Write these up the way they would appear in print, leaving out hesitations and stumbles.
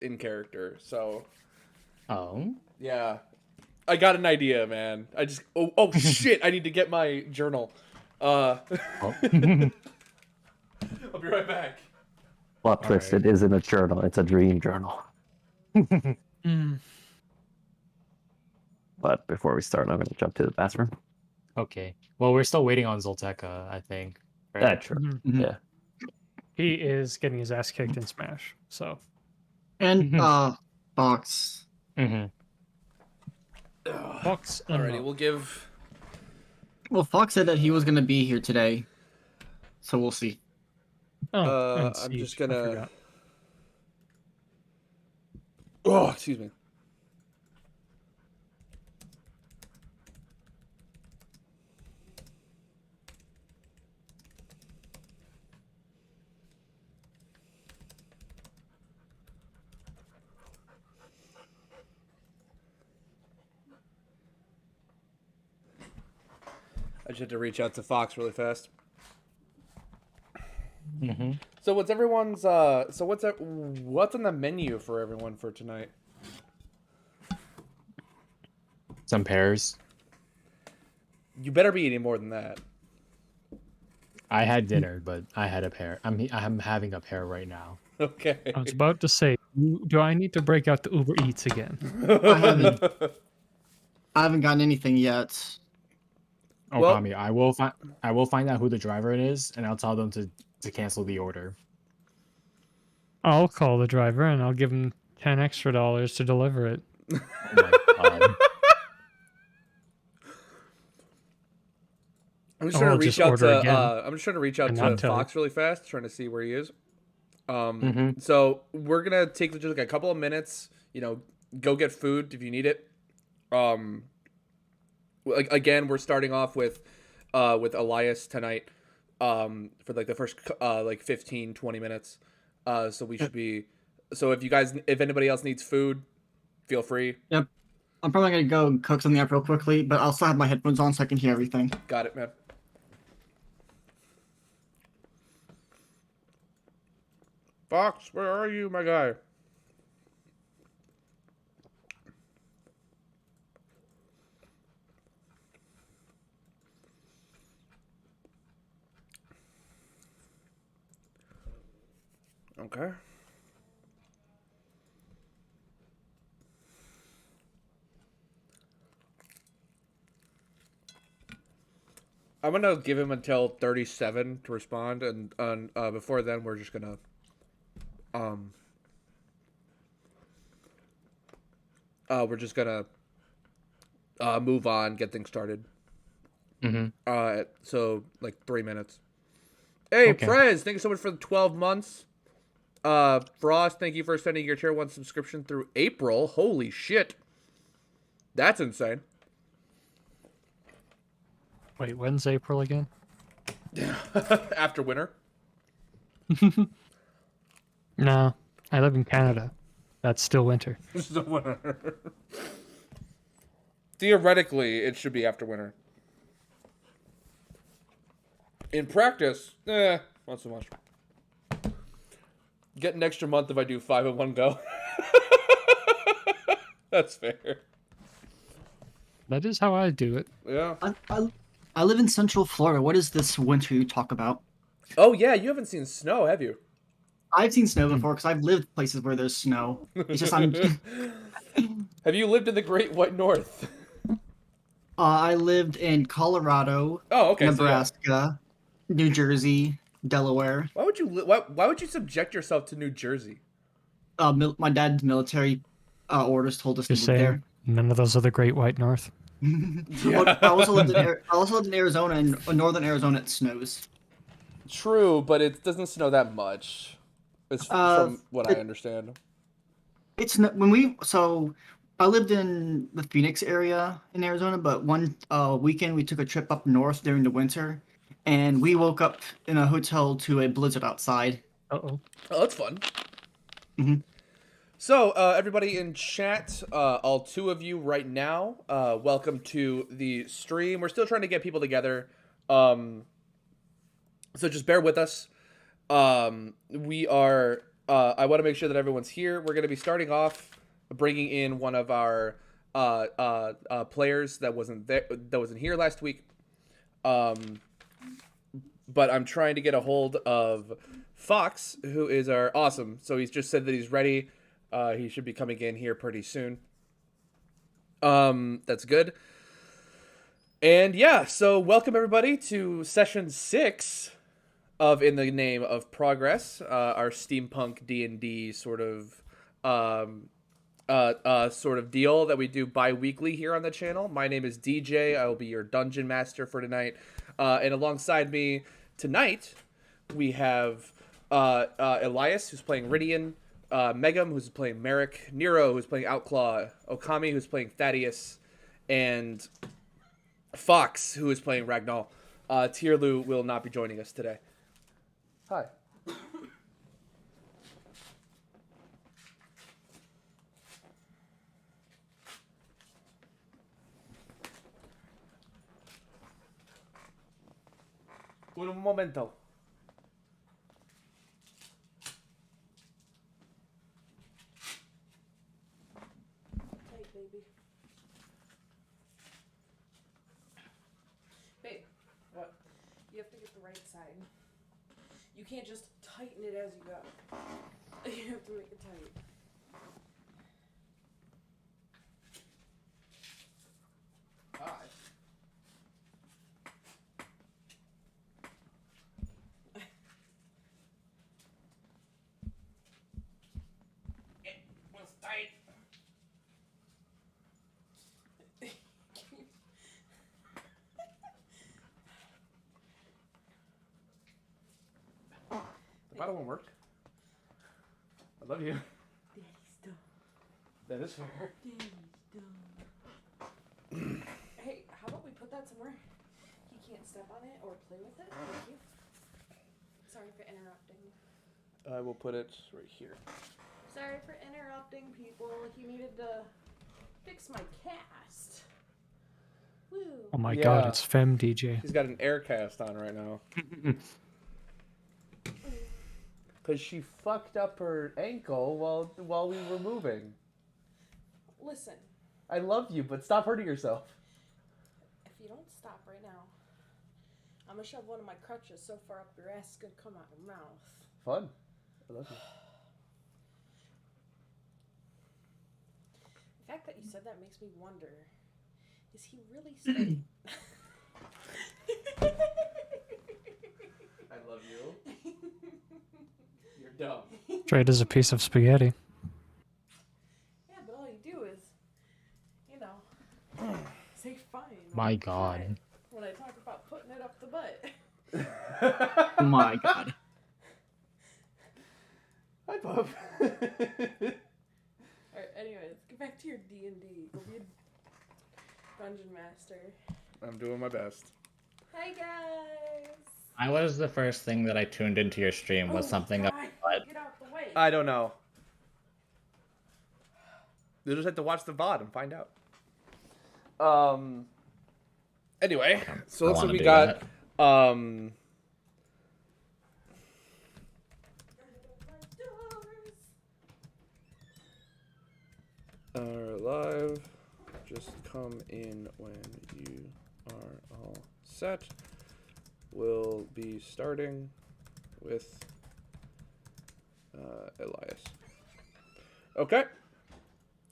in character. So, Oh. Yeah. I got an idea, man. Oh shit, I need to get my journal. Oh. I'll be right back. Plot twist, it isn't a journal, it's a dream journal. But before we start, I'm going to jump to the bathroom. Okay. Well, we're still waiting on Zolteka, I think. Right? Yeah, sure. Yeah. He is getting his ass kicked in Smash, so. And Fox. Fox. Alrighty, we'll give. Well, Fox said that he was gonna be here today, so we'll see. Oh, I'm just gonna. Oh, excuse me. I just had to reach out to Fox really fast. So what's everyone's? What's on the menu for everyone for tonight? Some pears. You better be eating more than that. I had dinner, but I had a pear. I'm having a pear right now. Okay. I was about to say, do I need to break out the Uber Eats again? I haven't gotten anything yet. Oh, Well- Kami, I will find out who the driver is, and I'll tell them to cancel the order. I'll call the driver and I'll give him $10 extra to deliver it. Oh my god. I'm just trying to reach out to. again I'm just trying to reach out and to not tell Fox really fast, trying to see where he is. So we're gonna take just like a couple of minutes. Go get food if you need it. Again, we're starting off with Elias tonight. For like the first 15-20 minutes. So we should be. So if anybody else needs food, feel free. Yep. I'm probably gonna go cook something up real quickly, but I'll still have my headphones on so I can hear everything. Got it, man. Fox, where are you, my guy? Okay. I'm gonna give him until 37 to respond, and before then, we're just gonna move on, get things started. So like 3 minutes. Hey, Okay. Prez, thank you so much for the 12 months. Frost, thank you for sending your tier 1 subscription through April. Holy shit. That's insane. Wait, when's April again? After winter. No, I live in Canada. That's still winter. The winter. Theoretically, it should be after winter. In practice, not so much. Get an extra month if I do 5 in one go. That's fair. That is how I do it. Yeah. I live in Central Florida. What is this winter you talk about? Oh yeah, you haven't seen snow, have you? I've seen snow before because I've lived places where there's snow. It's just Have you lived in the Great White North? I lived in Colorado, Oh, okay. Nebraska, New Jersey, Delaware. Why would you why would you subject yourself to New Jersey? My dad's military orders told us to Just move there. saying, none of those are the Great White North. Well, I also lived in Arizona, and in northern Arizona it snows. True, but it doesn't snow that much. It's from what I understand. It's not, I lived in the Phoenix area in Arizona, but one weekend we took a trip up north during the winter, and we woke up in a hotel to a blizzard outside. Uh-oh. Oh, that's fun. Mhm. So, everybody in chat, all 2 of you right now, welcome to the stream. We're still trying to get people together, so just bear with us. We are I want to make sure that everyone's here. We're going to be starting off bringing in one of our players that wasn't here last week. But I'm trying to get a hold of Fox, who is our awesome. So he's just said that he's ready. He should be coming in here pretty soon. That's good. And yeah, so welcome everybody to session 6 of In the Name of Progress, our steampunk D&D sort of deal that we do bi-weekly here on the channel. My name is DJ. I will be your dungeon master for tonight. And alongside me tonight, we have Elias, who's playing Rhydian, Megam, who's playing Merrick, Nero, who's playing Outclaw, Okami, who's playing Thaddeus, and Fox, who is playing Ragnall. Tierlu will not be joining us today. Hi. Un momento. Tight, baby. Babe, what? You have to get the right side. You can't just tighten it as you go. You have to make it tight. Hi. It was tight. The bottle won't work. I love you. Daddy's dumb. That is fair. Daddy's dumb. Hey, how about we put that somewhere he can't step on it or play with it? Thank you. Sorry for interrupting. I will put it right here. Sorry for interrupting, people. He needed to fix my cast. Woo. Oh my Yeah. god, it's Fem DJ. She's got an air cast on right now. Because she fucked up her ankle while we were moving. Listen, I love you, but stop hurting yourself. if you don't stop right now, I'm gonna shove one of my crutches so far up your ass it's gonna come out your mouth. Fun. I love you. The fact that you said that makes me wonder, is he really straight? I love you. You're dumb. Straight as a piece of spaghetti. Yeah, but all you do is, you know, say fine. My God. When I talk about putting it up the butt. Oh my god. Hi, Pup. Alright, anyways, get back to your D&D. Go be a dungeon master. I'm doing my best. Hey guys! I was the first thing that I tuned into your stream was something God, about get out the way. I don't know. You'll just have to watch the VOD and find out. Anyway, so I that's what wanna we do got. that. Live. Just come in when you are all set. We'll be starting with Elias. Okay.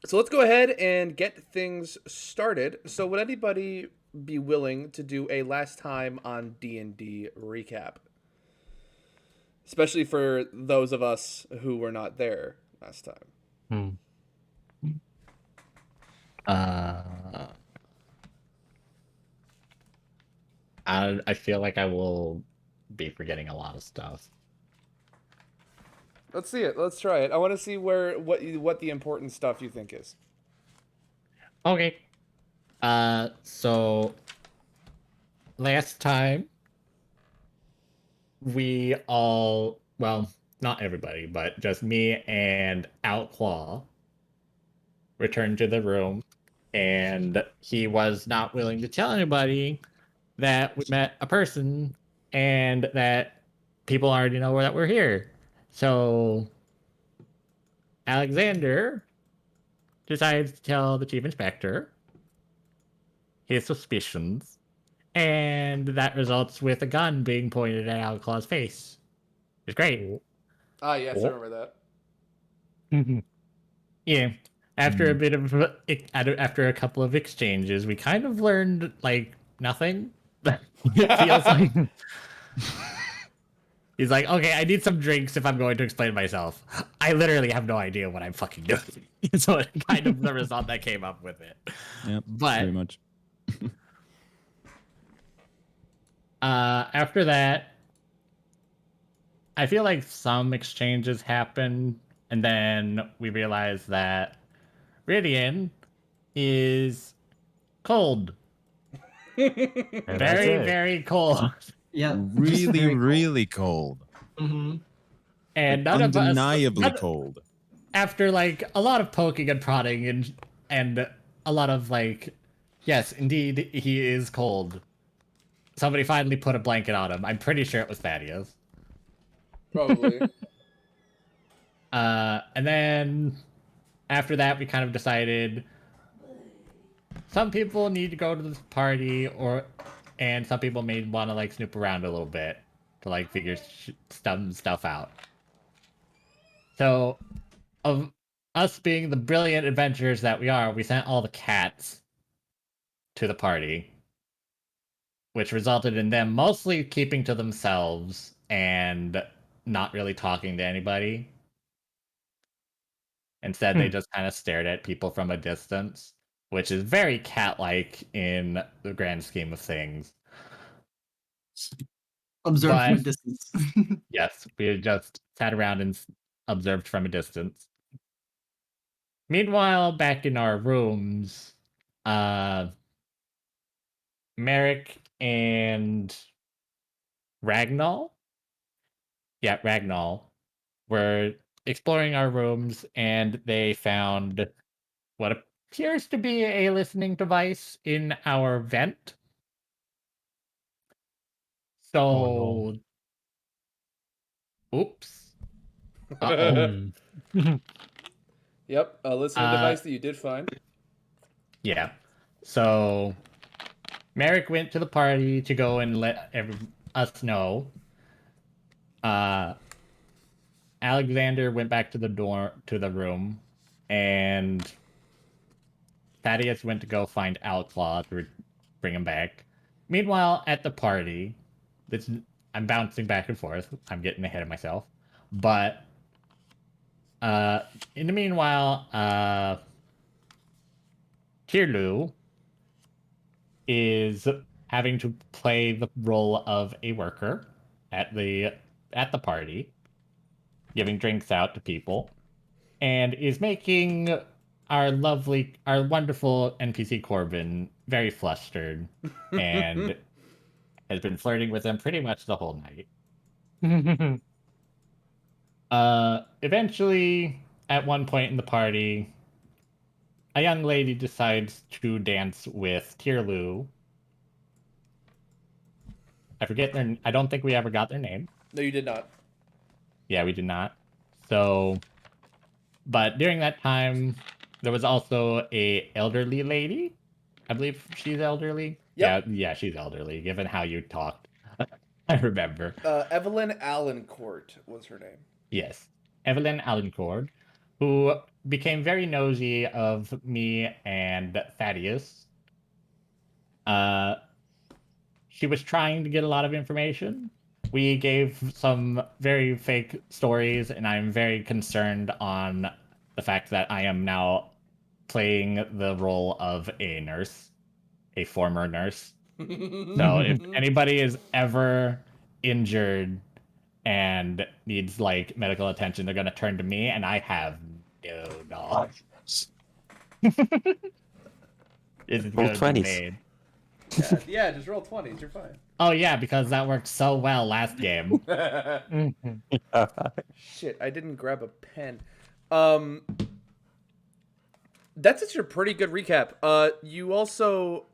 So let's go ahead and get things started. So would anybody be willing to do a last time on D&D recap? Especially for those of us who were not there last time. I feel like I will be forgetting a lot of stuff. Let's see it. Let's try it. I want to see what the important stuff you think is. Okay. So last time we all, well, not everybody, but just me and Outclaw returned to the room, and he was not willing to tell anybody that we met a person and that people already know that we're here. So Alexander decides to tell the chief inspector his suspicions, and that results with a gun being pointed at Outclaw's face. It's great. Ah, yes, I remember that. Yeah. After a bit of after a couple of exchanges, we kind of learned like nothing. It feels like he's like, okay, I need some drinks if I'm going to explain myself. I literally have no idea what I'm fucking doing. So it kind of the result that came up with it. Yep, But pretty much. After that, I feel like some exchanges happen, and then we realize that Rhydian is cold. Very cold. Yeah. Really, really cold. Mm-hmm. And Like, none of us, undeniably cold. after like a lot of poking and prodding and a lot of like, yes, indeed, he is cold. Somebody finally put a blanket on him. I'm pretty sure it was Thaddeus. Probably. And then after that, we kind of decided some people need to go to this party, and some people may want to like snoop around a little bit to like figure some stuff out. So, of us being the brilliant adventurers that we are, we sent all the cats to the party, which resulted in them mostly keeping to themselves and not really talking to anybody. Instead, they just kind of stared at people from a distance, which is very cat-like in the grand scheme of things. Observe from a But- distance. Yes, we just sat around and observed from a distance. Meanwhile, back in our rooms, Merrick and Ragnall? Yeah, Ragnall were exploring our rooms, and they found what appears to be a listening device in our vent. So, Oh, oops. Uh-oh. Yep, a listening device that you did find. Yeah. So, Merrick went to the party to go and let us know. Alexander went back to the room, and Thaddeus went to go find Outlaw to bring him back. Meanwhile, at the party, I'm bouncing back and forth. I'm getting ahead of myself. But in the meanwhile, Kirlu is having to play the role of a worker at the party, giving drinks out to people, and is making our wonderful NPC Korbin very flustered, and has been flirting with him pretty much the whole night. Eventually, at one point in the party, a young lady decides to dance with Tierlu. I forget I don't think we ever got their name. No, you did not. Yeah, we did not. So, but during that time, there was also a elderly lady. I believe she's elderly. Yep. Yeah, she's elderly, given how you talked. I remember. Evelyn Allencourt was her name. Yes. Evelyn Allencourt, who became very nosy of me and Thaddeus. She was trying to get a lot of information. We gave some very fake stories, and I'm very concerned on the fact that I am now playing the role of a nurse, a former nurse. So if anybody is ever injured and needs like medical attention, they're gonna turn to me, and I have no knowledge. This is Roll gonna be 20s. made. Yeah, just roll 20s. You're fine. Oh yeah, because that worked so well last game. Shit, I didn't grab a pen. That's just a pretty good recap. You also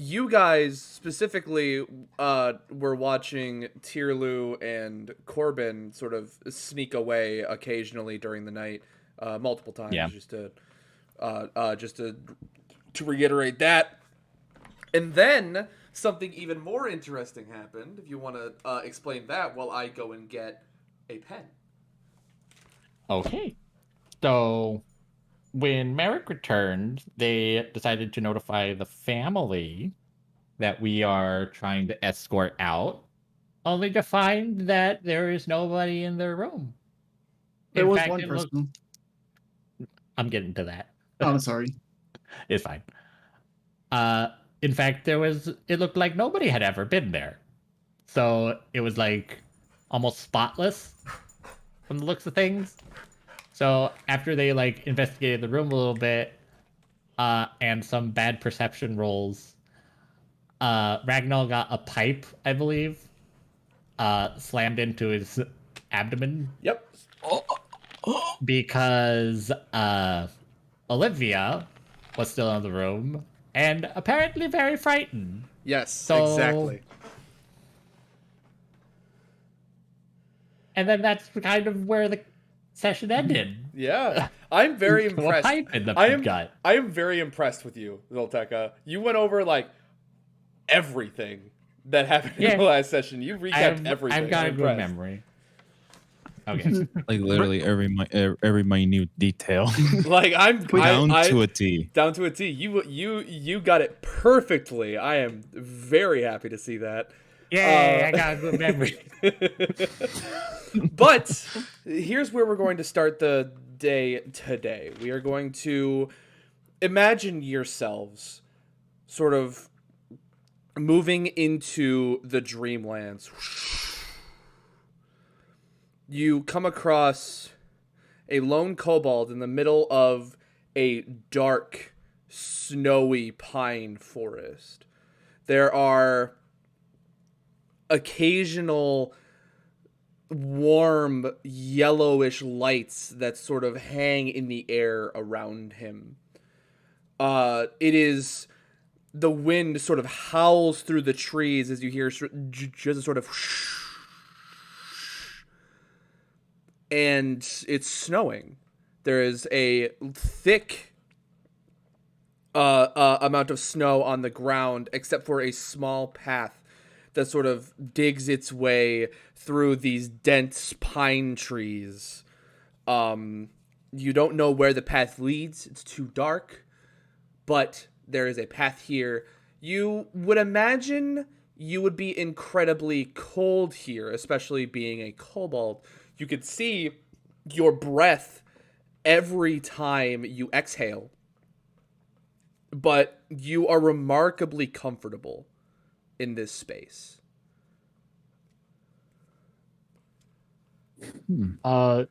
you guys specifically were watching Tierlu and Korbin sort of sneak away occasionally during the night, multiple times, Yeah. just to reiterate that. And then something even more interesting happened. If you want to explain that, while I go and get a pen. Okay. So when Merrick returned, they decided to notify the family that we are trying to escort out, only to find that there is nobody in their room. There In was fact, one it looked... person. I'm getting to that. Oh, I'm sorry. It's fine. In fact, it looked like nobody had ever been there. So it was like almost spotless from the looks of things. So after they like investigated the room a little bit, and some bad perception rolls, Ragnar got a pipe, I believe, slammed into his abdomen. Yep. Because Olivia was still in the room and apparently very frightened. Yes, So- exactly. And then that's kind of where the session ended. Yeah. I'm very A impressed. pipe in the I am gut. very impressed with you, Zolteka. You went over like everything that happened in Yeah. the last session. You recapped everything. I've got I'm a good impressed. memory. Okay. Like literally every minute detail. Like Down to a T. down to a T. You got it perfectly. I am very happy to see that. Yay, I got a good memory. But here's where we're going to start the day today. We are going to imagine yourselves sort of moving into the Dreamlands. You come across a lone kobold in the middle of a dark, snowy pine forest. There are occasional warm yellowish lights that sort of hang in the air around him. It is the wind sort of howls through the trees as you hear just a sort of and it's snowing. There is a thick amount of snow on the ground, except for a small path that sort of digs its way through these dense pine trees. You don't know where the path leads. It's too dark, but there is a path here. You would imagine you would be incredibly cold here, especially being a kobold. You could see your breath every time you exhale, but you are remarkably comfortable in this space. Are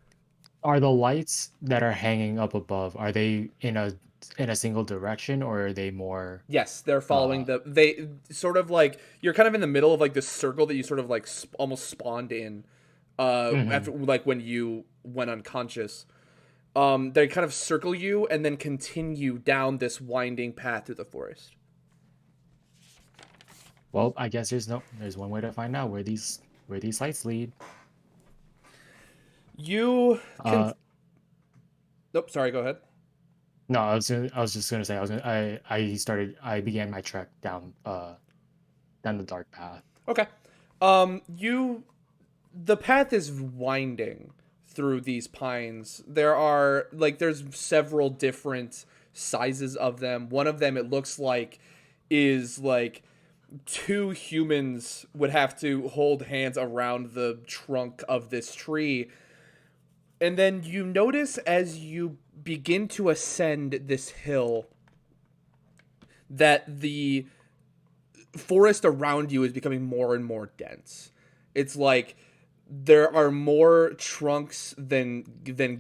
the lights that are hanging up above, are they in a single direction, or are they more... Yes, they're following they sort of like, you're kind of in the middle of like this circle that you sort of like almost spawned in after, like, when you went unconscious. They kind of circle you and then continue down this winding path through the forest. Well, I guess there's one way to find out where these lights lead. You can... Nope, sorry, go ahead. No, I was just gonna say I began my trek down the dark path. Okay. The path is winding through these pines. There's several different sizes of them. One of them, it looks like, is like two humans would have to hold hands around the trunk of this tree. And then you notice as you begin to ascend this hill that the forest around you is becoming more and more dense. It's like there are more trunks than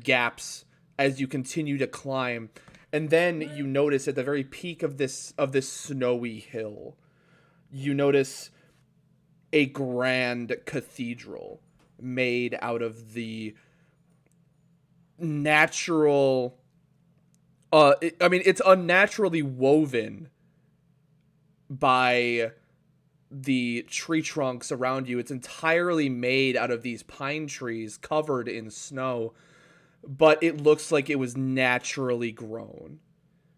gaps as you continue to climb. And then you notice at the very peak of this snowy hill, you notice a grand cathedral made out of the natural it's unnaturally woven by the tree trunks around you. It's entirely made out of these pine trees covered in snow, but it looks like it was naturally grown.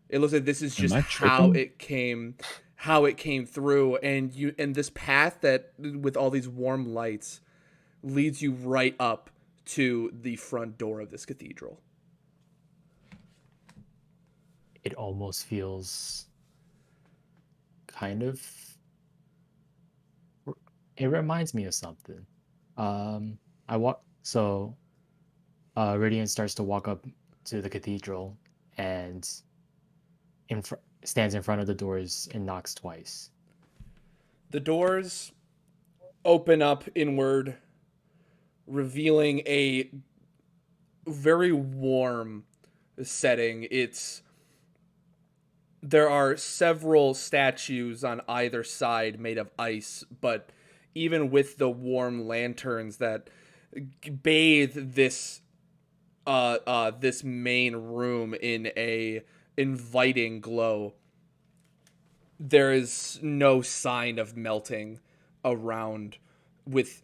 It looks like this is just Am I how tripping? it came through, and this path that with all these warm lights leads you right up to the front door of this cathedral. It almost feels kind of. It reminds me of something. I walk so. Rhydian starts to walk up to the cathedral and stands in front of the doors and knocks twice. The doors open up inward, revealing a very warm setting. There are several statues on either side made of ice, but even with the warm lanterns that bathe this this main room in a inviting glow, there is no sign of melting around with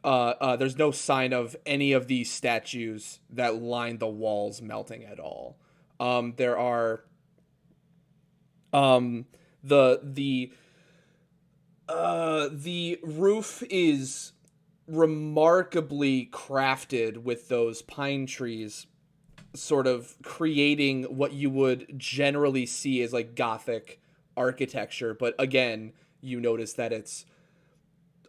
there's no sign of any of these statues that line the walls melting at all. There are the roof is remarkably crafted with those pine trees, sort of creating what you would generally see as like Gothic architecture. But again, you notice that it's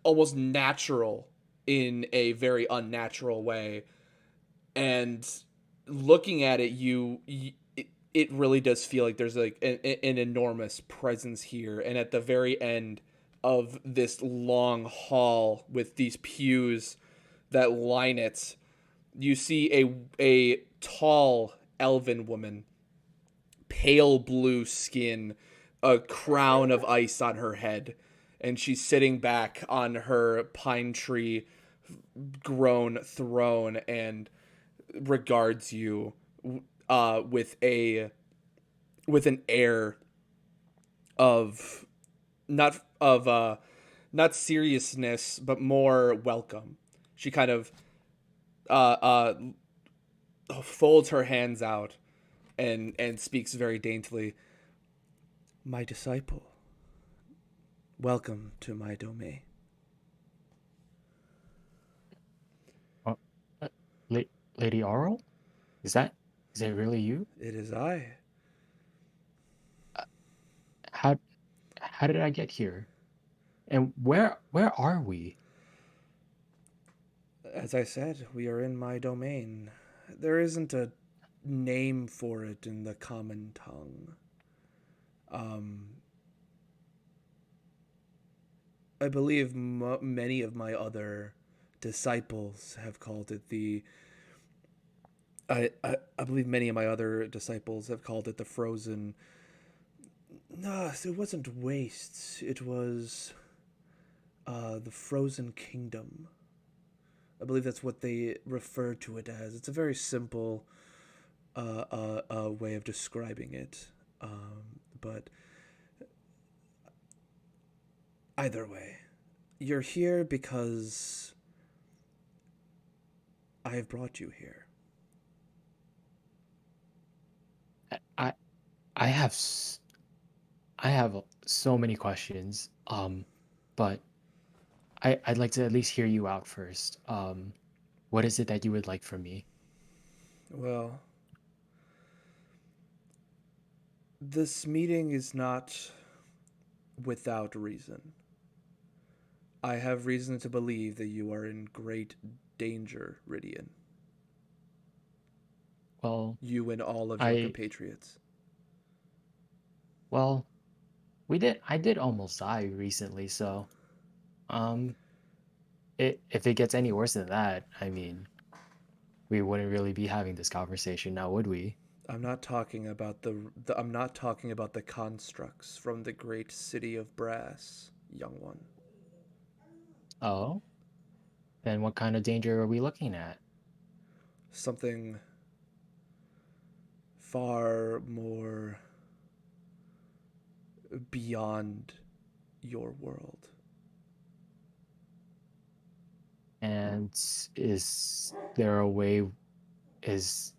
almost natural in a very unnatural way. And looking at it, it really does feel like there's like an enormous presence here. And at the very end of this long hall with these pews that line it, you see a tall elven woman, pale blue skin, a crown of ice on her head, and she's sitting back on her pine tree grown throne and regards you with an air of not seriousness but more welcome. She kind of folds her hands out and speaks very daintily. My disciple, welcome to my domain. Lady Aurel? Is it really you? It is I. How did I get here? And where are we? As I said, we are in my domain. There isn't a name for it in the common tongue. I believe many of my other disciples have called it the. I believe many of my other disciples have called it the frozen. No, it wasn't wastes. It was the frozen kingdom. I believe that's what they refer to it as. It's a very simple way of describing it. But either way, you're here because I have brought you here. I have so many questions. But I'd like to at least hear you out first. What is it that you would like from me? Well, this meeting is not without reason. I have reason to believe that you are in great danger, Rhydian. Well, You and all of your I compatriots. well, I did almost die recently, so um if it gets any worse than that, I mean, we wouldn't really be having this conversation now, would we? I'm not talking about I'm not talking about the constructs from the great city of brass, young one. Oh? Then what kind of danger are we looking at? Something far more beyond your world. And is there a way? Is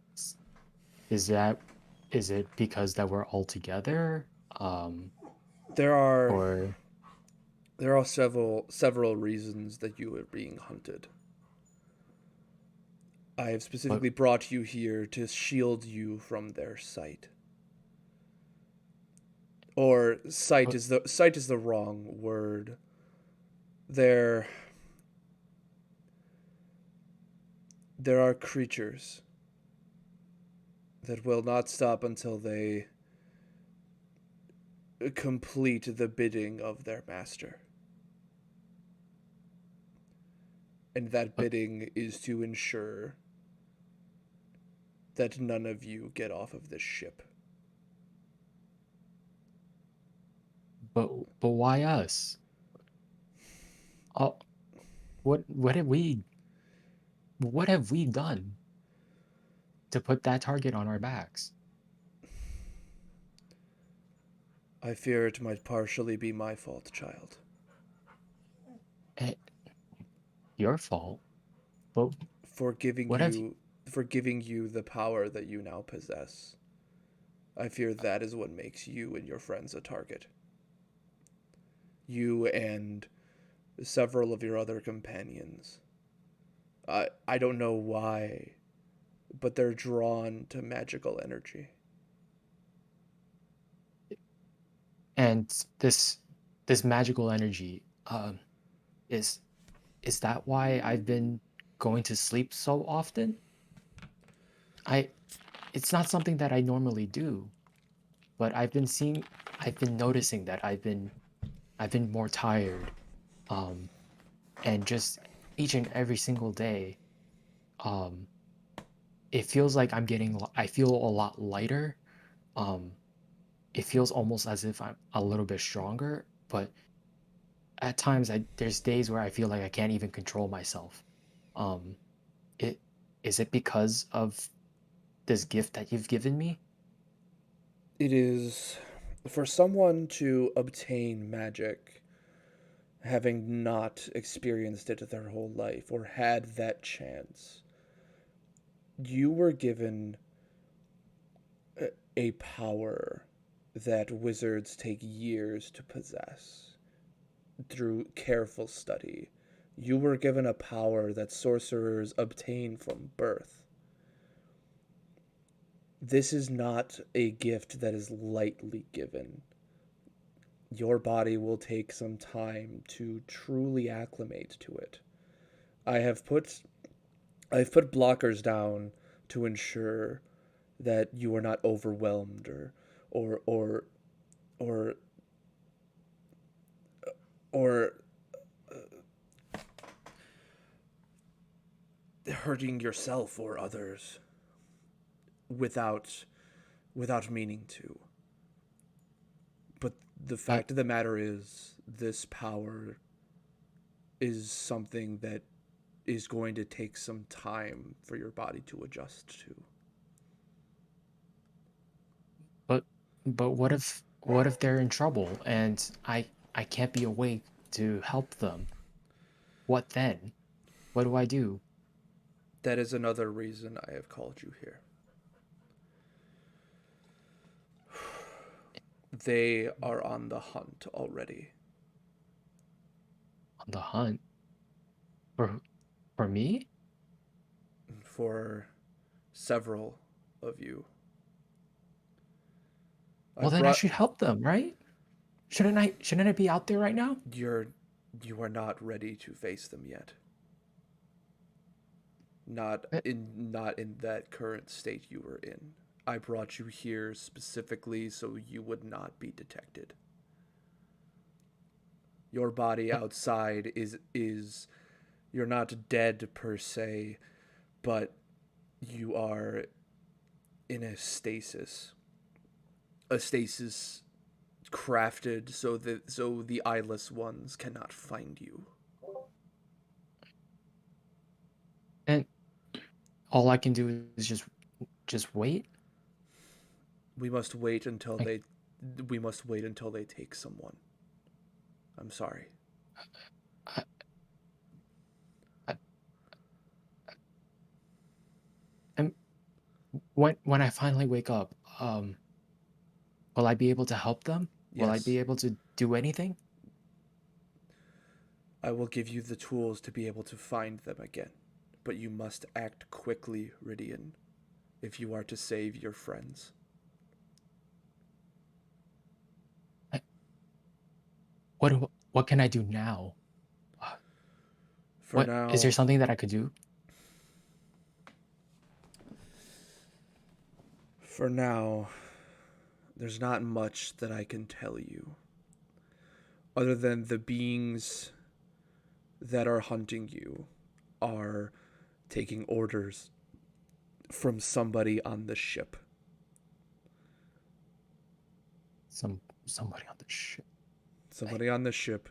is that is it because that we're all together? There are Or several reasons that you are being hunted. I have specifically brought you here to shield you from their sight. Or sight is the wrong word. There are creatures that will not stop until they complete the bidding of their master. And that bidding is to ensure that none of you get off of this ship. but why us? Oh, what have we done to put that target on our backs? I fear it might partially be my fault, child. Your fault. But For giving what have you the power that you now possess. I fear that is what makes you and your friends a target. You and several of your other companions. I don't know why, but they're drawn to magical energy. and this magical energy, is that why I've been going to sleep so often? It's not something that I normally do, but I've been noticing that I've been more tired, and just each and every single day, um, it feels like I feel a lot lighter. It feels almost as if I'm a little bit stronger, but at times there's days where I feel like I can't even control myself. Um, it is it because of this gift that you've given me? It is for someone to obtain magic, having not experienced it their whole life or had that chance. You were given a power that wizards take years to possess through careful study. You were given a power that sorcerers obtain from birth. This is not a gift that is lightly given. Your body will take some time to truly acclimate to it. I've put blockers down to ensure that you are not overwhelmed or or or or hurting yourself or others without meaning to. But the fact of the matter is, this power is something that is going to take some time for your body to adjust to. But what if they're in trouble and I can't be awake to help them? What then? What do I do? That is another reason I have called you here. They are on the hunt already. On the hunt? For me? For several of you. Well, then I should help them, right? Shouldn't I be out there right now? You are not ready to face them yet. Not in that current state you were in. I brought you here specifically so you would not be detected. Your body outside is you're not dead per se, but you are in a stasis. A stasis crafted so the eyeless ones cannot find you. And all I can do is just wait. We must wait until Like, they take someone. I'm sorry. And when I finally wake up, will I be able to help them? Will I Yes. be able to do anything? I will give you the tools to be able to find them again. But you must act quickly, Rhydian, if you are to save your friends. What can I do now? For now, Is there something that I could do? For now, there's not much that I can tell you. Other than the beings that are hunting you are taking orders from somebody on the ship. Somebody on the ship. Somebody on the ship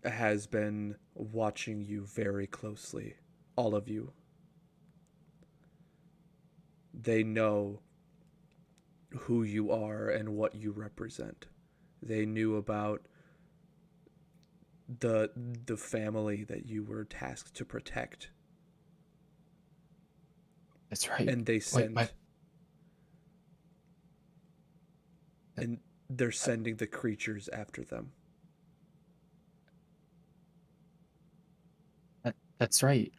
has been watching you very closely. All of you. They know who you are and what you represent. They knew about the family that you were tasked to protect. That's right. And they sent and they're sending the creatures after them. That's right.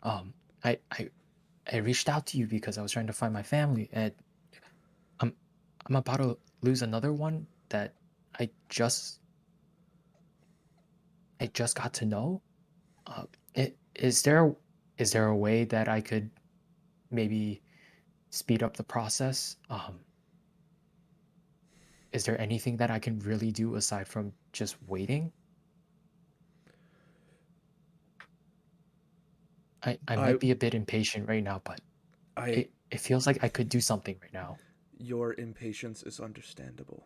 I reached out to you because I was trying to find my family, and I'm about to lose another one that I just got to know. Is there a way that I could maybe speed up the process? Is there anything that I can really do aside from just waiting? I might be a bit impatient right now, but it feels like I could do something right now. Your impatience is understandable.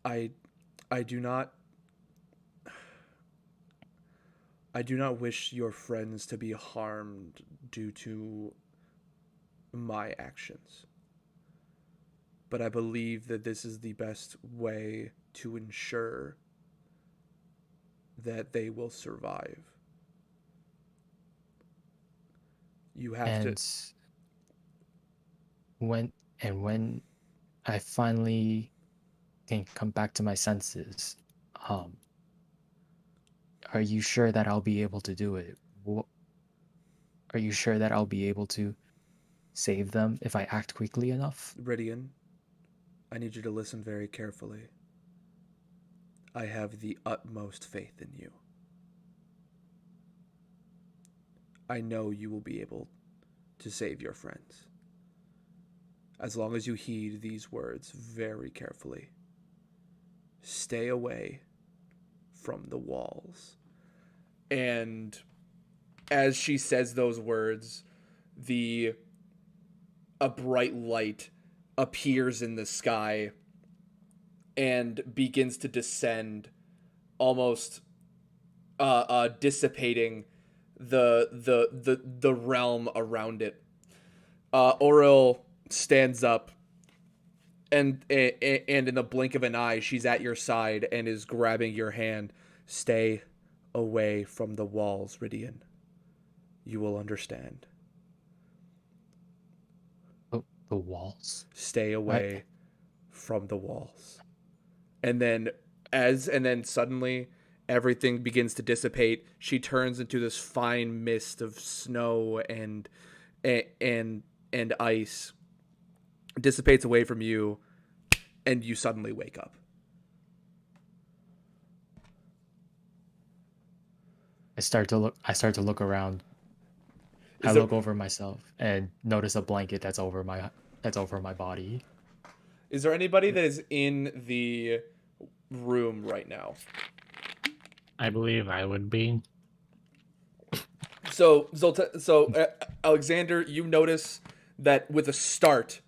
I do not wish your friends to be harmed due to my actions. But I believe that this is the best way to ensure that they will survive. You have to. When I finally can come back to my senses, are you sure that I'll be able to do it? Are you sure that I'll be able to save them if I act quickly enough? Rhydian, I need you to listen very carefully. I have the utmost faith in you. I know you will be able to save your friends. As long as you heed these words very carefully. Stay away from the walls. And as she says those words, a bright light appears in the sky and begins to descend, almost dissipating the realm around it. Auril stands up, and in the blink of an eye, she's at your side and is grabbing your hand. Stay away from the walls, Rhydian. You will understand. The walls? Stay away from the walls. And then suddenly everything begins to dissipate. She turns into this fine mist of snow and ice. Dissipates away from you, and you suddenly wake up. I start to look around. I look over myself and notice a blanket that's over my body. Is there anybody that is in the room right now? I believe I would be. So Alexander, you notice that with a start,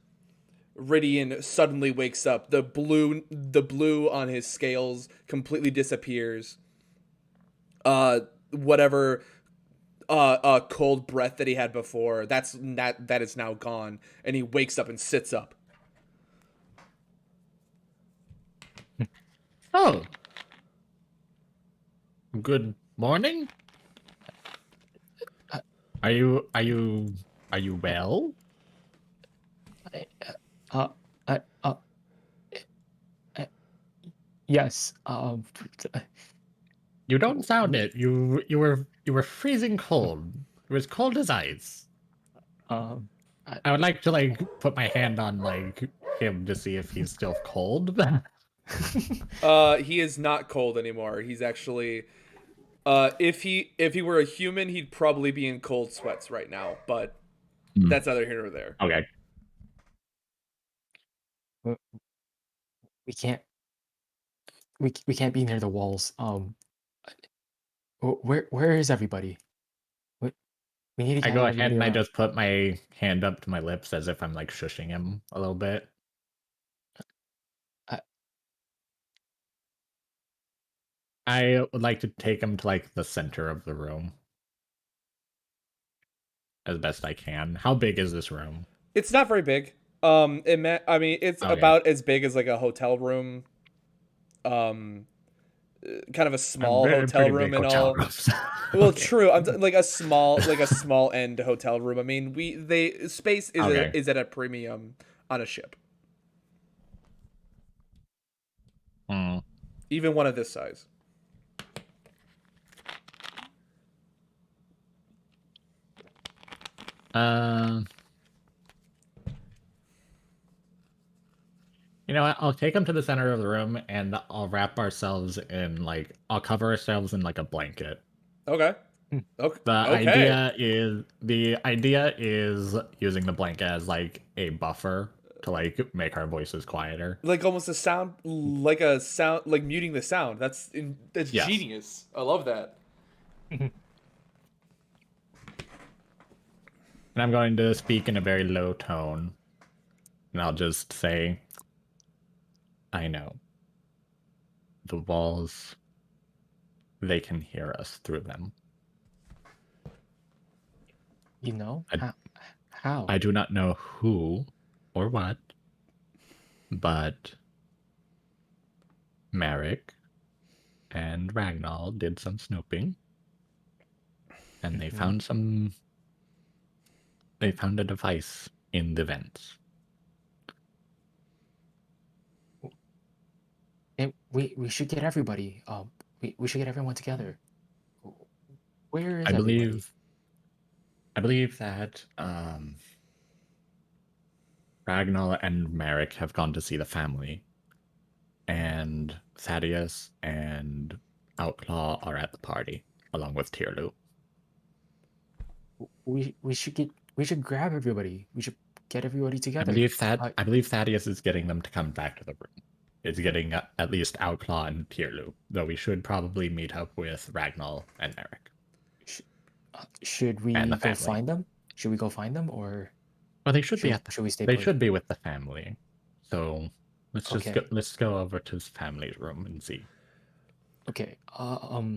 Rhydian suddenly wakes up. The blue on his scales completely disappears. Whatever cold breath that he had before, that is now gone, and he wakes up and sits up. Oh, Good morning. Uh, Are you well? I, uh, uh, uh, uh, yes. You don't sound we, it. You were freezing cold. It was cold as ice. um, I, I would like to like put my hand on like him to see if he's still cold. He is not cold anymore. He's actually if he were a human, he'd probably be in cold sweats right now, but Hmm. that's neither here nor there. Okay. we can't. We can't be near the walls. Where is everybody? We, we need to I gather go ahead everybody and I around. just put my hand up to my lips as if I'm like shushing him a little bit. Uh, I would like to take him to like the center of the room as best I can. How big is this room? It's not very big. I mean, it's Okay. about as big as like a hotel room. Kind of a small hotel Pretty room big and hotel all. rooms. Well, Okay. true. Like a small end hotel room. I mean, space Okay. is at a premium on a ship, Hmm. even one of this size. Uh, you know what? I'll take him to the center of the room and I'll wrap ourselves in like I'll cover ourselves in like a blanket. Okay. Hmm. Okay. The Okay. idea is using the blanket as like a buffer to like make our voices quieter. Like almost like muting the sound. That's Yes. genius. I love that. And I'm going to speak in a very low tone. And I'll just say, I know. The walls, they can hear us through them. You know I- how? I do not know who or what, but Merrick and Ragnar did some snooping, and they Mhm. found a device in the vents. And we should get everybody. We should get everyone together. Where is I everybody? believe that Ragnar and Merrick have gone to see the family, and Thaddeus and Outlaw are at the party, along with Tierlu. We should grab everybody. We should get everybody I together. believe Thaddeus is getting them to come back to the room. It's getting at least Outlaw and Tierlu, though we should probably meet up with Ragnar and Merrick Should we and the go family. find them? Should we go find them, or Well, they should be should we stay they put? should be with the family. So Okay. let's go over to his family's room and see. Okay. I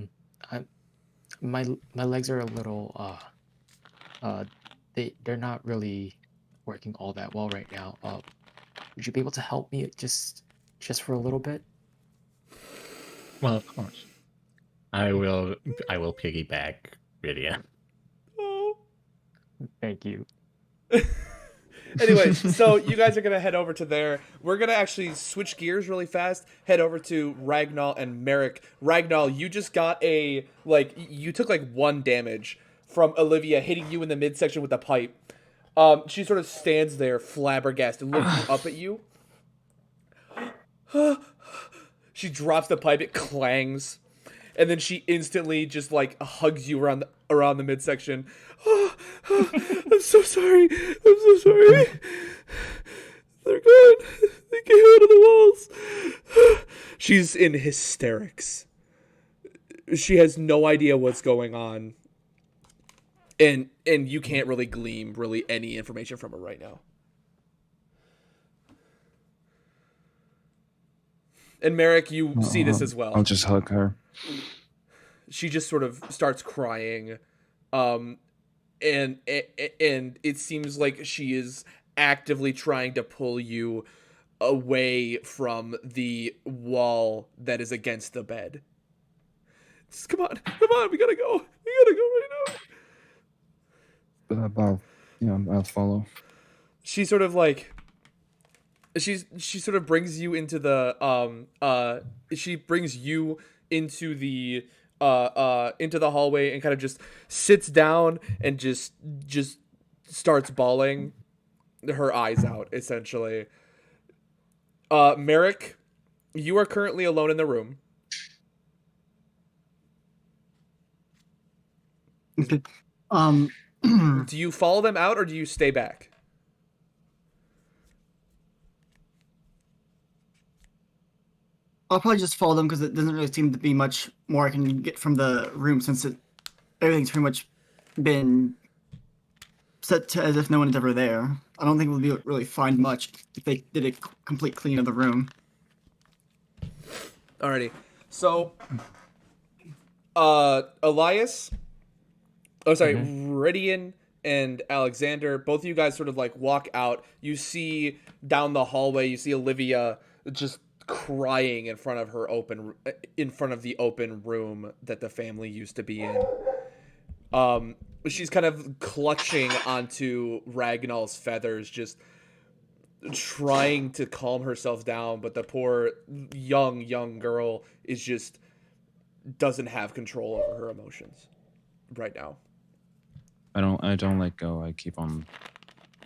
my legs are a little they're not really working all that well right now. Would you be able to help me just for a little bit? Well, of course. I will piggyback Rhydian. Oh. Thank you. Anyways, so you guys are gonna head over to there. We're gonna actually switch gears really fast. Head over to Ragnar and Merrick. Ragnar, you just got you took like 1 damage from Olivia hitting you in the midsection with a pipe. She sort of stands there flabbergasted, looking up at you. She drops the pipe. It clangs, and then she instantly just like hugs you around the midsection. Oh, I'm so sorry. I'm so sorry. They're gone. They came out of the walls. She's in hysterics. She has no idea what's going on, and you can't really glean really any information from her right now. And Merrick, you see this as well. I'll just hug her. She just sort of starts crying, um, and it seems like she is actively trying to pull you away from the wall that is against the bed. Just, come on, we gotta go right now. I'll follow. She sort of like she sort of brings you into the she brings you into the into the hallway and kind of just sits down and just starts bawling her eyes out, essentially. Merrick, you are currently alone in the room. Okay. Do you follow them out or do you stay back? I'll probably just follow them because it doesn't really seem to be much more I can get from the room since everything's pretty much been set to as if no one's ever there. I don't think we'll be really find much if they did a complete clean of the room. Alrighty. So, Elias, Rhydian and Alexander, both of you guys sort of like walk out. You see down the hallway, you see Olivia just crying in front of the open room that the family used to be in. She's kind of clutching onto Ragnall's feathers, just trying to calm herself down, but the poor young girl is just doesn't have control over her emotions right now. I don't let go. I keep on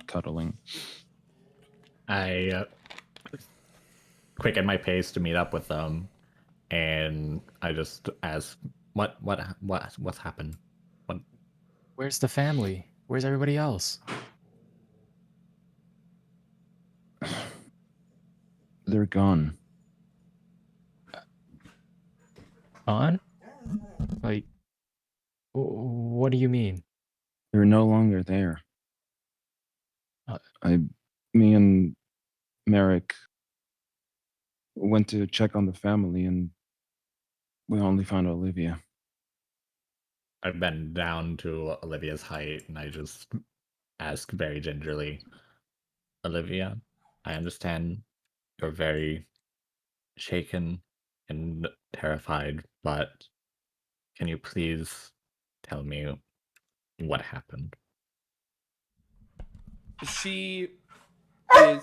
cuddling. I quicken my pace to meet up with them, and I just ask, what's happened? What? Where's the family? Where's everybody else? They're gone. On? Like, what do you mean? They're no longer there. Uh, Me and Merrick went to check on the family, and we only found Olivia. I bend down to Olivia's height, and I just ask very gingerly, Olivia, I understand you're very shaken and terrified, but can you please tell me what happened? She is.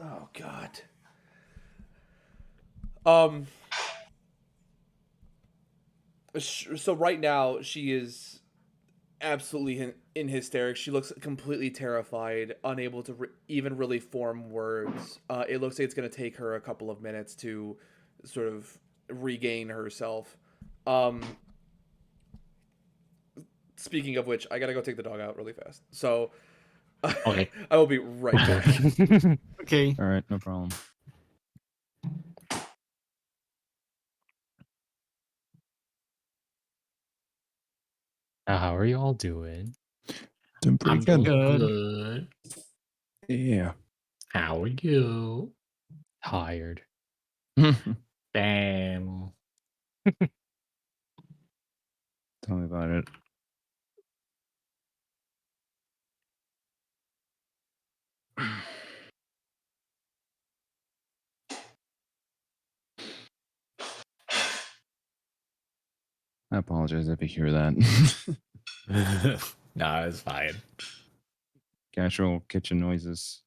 Oh God. So right now she is absolutely in hysterics. She looks completely terrified, unable to even really form words. It looks like it's going to take her a couple of minutes to sort of regain herself. Speaking of which, I gotta go take the dog out really fast. So, Okay. I will be right back. Okay. All right, no problem. How are you all doing? Doing pretty I'm good. good. Yeah. How are you? Tired. Damn. Tell me about it. I apologize if you hear that. No, it's fine. Casual kitchen noises.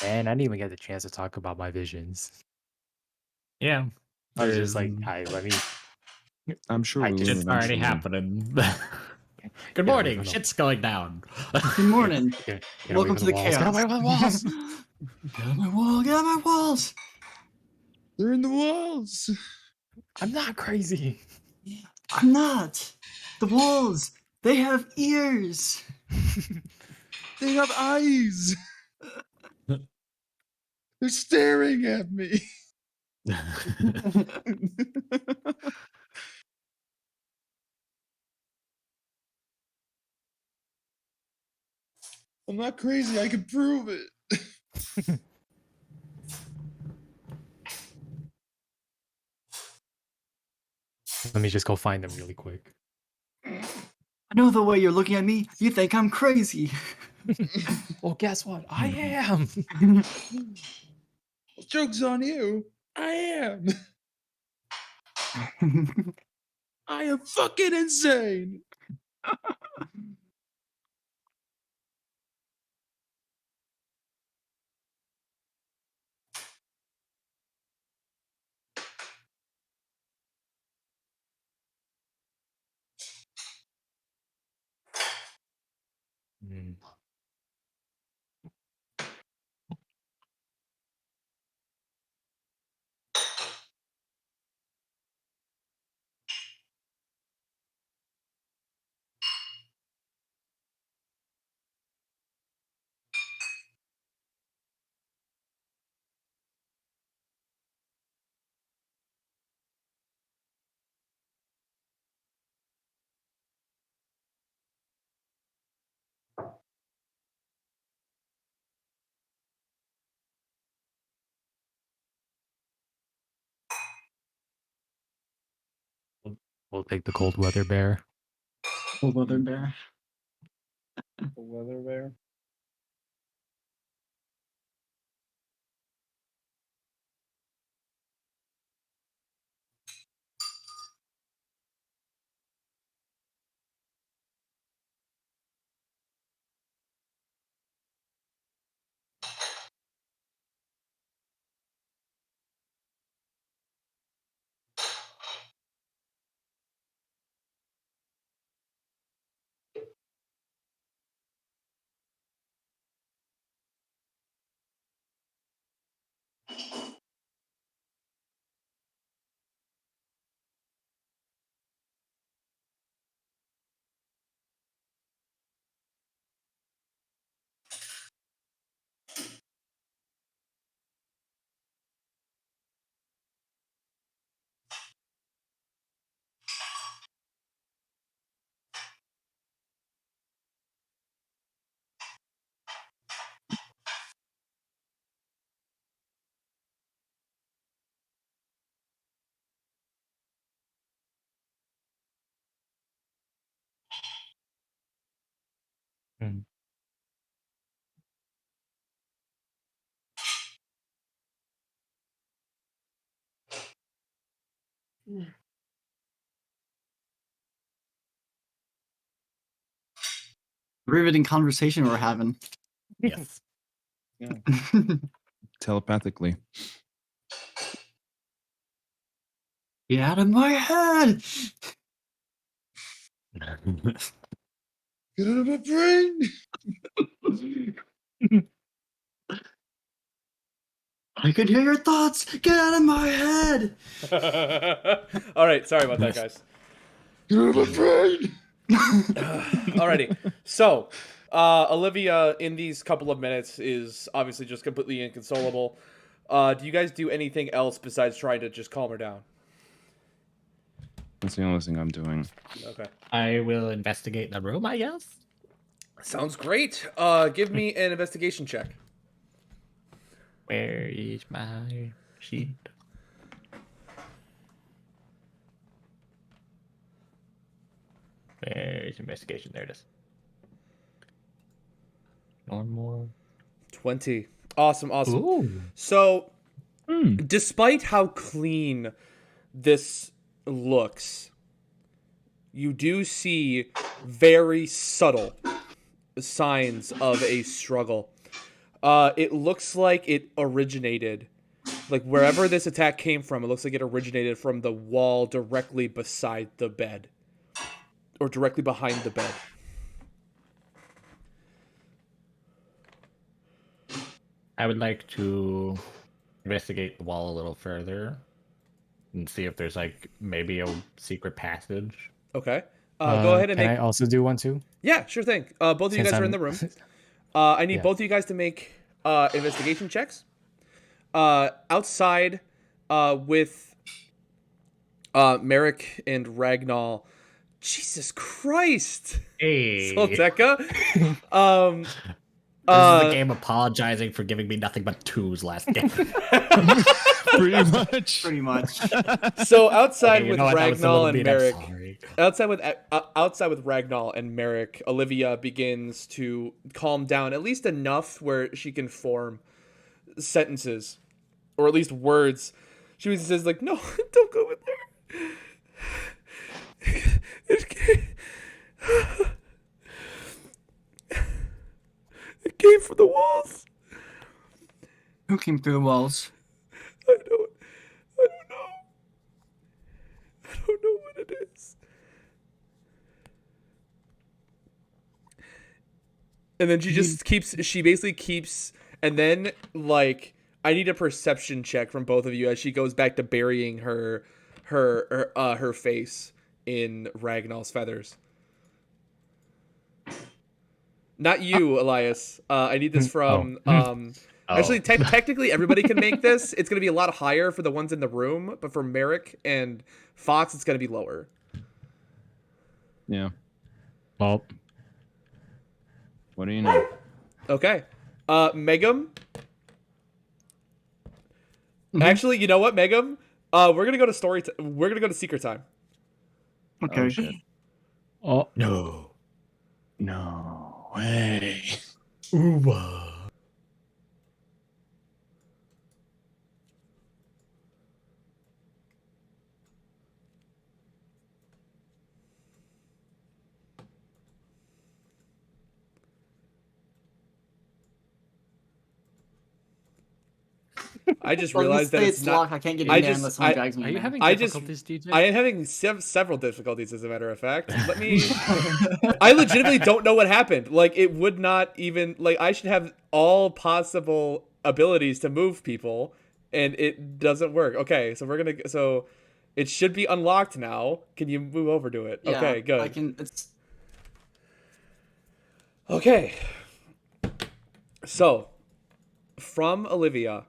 And I didn't even get the chance to talk about my visions. Yeah. I was just like, hi, let me. I'm sure we will It's already eventually. happening. Good Get away morning. from them. Shit's going down. Good morning. Get Welcome away to from the walls. chaos. Get away from the walls. Get on my wall. Get on my walls. They're in the walls. I'm not crazy. I'm not. The walls. They have ears. They have eyes. They're staring at me. I'm not crazy. I can prove it. Let me just go find them really quick. I know the way you're looking at me. You think I'm crazy. Well, guess what? I am. Joke's on you. I am. I am fucking insane. Hmm. We'll take the cold weather bear. Cold weather bear. The weather bear. Hmm. Riveting conversation we're having. Yes. Telepathically. Get out of my head! Get out of my brain. I could hear your thoughts. Get out of my head! All right, sorry about that, guys. Get out of my brain. Alrighty, so Olivia, in these couple of minutes, is obviously just completely inconsolable. Do you guys do anything else besides trying to just calm her down? That's the only thing I'm doing. Okay, I will investigate the room, I guess. sounds great. Give me an investigation check. Where is my sheet? Where's investigation? There it is. Normal. 20. Awesome. Ooh. So, Hmm. despite how clean this looks, you do see very subtle signs of a struggle. It looks like it originated, like wherever this attack came from, it looks like it originated from the wall directly beside the bed, or directly behind the bed. I would like to investigate the wall a little further and see if there's like maybe a secret passage. Okay. Go ahead and Can make. I also do one too? Yeah, sure thing. Both of you Since guys are in I'm- the room. I need Yeah. both of you guys to make investigation checks. Outside, with Merrick and Ragnall. Jesus Christ, Hey. Solteka. This is the game apologizing for giving me nothing but 2s last game. Pretty much. Pretty much. So outside Okay, you with know what, that was a Ragnall little and mean, I'm Merrick, sorry. outside with Ragnall and Merrick, Olivia begins to calm down at least enough where she can form sentences, or at least words. She says like, "No, don't go in there. It came from the walls. Who came through the walls? I don't know. I don't know what it is." And then she basically keeps, and then like I need a perception check from both of you as she goes back to burying her face in Ragnall's feathers. Not you, Elias. I need this from Actually, technically, everybody can make this. It's going to be a lot higher for the ones in the room, but for Merrick and Fox, it's going to be lower. Yeah. Well, What do you know? Okay. Megum? Actually, you know what, Megum? We're going to go to we're going to go to secret time. Okay. Oh, shit. oh, No. No way. Ooh. I just Well, realized that it's not. locked. I can't get in I there just- unless someone I- drags me Are in you there. having I just- difficulties, DJ? I am having several difficulties, as a matter of fact. Let me. I legitimately don't know what happened. Like, it would not even. Like, I should have all possible abilities to move people, and it doesn't work. Okay, so we're gonna. So, it should be unlocked now. Can you move over to it? Yeah, Okay, good. I can. It's Okay. So, from Olivia,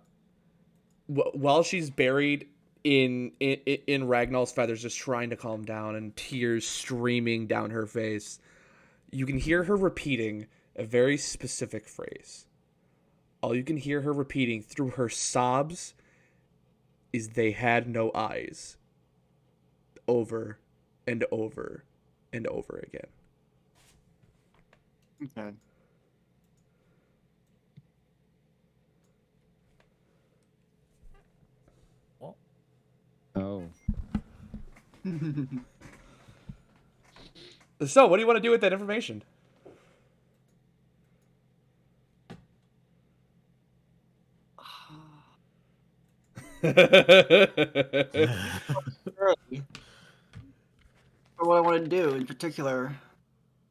while she's buried in Ragnall's feathers, just trying to calm down and tears streaming down her face, you can hear her repeating a very specific phrase. All you can hear her repeating through her sobs is "they had no eyes," over and over and over again. okay. Oh. So, what do you want to do with that information? Early. For what I want to do in particular,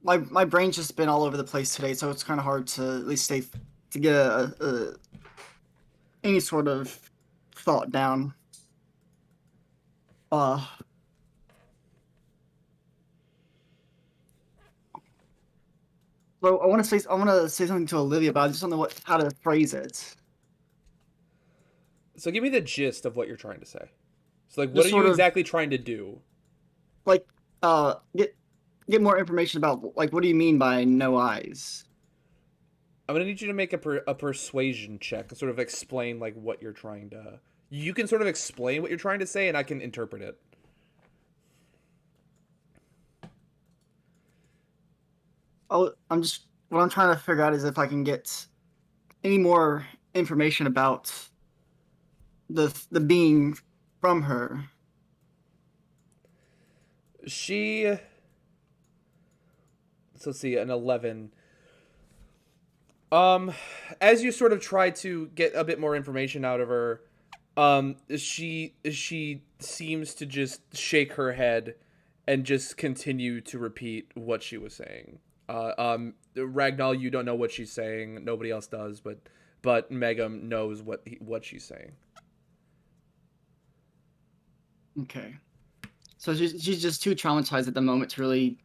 my brain's just been all over the place today, so it's kind of hard to at least get any sort of thought down. So I want to say something to Olivia, but I just don't know how to phrase it. So give me the gist of what you're trying to say. So, like, what Just are sort you of- exactly trying to do? Like, get more information about, like, what do you mean by no eyes? I'm gonna need you to make a persuasion check and sort of explain like what you're trying to. You can sort of explain what you're trying to say, and I can interpret it. What I'm trying to figure out is if I can get any more information about the being from her. She. So let's see, an 11. As you sort of try to get a bit more information out of her, she seems to just shake her head and just continue to repeat what she was saying. Ragnall, you don't know what she's saying. Nobody else does, but Megum knows what she's saying. Okay. So she's just too traumatized at the moment to really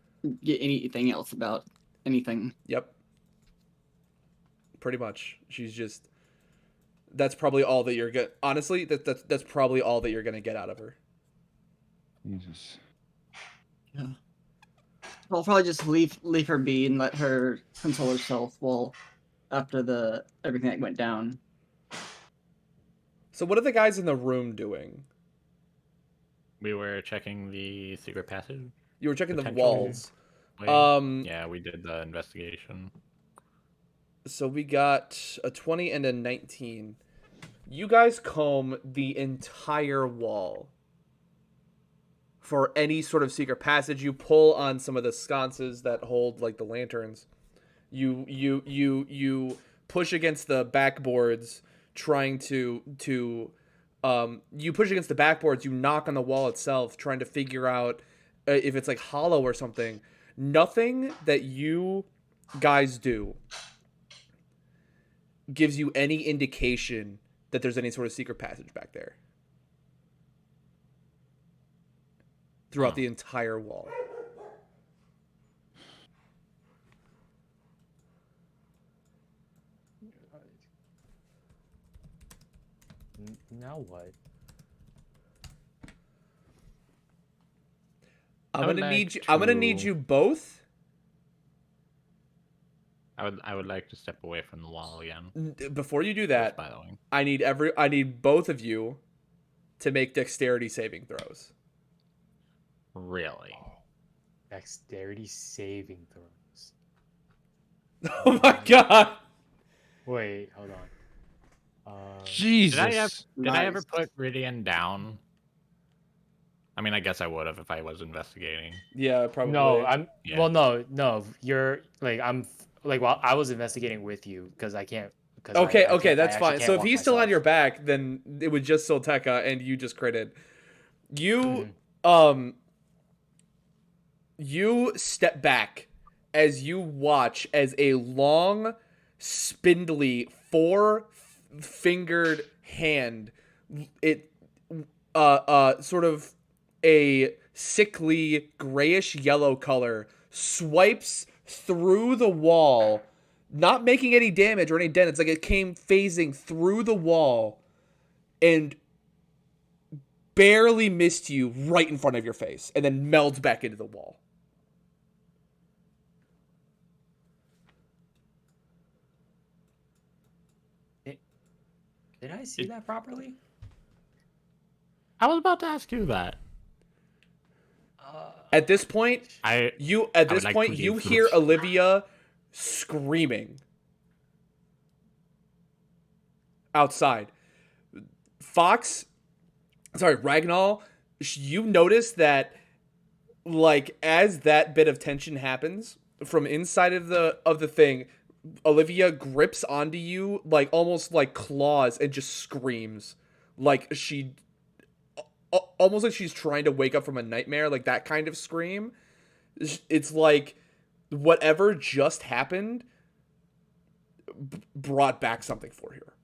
get anything else about anything. Yep. Pretty much. She's just. That's probably all that you're gonna. Honestly, that's probably all that you're gonna get out of her. Jesus. Yeah. I'll probably just leave her be and let her console herself while after the everything that went down. So what are the guys in the room doing? We were checking the secret passage. You were checking the Potentially. walls. Wait, yeah, we did the investigation. So we got a 20 and a 19. You guys comb the entire wall for any sort of secret passage. You pull on some of the sconces that hold like the lanterns. You push against the backboards, trying to you push against the backboards. You knock on the wall itself, trying to figure out if it's like hollow or something. Nothing that you guys do gives you any indication that there's any sort of secret passage back there throughout the entire wall. Now what? I'm gonna need you both. I would like to step away from the wall again. Before you do that, By the way. I need both of you to make dexterity saving throws. Really? Dexterity saving throws. Oh my god! Wait, hold on. Jesus. Did I ever put Rhydian down? I mean, I guess I would have if I was investigating. Yeah, probably. No, I'm. Yeah. Well, no. You're like well, I was investigating with you because I can't. Okay, that's I fine. actually So can't if walk he's still on myself. your back, then it was just Solteka, and you just critted. You step back as you watch as a long, spindly, four-fingered hand, sort of a sickly grayish yellow color, swipes through the wall, not making any damage or any dent. It's like it came phasing through the wall and barely missed you right in front of your face and then melds back into the wall. Did I see that properly? I was about to ask you that. At this point, you hear Olivia screaming outside. Ragnall, you notice that, like, as that bit of tension happens from inside of the thing, Olivia grips onto you like almost like claws and just screams, like almost like she's trying to wake up from a nightmare, like that kind of scream. It's like whatever just happened brought back something for her.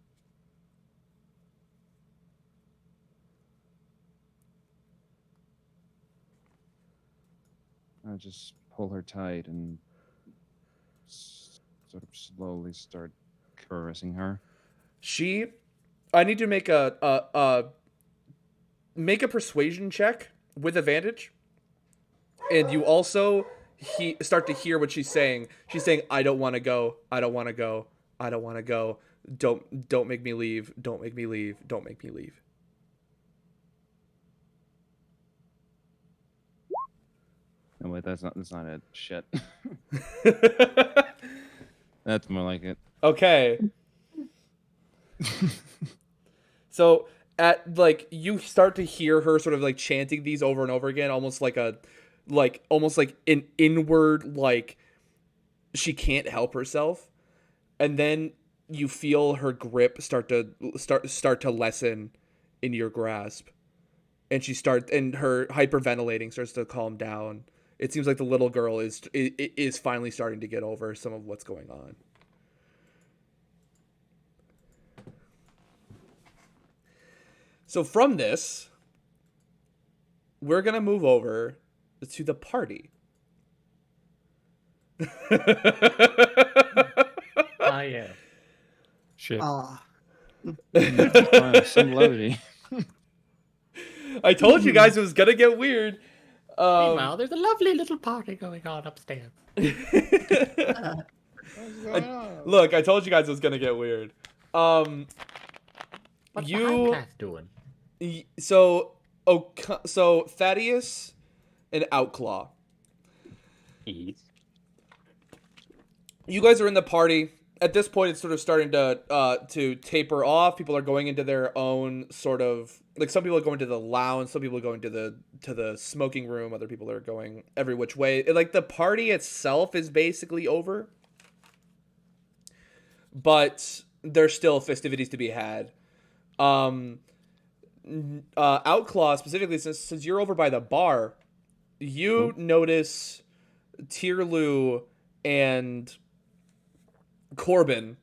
I just pull her tight and sort of slowly start caressing her. I need to make a persuasion check with advantage. And you also start to hear what she's saying. She's saying, I don't want to go. I don't want to go. I don't want to go. Don't make me leave. Don't make me leave. Don't make me leave. No, wait, that's not it. Shit. That's more like it. Okay. So you start to hear her sort of like chanting these over and over again, almost like an inward, like she can't help herself. And then you feel her grip start to lessen in your grasp. And her hyperventilating starts to calm down. It seems like the little girl is finally starting to get over some of what's going on. So from this, we're going to move over to the party. Yeah. Shit. Some levity. I told you guys it was going to get weird. Meanwhile, there's a lovely little party going on upstairs. Look, I told you guys it was gonna get weird. What's the high path doing? So Thaddeus and Outclaw. You guys are in the party. At this point, it's sort of starting to taper off. People are going into their own sort of, like, some people are going to the lounge, some people are going to the smoking room, other people are going every which way. Like, the party itself is basically over, but there's still festivities to be had. Outclaw specifically, since you're over by the bar, you notice Tierlu and Korbin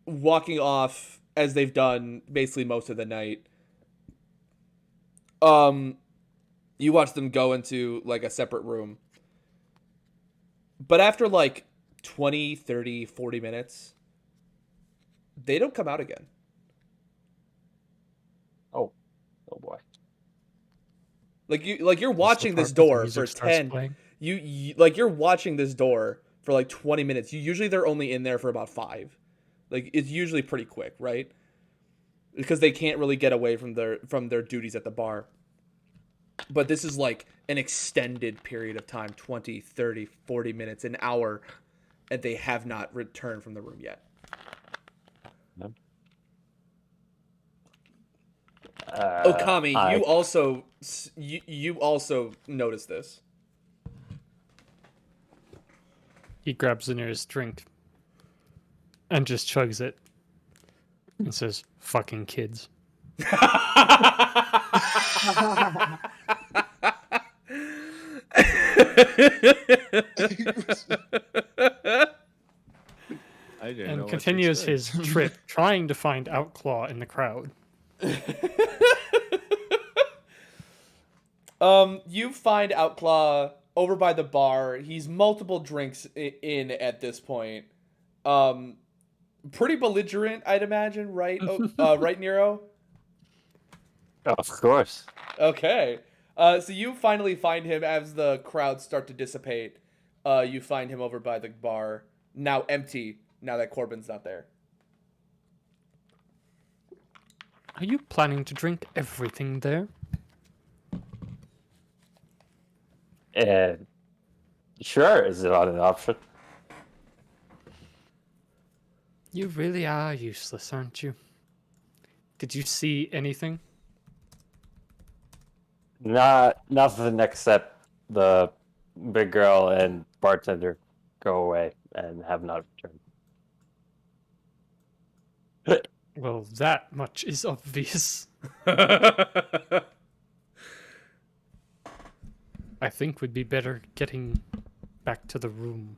walking off as they've done basically most of the night. You watch them go into like a separate room. But after like 20, 30, 40 minutes, they don't come out again. Oh boy. You're watching this door for 10. You're watching this door for like 20 minutes. Usually they're only in there for about 5. Like, it's usually pretty quick, right? Because they can't really get away from their duties at the bar. But this is like an extended period of time, 20, 30, 40 minutes, an hour, and they have not returned from the room yet. No. Okami, you also notice this. He grabs the nearest drink and just chugs it and says, "Fucking kids." And continues his trip trying to find Outclaw in the crowd. You find Outclaw over by the bar. He's multiple drinks in at this point. Pretty belligerent, I'd imagine, right? Right, Nero? Of course. Okay. So you finally find him as the crowds start to dissipate. You find him over by the bar, now empty, now that Korbin's not there. Are you planning to drink everything there? Sure, is it not an option? You really are useless, aren't you? Did you see anything? Nothing except the big girl and bartender go away and have not returned. Well, that much is obvious. I think we'd be better getting back to the room,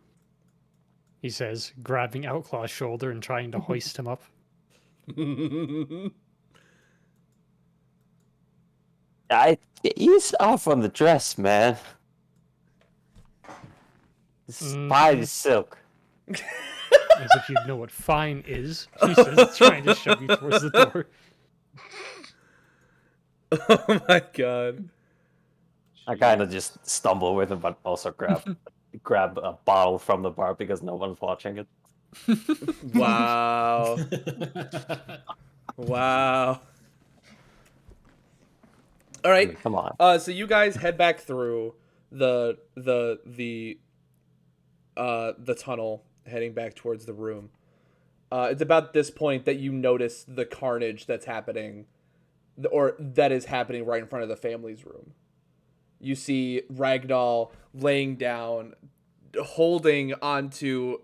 he says, grabbing Outclaw's shoulder and trying to hoist him up. Ease off on the dress, man. This is fine silk. As if you know what fine is, he says, trying to shove you towards the door. Oh my god. I kind of just stumble with him, but also grab a bottle from the bar because no one's watching it. Wow. Wow. All right. Come on. So you guys head back through the tunnel, heading back towards the room. It's about this point that you notice the carnage that's happening, or that is happening right in front of the family's room. You see Ragdoll laying down, holding onto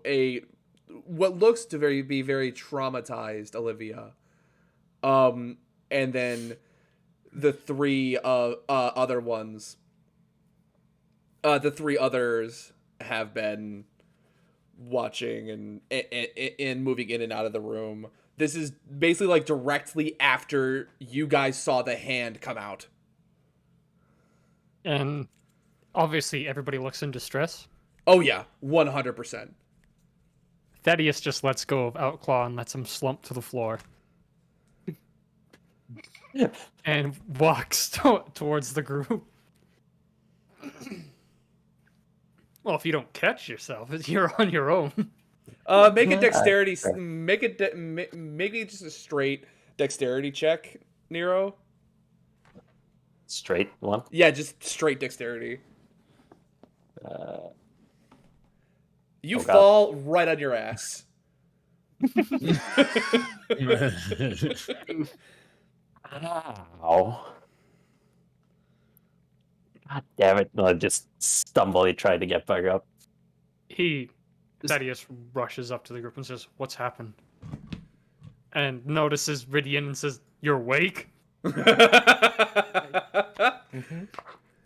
what looks to be very traumatized Olivia. And then the three other ones, the three others have been watching and moving in and out of the room. This is basically like directly after you guys saw the hand come out. And obviously everybody looks in distress. Oh yeah, 100%. Thaddeus just lets go of Outclaw and lets him slump to the floor. And walks towards the group. Well, if you don't catch yourself, you're on your own. Make a dexterity. Sure. Make it just a straight dexterity check, Nero. Straight one. Yeah, just straight dexterity. You Oh, God. fall right on your ass. Ow. God damn it. No, I just stumbly tried to get back up. Thaddeus rushes up to the group and says, "What's happened?" And notices Rhydian and says, "You're awake?"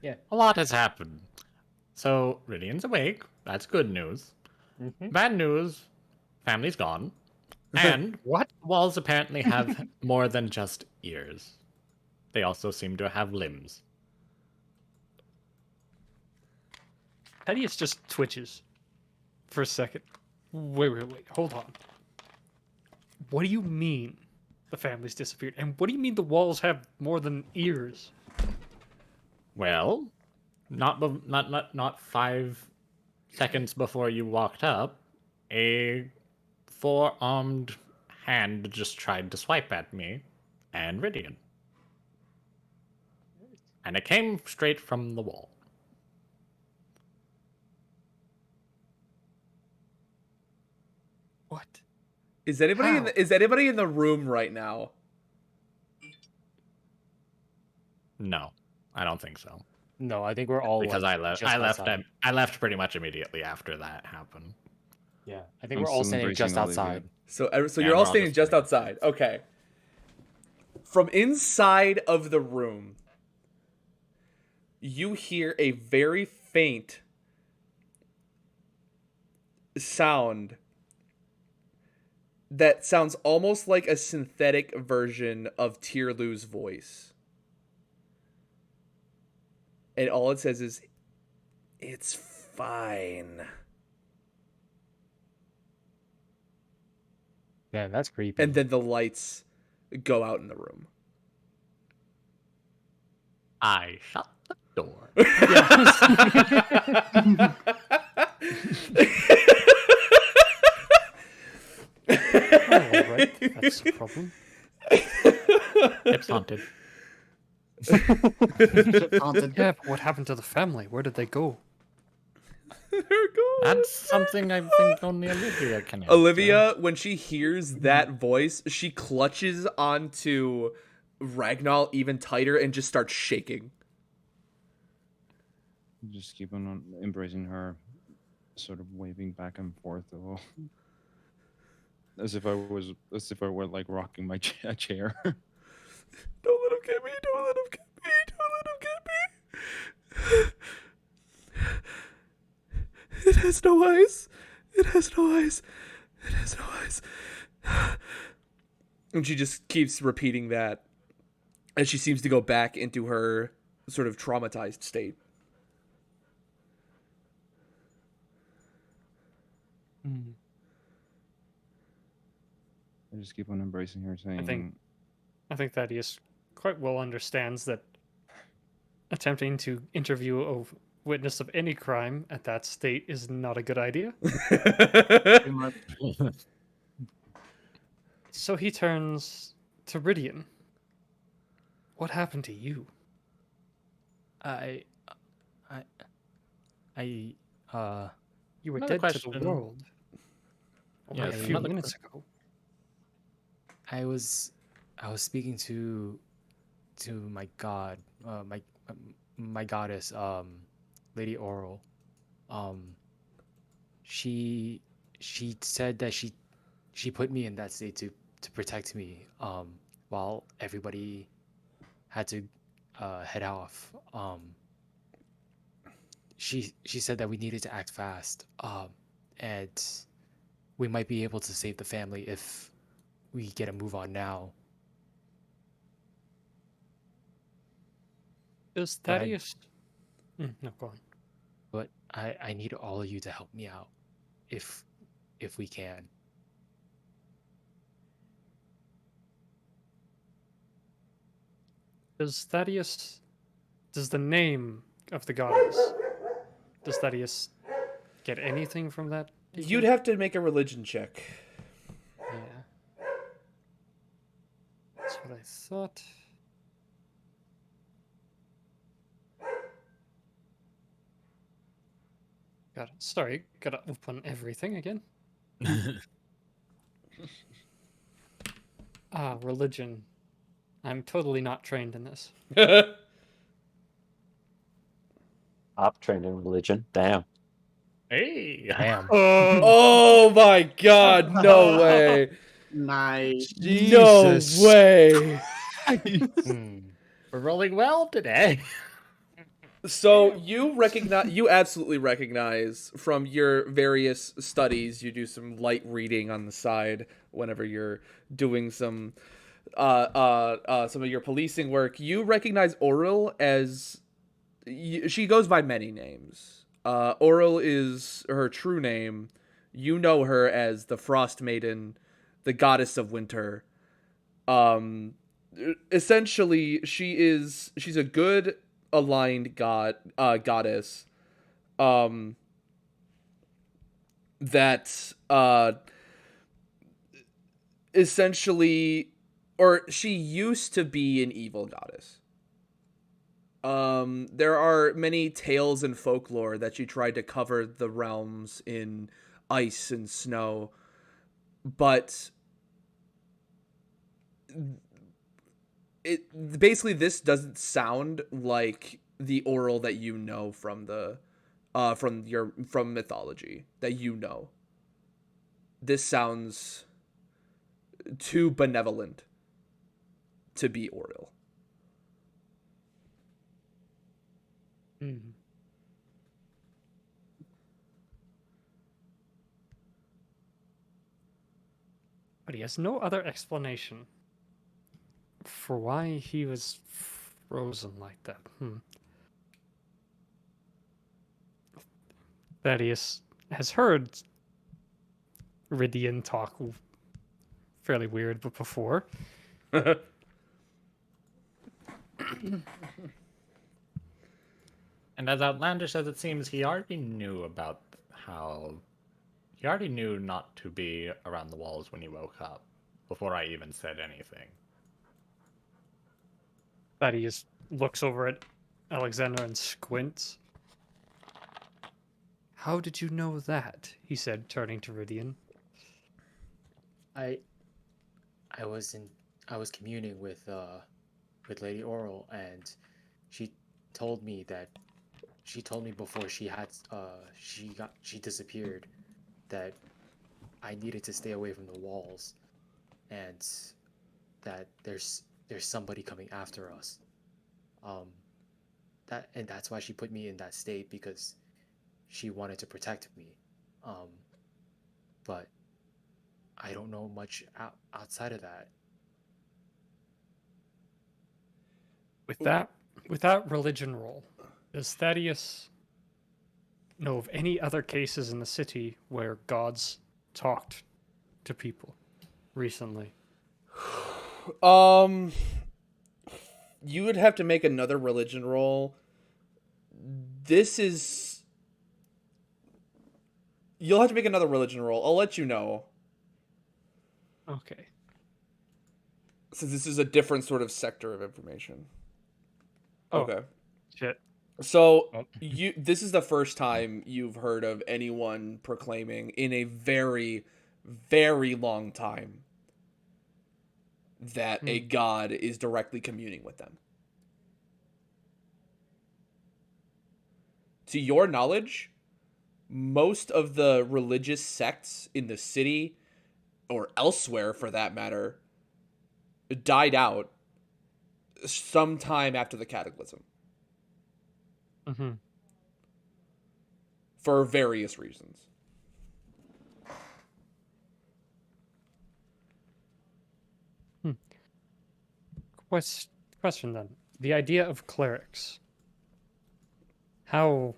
Yeah. A lot has happened. So, Rhydian's awake. That's good news. Bad news, family's gone. And What? walls apparently have more than just ears. They also seem to have limbs. Thaddeus just twitches for a second. Wait, hold on. What do you mean the family's disappeared? And what do you mean the walls have more than ears? Well, not 5 seconds before you walked up, a 4-armed hand just tried to swipe at me and Rhydian. And it came straight from the wall. What? Is anybody in the room right now? No, I don't think so. No, I think we're all Because like, I left. just I left. outside. I left pretty much immediately after that happened. Yeah, I think I'm we're all still standing just embracing Olivia. outside. So Yeah, you're we're all all standing just just standing outside. Okay. From inside of the room, you hear a very faint sound that sounds almost like a synthetic version of Tierlu's voice. And all it says is, "It's fine." Man, that's creepy. And then the lights go out in the room. I shut the door. Alright, that's a problem. It's haunted. Haunted. Yeah, but what happened to the family? Where did they go? They're gone. That's something I think only Olivia can answer. Olivia, when she hears that voice, she clutches onto Ragnar even tighter and just starts shaking. Just keep on embracing her, sort of waving back and forth, though, as if I were like rocking my chair. Don't let him get me! Don't let him get me! Don't let him get me! It has no eyes. It has no eyes. It has no eyes. And she just keeps repeating that as she seems to go back into her sort of traumatized state. I just keep on embracing her, saying, I think Thaddeus quite well understands that attempting to interview a witness of any crime at that state is not a good idea. Pretty much. So he turns to Rhydian. What happened to you? I You were Another dead to the question. world. Only Yeah, a few another minutes ago. I was speaking to my god, my goddess, Lady Oral. She said that she put me in that state to protect me, while everybody had to head off. She said that we needed to act fast, and we might be able to save the family if we get a move on now. Does But I- Thaddeus... no, go on. But I need all of you to help me out, if we can. Does the name of the goddess, does Thaddeus get anything from that? You'd have to make a religion check. Yeah. That's what I thought. Gotta open everything again. Religion. I'm totally not trained in this. Top trained in religion. Damn. Hey. Damn. Oh my god, no way. Nice. No way. Hmm. We're rolling well today. So you absolutely recognize from your various studies, you do some light reading on the side whenever you're doing some of your policing work. You recognize Auril as she goes by many names. Auril is her true name. You know her as the Frost Maiden, the goddess of winter. Essentially, she's a good aligned goddess. That essentially, or she used to be an evil goddess. There are many tales and folklore that she tried to cover the realms in ice and snow, but it basically this doesn't sound like the Auril that you know from the from mythology that you know. This sounds too benevolent to be Auril. But he has no other explanation for why he was frozen like that. Thaddeus has heard Rhydian talk fairly weird, but before. And as outlandish as it seems, he already knew not to be around the walls when he woke up, before I even said anything. Thaddeus looks over at Alexander and squints. How did you know that? He said, turning to Rhydian. I was communing with Lady Auril, and she told me before she disappeared that I needed to stay away from the walls, and that there's somebody coming after us. That's why she put me in that state, because she wanted to protect me. But I don't know much outside of that. With that religion roll, does Thaddeus know of any other cases in the city where gods talked to people recently? You would have to make another religion roll. You'll have to make another religion roll. I'll let you know. Okay. Since this is a different sort of sector of information. Oh, okay. Shit. So this is the first time you've heard of anyone proclaiming in a very, very long time that a god is directly communing with them. To your knowledge, most of the religious sects in the city, or elsewhere for that matter, died out sometime after the Cataclysm. For various reasons. Question then. The idea of clerics. How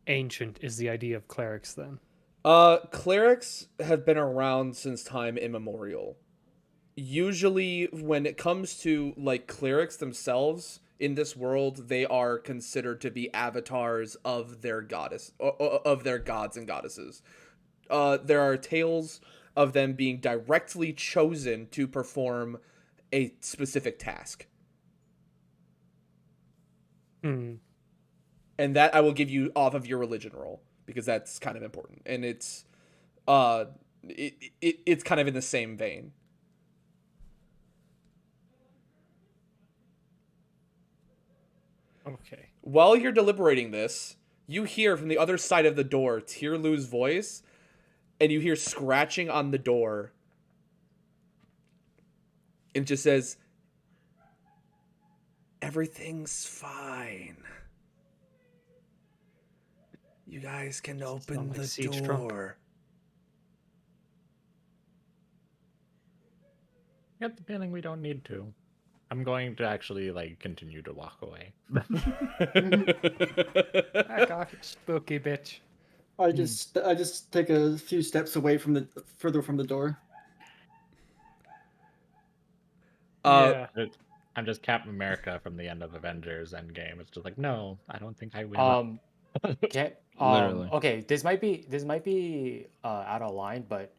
ancient is the idea of clerics then? Clerics have been around since time immemorial. Usually when it comes to like clerics themselves, in this world, they are considered to be avatars of their of their gods and goddesses. There are tales of them being directly chosen to perform a specific task. Hmm. And that I will give you off of your religion roll, because that's kind of important, and it's it's kind of in the same vein. Okay. While you're deliberating this, you hear from the other side of the door Tierlu's voice, and you hear scratching on the door. It just says, "Everything's fine. You guys can open Sound like the siege trunk. door." I get the feeling we don't need to. I'm going to actually like continue to walk away. Back off, you spooky bitch. I just take a few steps away from further from the door. Yeah. I'm just Captain America from the end of Avengers Endgame. It's just like, no, I don't think I will. Can Literally. okay, this might be out of line, but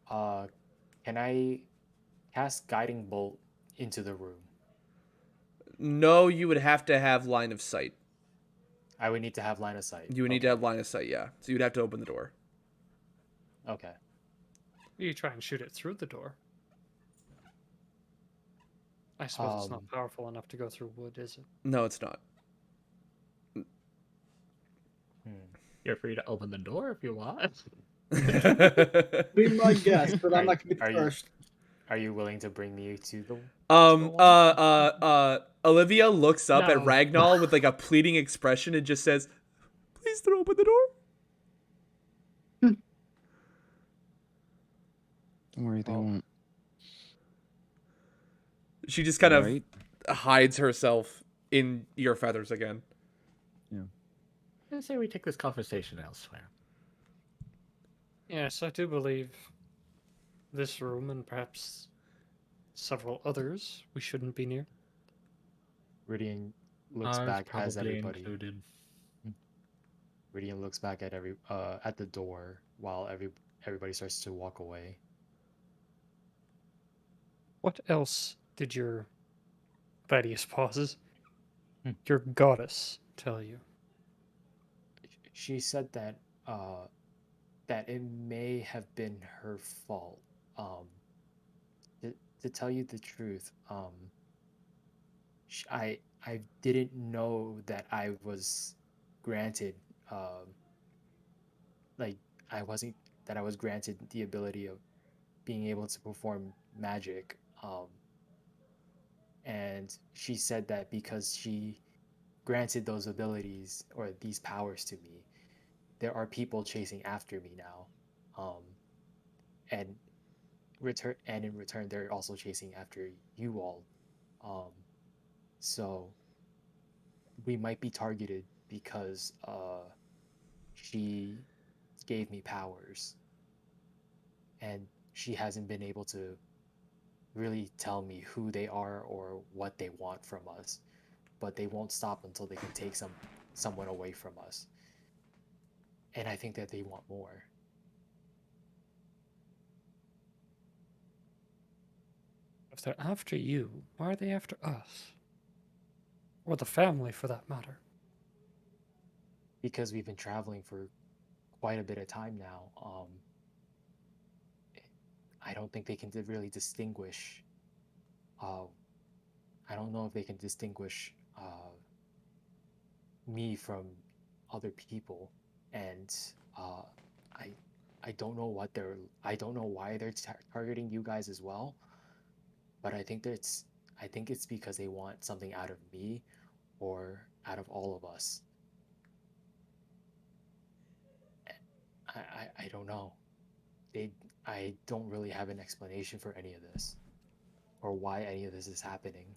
can I cast guiding bolt into the room? No, you would have to have line of sight. I would need to have line of sight. You would need to have line of sight, yeah. So you'd have to open the door. Okay. You try and shoot it through the door. I suppose it's not powerful enough to go through wood, is it? No, it's not. You're free to open the door if you want. Be my guest, but I'm not gonna be Are you- first. Are you willing to bring me to the Olivia looks up at No. Ragnar with like a pleading expression and just says, "Please don't open the door." Don't worry, they Oh. won't. She just kind of Right? hides herself in your feathers again. I say we take this conversation elsewhere. Yes, I do believe this room and perhaps several others we shouldn't be near. Rhydian looks Ours back as probably everybody. included. Rhydian looks back at at the door while everybody starts to walk away. What else did your Thaddeus pauses? Hmm. Your goddess tell you? She said that that it may have been her fault. To tell you the truth, I didn't know that I was granted like I wasn't that I was granted the ability of being able to perform magic. And she said that because she granted those abilities or these powers to me, there are people chasing after me now, and in return they're also chasing after you all, so we might be targeted because she gave me powers, and she hasn't been able to really tell me who they are or what they want from us, but they won't stop until they can take someone away from us. And I think that they want more. If they're after you, why are they after us? Or the family, for that matter? Because we've been traveling for quite a bit of time now. I don't think they can really distinguish. I don't know if they can distinguish me from other people, and I don't know I don't know why they're targeting you guys as well, but I think it's because they want something out of me or out of all of us. I don't know. I don't really have an explanation for any of this or why any of this is happening.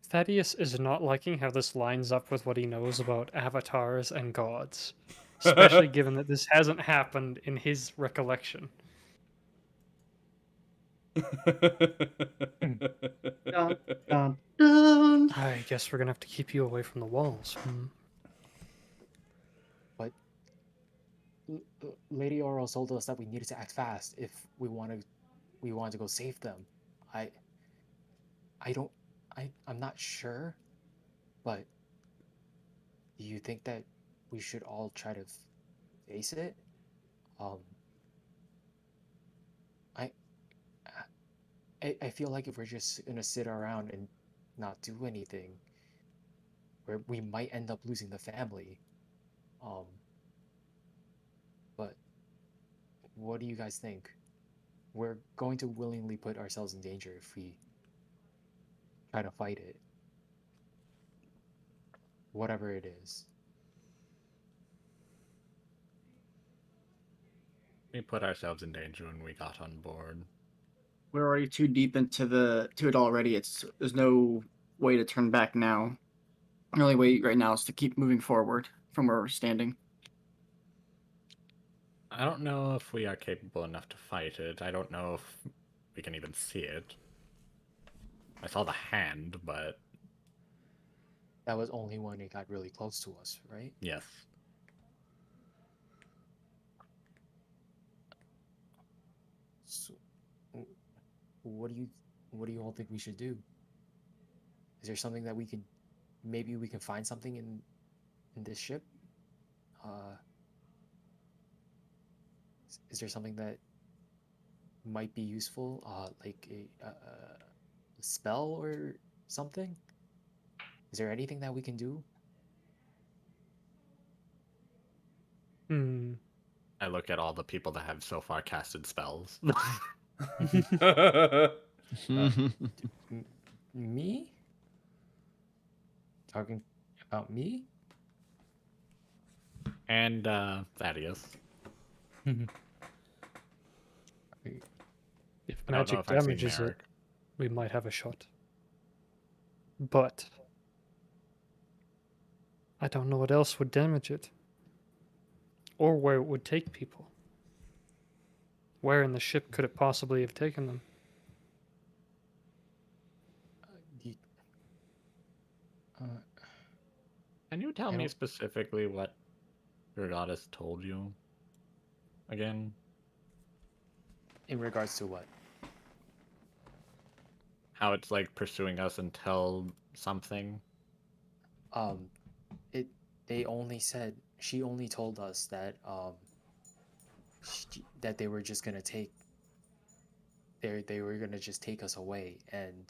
Thaddeus is not liking how this lines up with what he knows about avatars and gods, especially given that this hasn't happened in his recollection. Dun, dun, dun. I guess we're gonna have to keep you away from the walls. But Lady Oro told us that we needed to act fast if we wanted to go save them. I I don't I'm not sure, but do you think that we should all try to face it? Um, I I feel like if we're just gonna sit around and not do anything, we might end up losing the family. Um, but what do you guys think? We're going to willingly put ourselves in danger if we try to fight it, whatever it is. We put ourselves in danger when we got on board. We're already too deep into it already. There's no way to turn back now. The only way right now is to keep moving forward from where we're standing. I don't know if we are capable enough to fight it. I don't know if we can even see it. I saw the hand, but That was only when it got really close to us, right? yes. So, what do you all think we should do? Is there something that maybe we can find something in this ship? Is there something that might be useful, like a spell or something? Is there anything that we can do? I look at all the people that have so far casted spells. Me? Talking about me? And Thaddeus. If I don't know magic if I've seen damages it, Merrick. we might have a shot. But I don't know what else would damage it. Or where it would take people. Where in the ship could it possibly have taken them? Can you tell I me don't- specifically what your goddess told you? Again? In regards to what? How it's like pursuing us until something? It they only said she only told us that that they were just gonna they were gonna just take us away and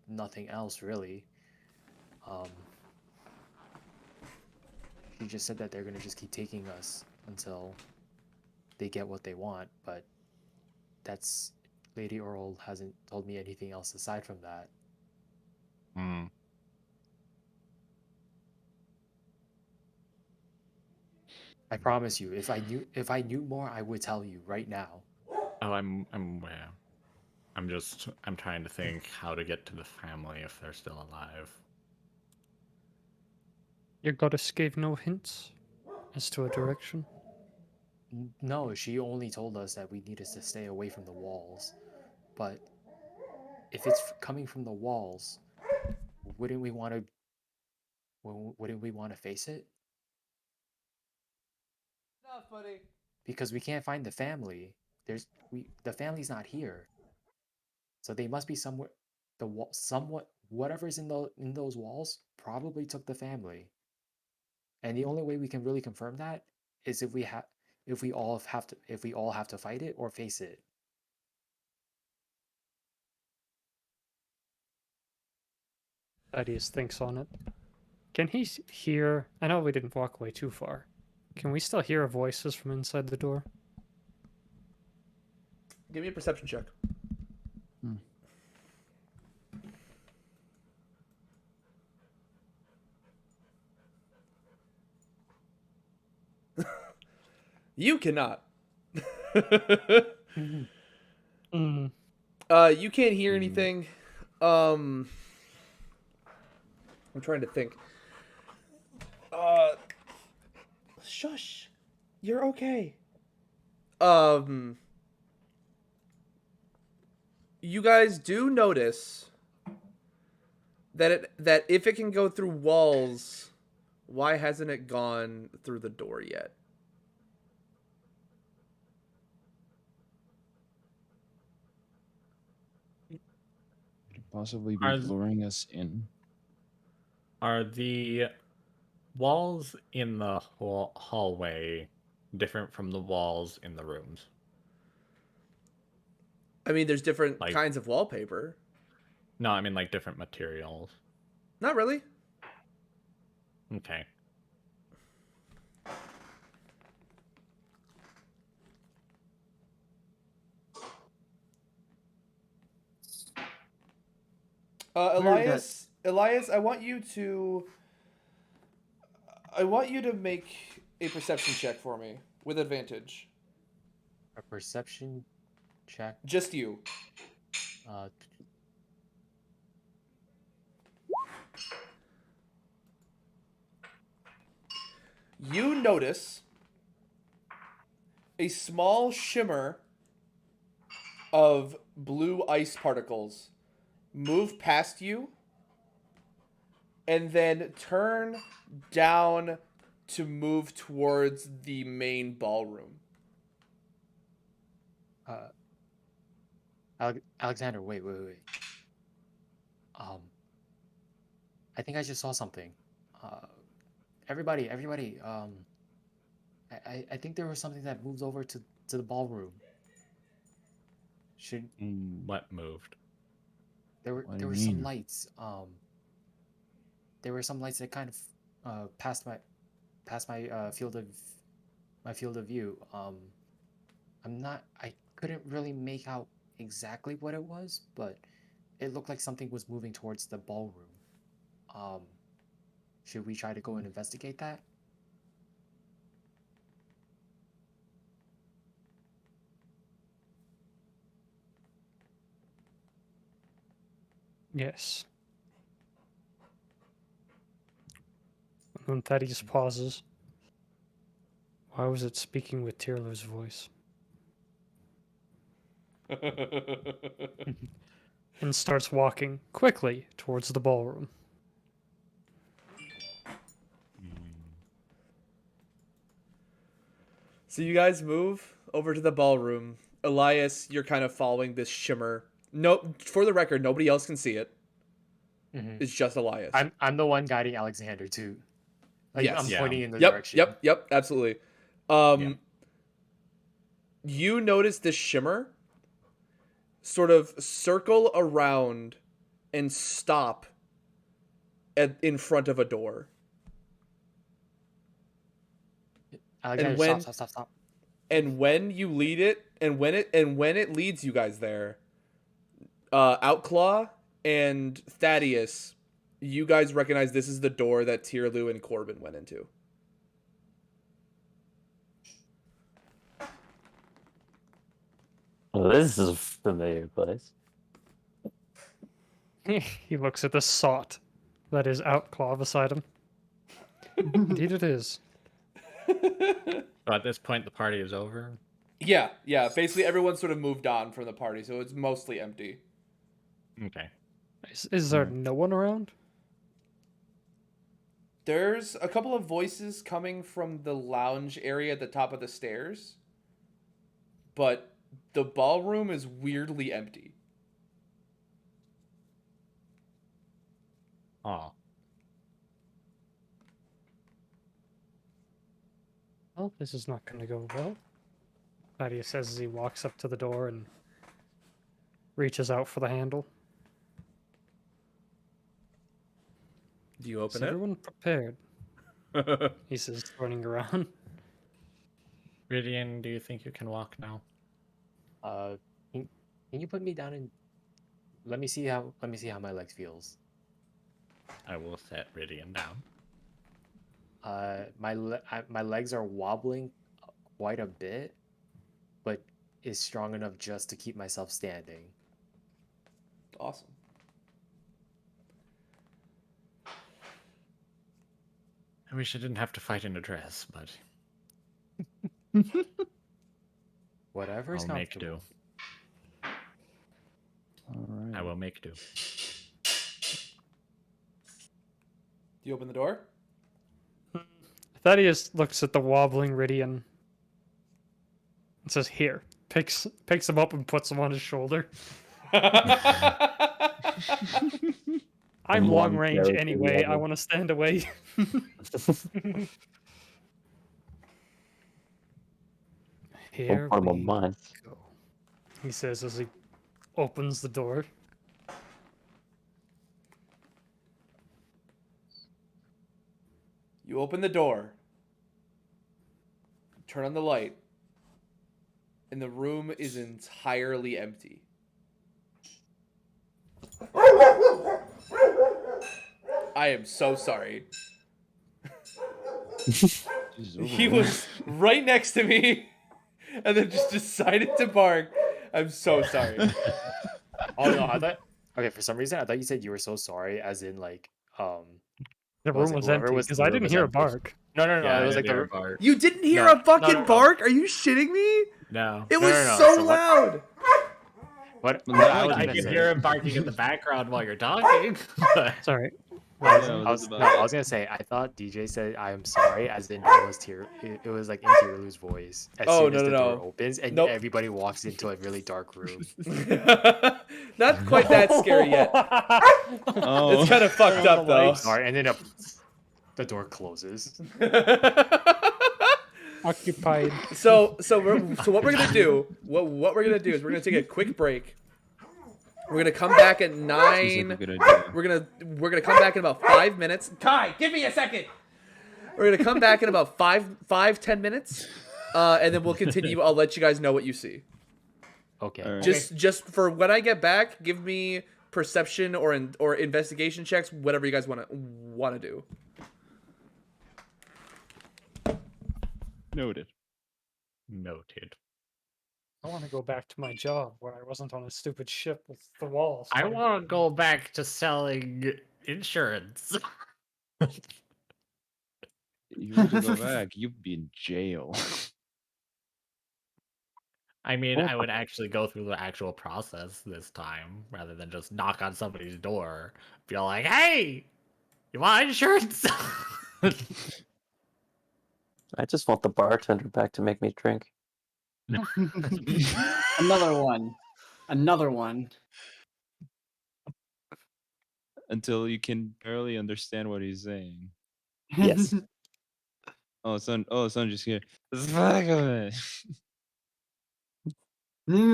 nothing else really. She just said that they're gonna just keep taking us until they get what they want, but that's Lady Earl hasn't told me anything else aside from that. Hmm. I promise you, if I knew more, I would tell you right now. Oh, I'm aware. I'm trying to think how to get to the family if they're still alive. Your goddess gave no hints as to a direction. No, she only told us that we needed to stay away from the walls. But if it's coming from the walls, wouldn't we want to face it? Enough, buddy. Because we can't find the family. The family's not here. So they must be somewhere. Whatever's in those walls probably took the family. And the only way we can really confirm that is if we all have to fight it or face it. Thaddeus thinks on it. Can he hear? I know we didn't walk away too far. Can we still hear voices from inside the door? Give me a perception check. You cannot. You can't hear anything. I'm trying to think. Shush. You're okay. You guys do notice that if it can go through walls, why hasn't it gone through the door yet? Could it possibly be Are- luring us in? Are the walls in the hallway different from the walls in the rooms? I mean, there's different Like- kinds of wallpaper. No, I mean like different materials. Not really. Okay. Elias, I want you to make a perception check for me with advantage. A perception check. Just you. Uh, You notice a small shimmer of blue ice particles move past you and then turn down to move towards the main ballroom. Alexander, wait. I think I just saw something. Everybody. I think there was something that moved over to the ballroom. Should What moved? there What do there you were some mean? lights. There were some lights that kind of passed my field of view. I couldn't really make out exactly what it was, but it looked like something was moving towards the ballroom. Should we try to go and investigate that? Yes. And then Thaddeus pauses. Why was it speaking with Tyrlo's voice? And starts walking quickly towards the ballroom. So you guys move over to the ballroom. Elias, you're kind of following this shimmer. No, for the record, nobody else can see it. Mhm. It's just Elias. I'm the one guiding Alexander too. Like Yes. I'm Yeah. pointing in the Yep, direction. yep, absolutely. Yeah. You notice this shimmer sort of circle around and stop in front of a door. Alexander, when- stop. And when you lead it, and when it leads you guys there, Outclaw and Thaddeus, you guys recognize this is the door that Tyrlu and Korbin went into. Well, this is a familiar place. He looks at the sot that is Outclaw beside him. Indeed it is. So at this point, the party is over. Yeah. Basically, everyone sort of moved on from the party, so it's mostly empty. Okay. Is there no one around? There's a couple of voices coming from the lounge area at the top of the stairs, but the ballroom is weirdly empty. Oh. Well, this is not going to go well. Thaddeus says as he walks up to the door and reaches out for the handle. Do you Is open everyone prepared? it? He says, turning around. Rhydian, do you think you can walk now? Can you put me down and let me see how my legs feels. I will set Rhydian down. My legs are wobbling quite a bit, but is strong enough just to keep myself standing. Awesome. I wish I didn't have to fight in a dress, but Whatever is I'll make comfortable. do. will make do. Do you open the door? Thaddeus looks at the wobbling Rhydian and says, "Here." Picks him up and puts him on his shoulder. I'm long range carries the anyway. I other. want to stand away. Here One we of mine. go. He says as he opens the door. You open the door, turn on the light, and the room is entirely empty. I am so sorry. He was right next to me and then just decided to bark. I'm so sorry. Oh no, I thought. Okay, for some reason I thought you said you were so sorry, as in like The what was room it? was Whoever empty was because in I the room didn't was hear a empty. bark. No, no, no. Yeah, It was I like didn't hear the a bark. You didn't hear No, a fucking no. bark? Are you shitting me? No. It was no. so So what- loud. what I, I was I gonna can say. hear him barking in the background while you're talking. Sorry. I Yeah, was, that's no, I was gonna say I thought DJ said I am sorry, as in it was it was like in Tiralu's voice as Oh, soon as no, the no, door no. opens and Nope. everybody walks into a really dark room. Not quite that scary yet. Oh. It's kind of fucked up though. Sorry, and then the door closes. Occupied. So what we're gonna do? What we're gonna do is we're gonna take a quick break. We're gonna come back at Seems like a 9. good idea. We're gonna come back in about 5 minutes. Kai, give me a second. We're gonna come back in about 10 minutes, and then we'll continue. I'll let you guys know what you see. Okay. All right. Just for when I get back, give me perception or investigation checks, whatever you guys wanna do. Noted. Noted. I want to go back to my job where I wasn't on a stupid ship with the walls. I want to go back to selling insurance. You were to go back, you'd be in jail. I mean, I would actually go through the actual process this time rather than just knock on somebody's door. Be all like, "Hey, you want insurance?" I just want the bartender back to make me drink. Another one. Another one. Until you can barely understand what he's saying. Yes. Son just here. I think you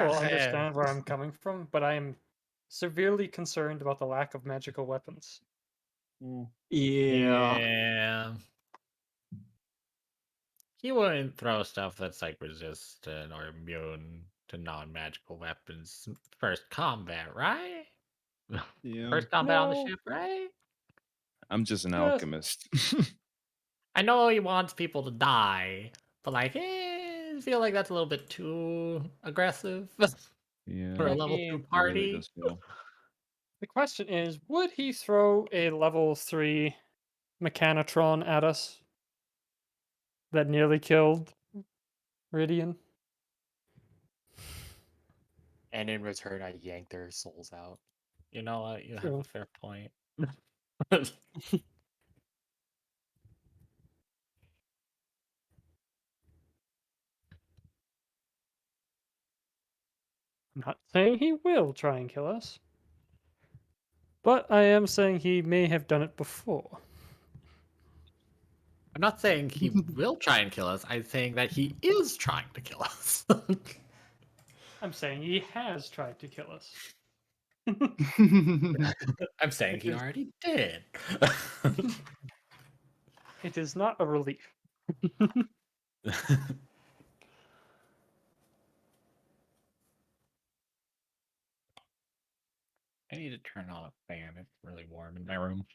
will understand where I'm coming from, but I am severely concerned about the lack of magical weapons. Yeah. Yeah. He wouldn't throw stuff that's like resistant or immune to non-magical weapons first combat, right? Yeah. First combat on the No. ship, right? I'm just an Yes. alchemist. I know he wants people to die, but like, I feel like that's a little bit too aggressive Yeah. for a I level mean, 2 It really party. does feel. The question is, would he throw a level 3 Mechanotron at us that nearly killed Rhydian? And in return, I yank their souls out. You know what? You have True. a fair point. I'm not saying he will try and kill us, but I am saying he may have done it before. I'm not saying he will try and kill us. I'm saying that he is trying to kill us. I'm saying he has tried to kill us. I'm saying he already did. It is not a relief. I need to turn on a fan. It's really warm in my room.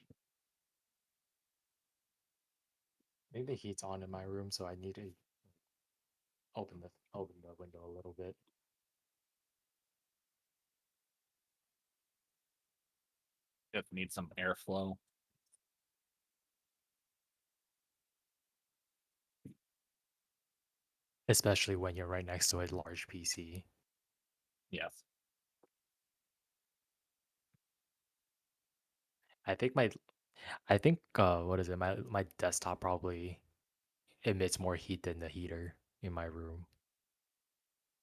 Maybe the heat's on in my room, so I need to open the window a little bit. Just need some airflow. Especially when you're right next to a large PC. Yes. I think what is it? My desktop probably emits more heat than the heater in my room.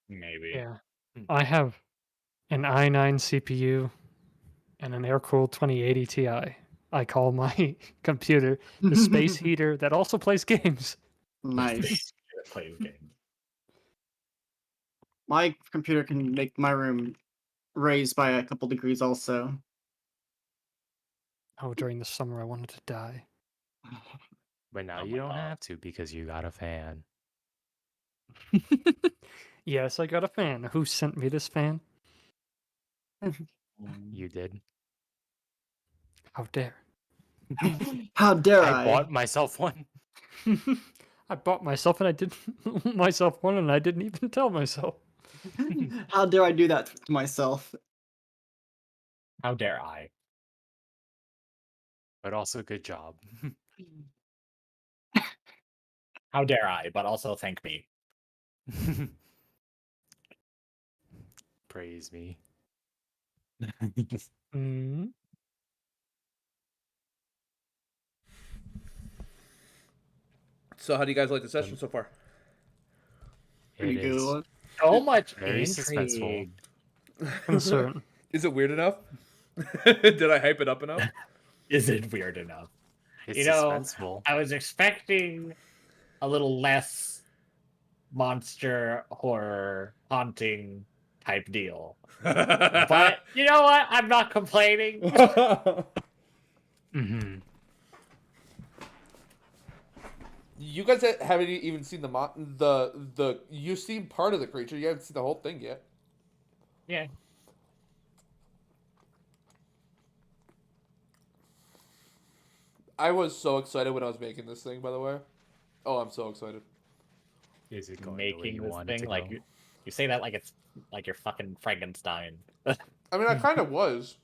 Maybe. Yeah. Hmm. I have an i9 CPU and an air-cooled 2080 Ti. I call my computer the space heater that also plays games. Nice. It plays games. My computer can make my room raise by a couple degrees also. Oh, during the summer I wanted to die. But now Oh you my don't God. have to because you got a fan. Yes, I got a fan. Who sent me this fan? You did. How dare. How dare I I? bought myself one. I bought myself and I didn't myself one and I didn't even tell myself. How dare I do that to myself? How dare I? But also good job. How dare I? But also thank me. Praise me. Mm. So how do you guys like the session so far? Pretty It good is one. So much very suspenseful. intrigue. Concern. Is it weird enough? Did I hype it up enough? Is it weird enough? It's You know, suspenseful. I was expecting a little less monster horror haunting type deal. But you know what? I'm not complaining. Mm-hmm. You guys haven't even seen the you've seen part of the creature. You haven't seen the whole thing yet. Yeah. I was so excited when I was making this thing. By the way, oh, I'm so excited. Is it going the way Making you this want it thing to like go? you say that like it's like you're fucking Frankenstein. I mean, I kind of was.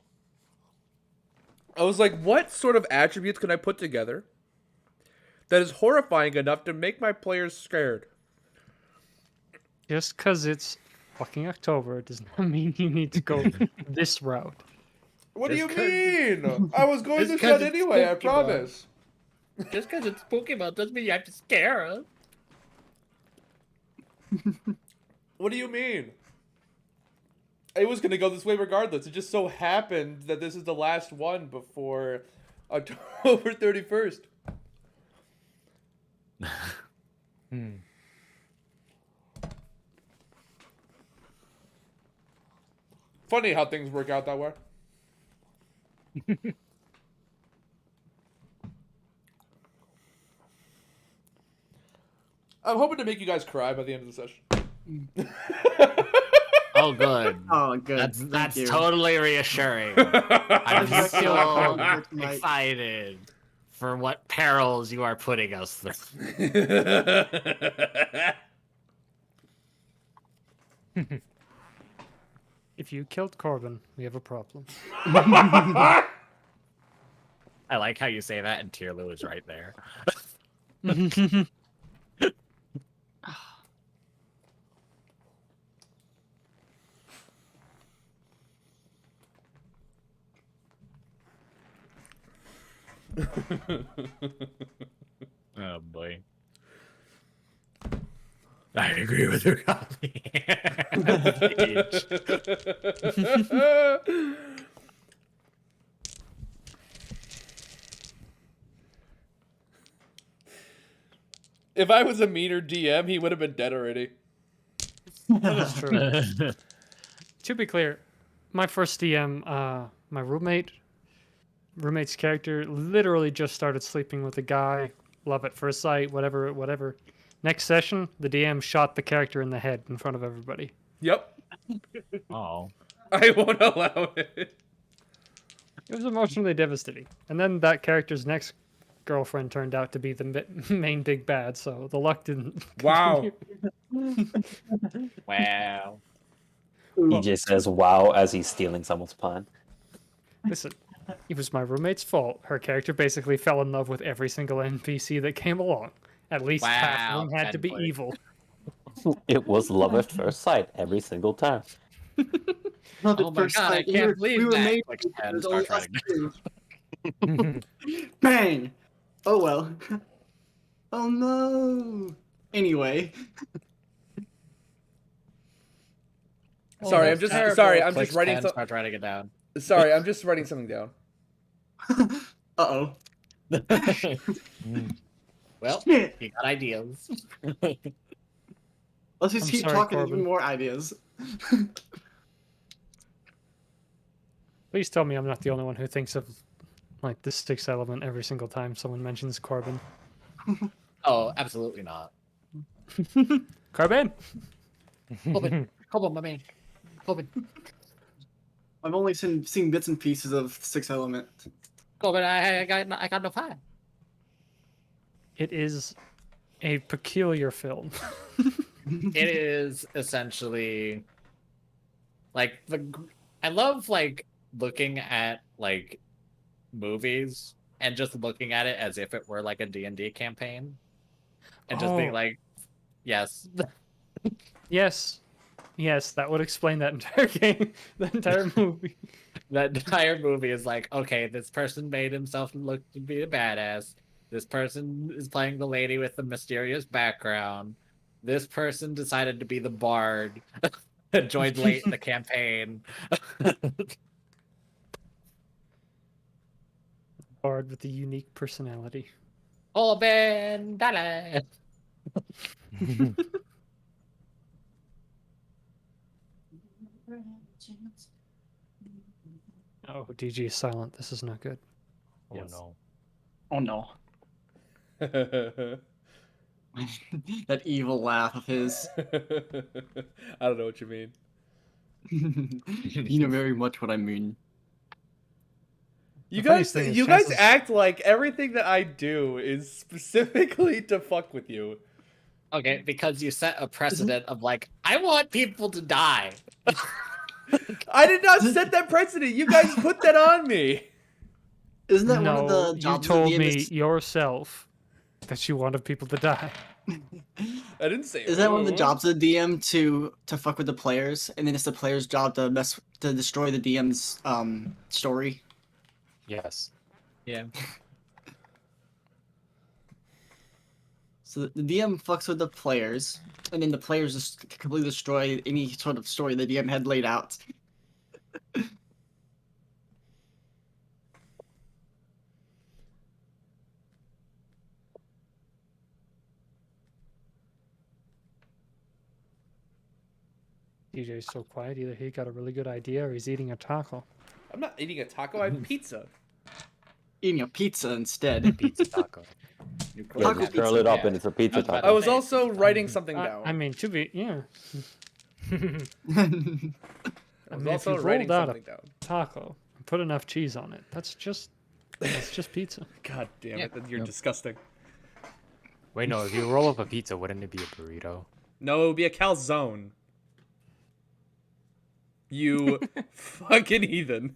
I was like, what sort of attributes can I put together that is horrifying enough to make my players scared? Just because it's fucking October does not mean you need to go this route. What do you Just 'cause- mean? I was going just this 'cause route it's anyway. I Pokemon. promise. Just because it's Pokemon doesn't mean you have to scare us. What do you mean? It was going to go this way regardless. It just so happened that this is the last one before October 31st. Hmm. Funny how things work out that way. I'm hoping to make you guys cry by the end of the session. Oh, good. Oh, good. That's Thank you. totally reassuring. I'm That's actually what I so wanted for tonight. excited for what perils you are putting us through. If you killed Korbin, we have a problem. I like how you say that, and Tierlu is right there. Oh boy. I agree with your copy. If I was a meaner DM, he would have been dead already. That is true. To be clear, my first DM, my roommate's character literally just started sleeping with a guy. Love at first sight, whatever. Next session, the DM shot the character in the head in front of everybody. Yep. Oh. I won't allow it. It was emotionally devastating. And then that character's next girlfriend turned out to be the main big bad, so the luck didn't. Wow. Wow. EJ says wow as he's stealing someone's plan. Listen, it was my roommate's fault. Her character basically fell in love with every single NPC that came along. At least half of Wow, them had to be Edward. evil. It was love at first sight every single time. Love Oh at my first god, I sight. We can't were, believe we were that. made Like, for and there's start only us writing. two. Bang! Oh well. Oh no. Anyway. Sorry, I'm that's just terrible. sorry. I'm Clicks just writing pen, some. start writing it down. Sorry, I'm just writing something down. Uh-oh. Well, Shit. you got ideas. Let's just I'm keep sorry, talking Korbin. even more ideas. Please tell me I'm not the only one who thinks of like the sticks element every single time someone mentions Korbin. Oh, absolutely not. Korbin! Korbin, Korbin, my man. Korbin, I've only seen bits and pieces of Six Element. Korbin, I got no fire. It is a peculiar film. It is essentially like I love like looking at like movies and just looking at it as if it were like a D&D campaign and just being Oh. like, yes. Yes. Yes, that would explain that entire game, the entire movie. That entire movie is like, okay, this person made himself look to be a badass. This person is playing the lady with the mysterious background. This person decided to be the bard. Joined late in the campaign. Bard with a unique personality. Korbin, Dale. Oh, DG is silent. This is not good. Oh Yes. no. Oh no. That evil laugh of his. I don't know what you mean. You know very much what I mean. You The funniest guys, thing is you guys chances- act like everything that I do is specifically to fuck with you. Okay, because you set a precedent of like, I want people to die. I did not set that precedent. You guys put that on me. Isn't that no, one of the you jobs told of the me DM? yourself that you wanted people to die. I didn't say. Is that one of the "Ooh." jobs of the DM to fuck with the players, and then it's the players' job to destroy the DM's story? Yes. Yeah. So the DM fucks with the players, and then the players just completely destroy any sort of story the DM had laid out. DJ's so quiet. Either he got a really good idea or he's eating a taco. I'm not eating a taco. I have pizza. Eating a pizza instead. Pizza taco. Yeah, Taco just curl pizza, it up yeah. and it's a pizza That's fine. taco. I was Hey, also pizza. writing something down. I mean, to be, yeah. I I was mean, if also you writing rolled out something a down. taco and put enough cheese on it, that's just pizza. God damn Yeah. it! You're Yep. disgusting. Wait, no. If you roll up a pizza, wouldn't it be a burrito? No, it would be a calzone. You fucking heathen.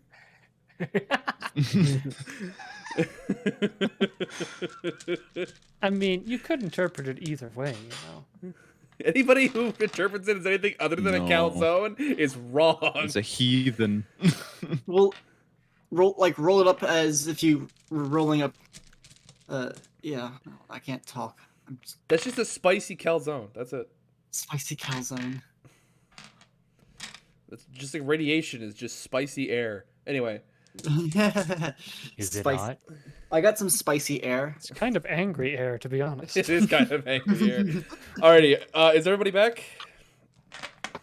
I mean, you could interpret it either way, you know. Anybody who interprets it as anything other than a No. calzone is wrong. It's a heathen. Well, roll it up as if you were rolling up. Yeah, no, I can't talk. I'm just That's just a spicy calzone. That's it. spicy calzone. That's just like radiation is just spicy air. Anyway, Is it Spicy- not? I got some spicy air. It's kind of angry air, to be honest. it is kind of angry here. Alrighty, is everybody back?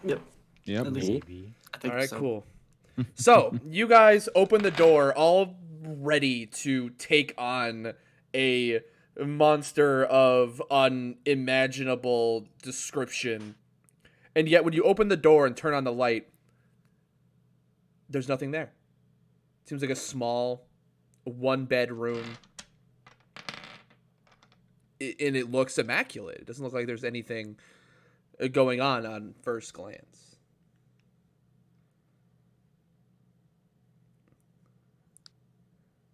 Yep. Yep. At least Maybe. I think Alright, so. cool. So, you guys open the door all ready to take on a monster of unimaginable description. And yet, when you open the door and turn on the light, there's nothing there. Seems like a small, one-bedroom. And it looks immaculate. It doesn't look like there's anything going on first glance.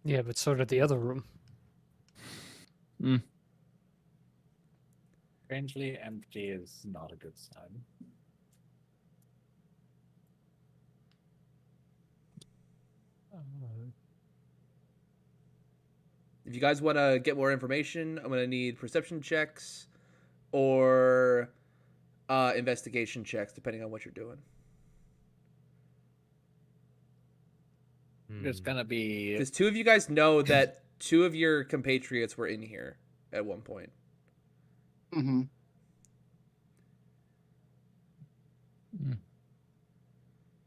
Yeah, but so did the other room. Strangely empty is not a good sign. If you guys want to get more information, I'm gonna need perception checks or investigation checks, depending on what you're doing. It's gonna be Because two of you guys know that two of your compatriots were in here at one point. Mm-hmm.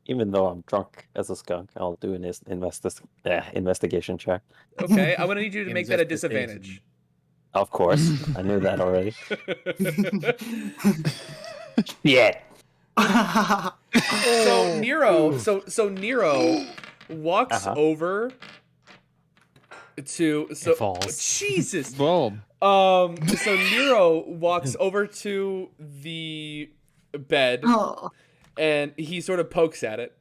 Even though I'm drunk as a skunk, I'll do an investigation check. Okay, I'm gonna need you to make that a Investigation. disadvantage. Of course, I knew that already. Yeah. So Nero, so Nero walks Uh-huh. over to It falls. Jesus. Well, So Nero walks over to the bed Oh. and he sort of pokes at it.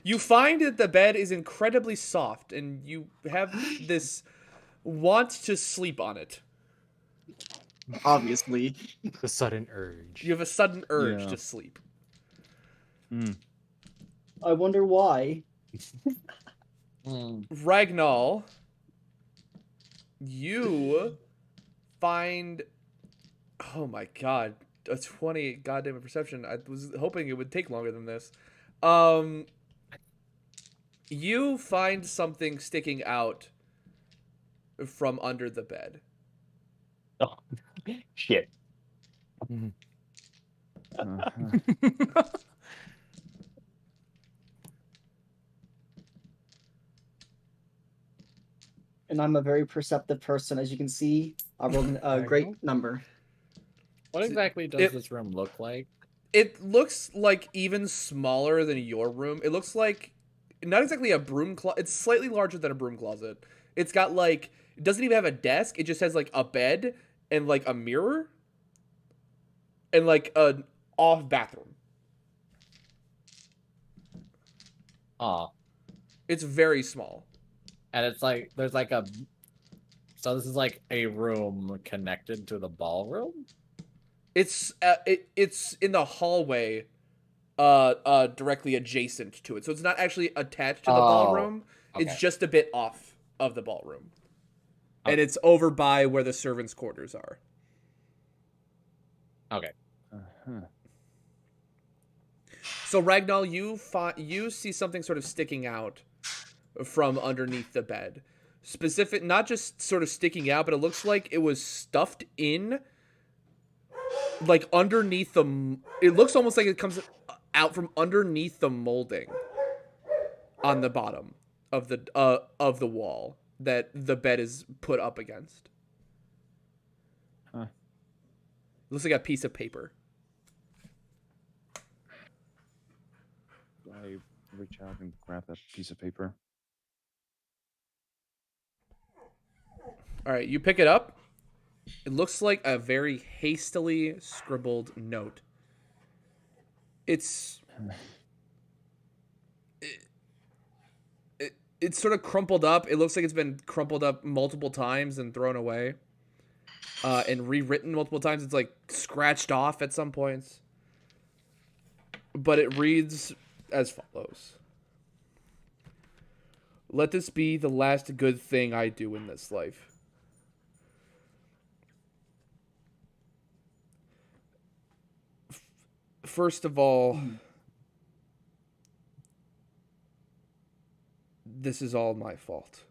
You find that the bed is incredibly soft and you have this want to sleep on it. Obviously. The sudden urge. You have a sudden urge Yeah. to sleep. I wonder why. Ragnall, you find, oh my god, a 20 goddamn perception. I was hoping it would take longer than this. You find something sticking out from under the bed. Oh, shit. And I'm a very perceptive person, as you can see. I rolled a great number. What exactly does It- this room look like? It looks like even smaller than your room. It looks like not exactly a broom closet. It's slightly larger than a broom closet. It's got like, it doesn't even have a desk. It just has like a bed and like a mirror and like an off bathroom. Oh, It's very small. and it's like there's like a. So this is like a room connected to the ballroom. It's it's in the hallway, directly adjacent to it. So it's not actually attached to the ballroom. It's okay. just a bit off of the ballroom, and Okay. it's over by where the servants' quarters are. Okay. So Ragnall, you see something sort of sticking out from underneath the bed. Specific, not just sort of sticking out, but it looks like it was stuffed in, like underneath the. It looks almost like it comes out from underneath the molding on the bottom of the wall that the bed is put up against. Huh. It looks like a piece of paper. I reach out and grab that piece of paper. All right, you pick it up. It looks like a very hastily scribbled note. It's it's sort of crumpled up. It looks like it's been crumpled up multiple times and thrown away, and rewritten multiple times. It's like scratched off at some points. But it reads as follows: "Let this be the last good thing I do in this life. First of all, this is all my fault.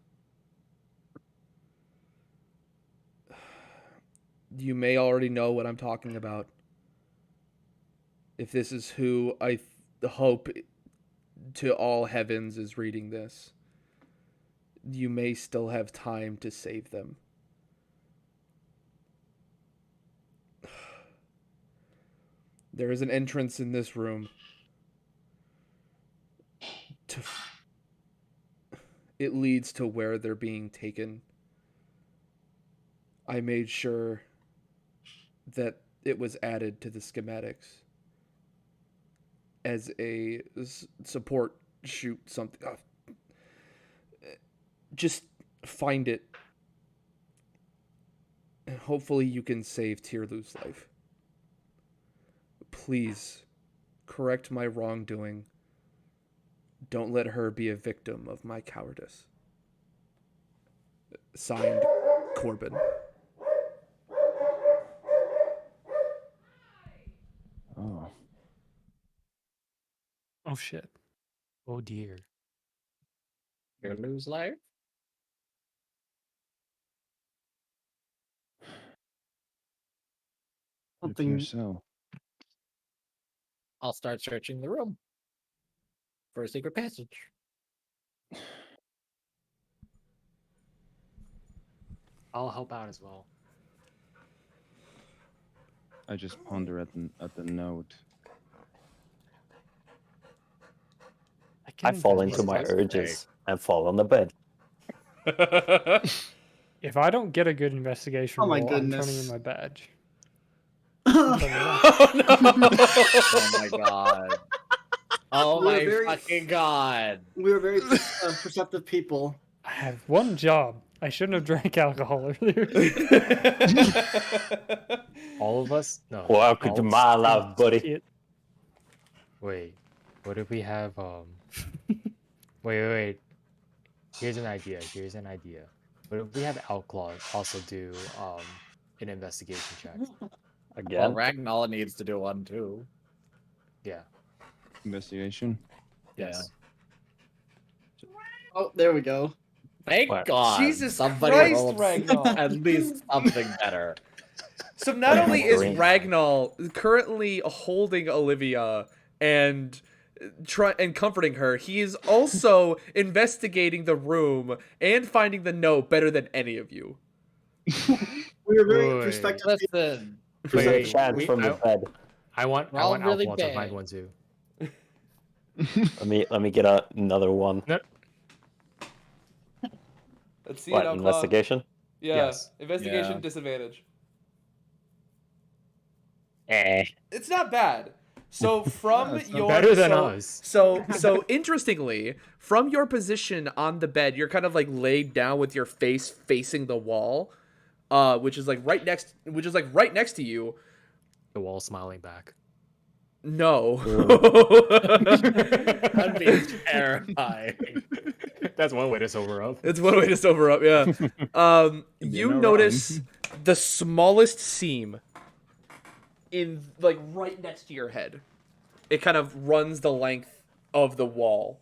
You may already know what I'm talking about. If this is who I hope to all heavens is reading this, you may still have time to save them. There is an entrance in this room. It leads to where they're being taken. I made sure that it was added to the schematics as a support shoot something. Just find it. hopefully you can save Tierlu's life. Please, correct my wrongdoing. Don't let her be a victim of my cowardice. Signed, Korbin. Oh. Oh shit. Oh dear. Your lose life. It appears Something. so. I'll start searching the room for a secret passage. I'll help out as well. I just ponder at the note. I fall into investigate. my That's urges and fall on the bed. If I don't get a good investigation Oh my roll, I'm turning in goodness. my badge. We Oh no! Oh my god. Oh We're my very- fucking god. were very perceptive people. I have one job. I shouldn't have drank alcohol earlier. All of us? No. Welcome to all- my life, buddy. It, Wait, what if we have wait. Here's an idea. What if we have Outlaw also do an investigation check? Well, Again, Ragnar needs to do one too. Yeah. Investigation. Yes. Oh, there we go. Thank What? God. Jesus somebody Christ, rolled Ragnar. at least something better. So not Like only is green. Ragnar currently holding Olivia and comforting her, he is also investigating the room and finding the note better than any of you. We were very Wait. perspective people. Listen, there's a Wait, chance from the bed. I want We're all really Outlaw to find bad. one too. Let me get another one. Let's see What, it out, investigation? Yeah, Yes. investigation Yeah. disadvantage. Eh. It's not bad. So from it's not your better than so, us. So interestingly, from your position on the bed, you're kind of like laid down with your face facing the wall, which is like right next to you. The wall smiling back. No. that'd be terrifying. That's one way to sober up. It's one way to sober up, yeah. You're You not notice wrong. the smallest seam in like right next to your head. It kind of runs the length of the wall.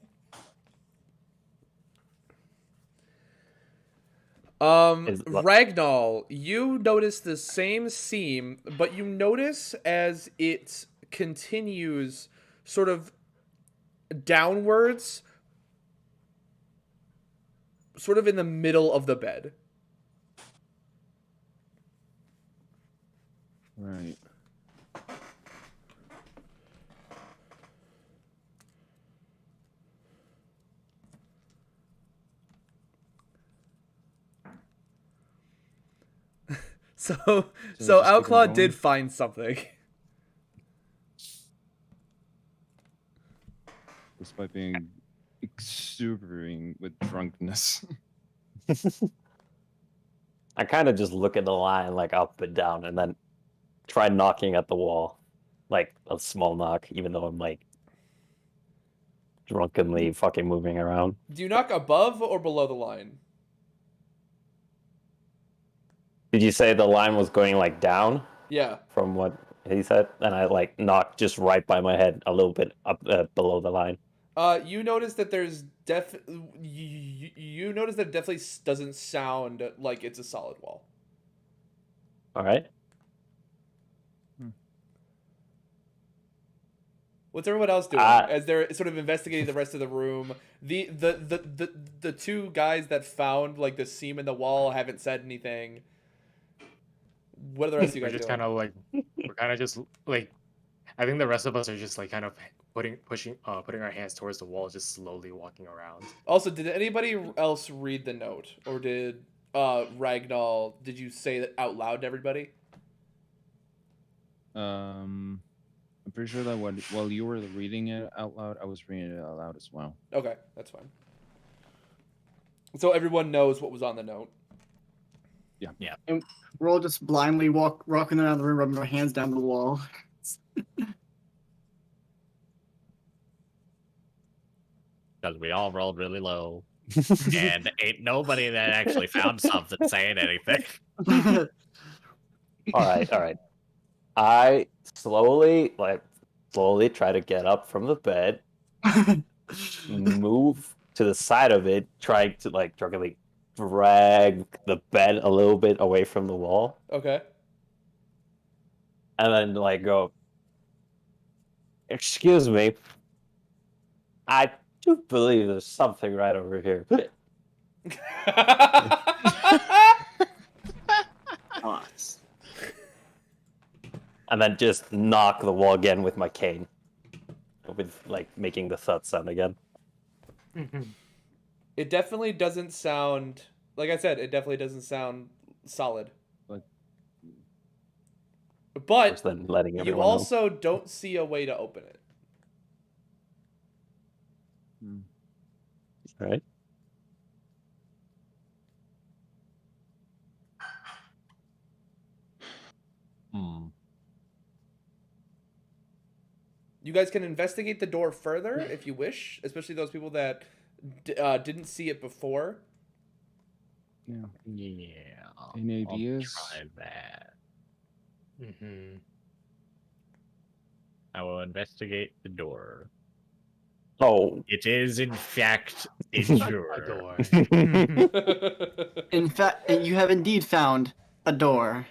Ragnar, you notice the same seam, but you notice as it continues sort of downwards, sort of in the middle of the bed. Right. So just keep on Outlaw going? did find something. Despite being exuberating with drunkenness. I kind of just look at the line like up and down and then try knocking at the wall. Like a small knock, even though I'm like drunkenly fucking moving around. Do you knock above or below the line? Did you say the line was going like down Yeah. from what he said? And I like knocked just right by my head a little bit up below the line. You notice that there's you notice that it definitely doesn't sound like it's a solid wall. All right. What's everyone else doing as they're sort of investigating the rest of the room? The two guys that found like the seam in the wall haven't said anything. What are the rest of you We're guys just doing? kind of like, we're kind of just like, I think the rest of us are just like kind of putting our hands towards the wall, just slowly walking around. Also, did anybody else read the note, or did Ragnar? Did you say that out loud to everybody? I'm pretty sure that while you were reading it out loud, I was reading it out loud as well. Okay, that's fine. So everyone knows what was on the note. We're all just blindly walking around the room, rubbing our hands down the wall. Because we all rolled really low. And ain't nobody that actually found something saying anything. All right. I slowly try to get up from the bed, move to the side of it, trying to drunkenly drag the bed a little bit away from the wall, Okay. and then go, "Excuse me, I do believe there's something right over here." Nice. And then just knock the wall again with my cane, with making the thud sound again. It definitely doesn't sound, like I said, it definitely doesn't sound solid. But Worse But than letting you everyone know. also don't see a way to open it. Right? You guys can investigate the door further if you wish, especially those people that didn't see it before. Yeah. Yeah. Any I'll ideas? try that. I will investigate the door. Oh. It is, in fact, a door. In fact, you have indeed found a door.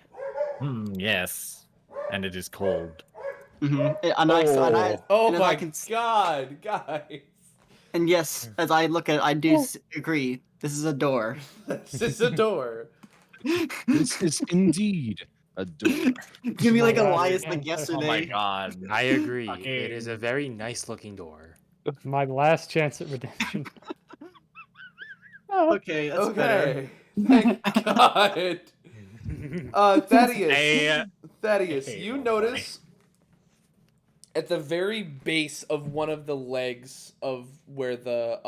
Yes. And it is cold. And I Oh and as my I can, god, guys. and yes, as I look at it, I do agree. This is a door. This is a door. This is indeed a door. Give me like Oh my God, Elias yeah. like yesterday. Oh my god. I agree. It Fucking- is a very nice looking door. My last chance at redemption. Okay, that's better. Okay. Thank God. Thaddeus. Thaddeus, Hey, you boy. notice at the very base of one of the legs of where the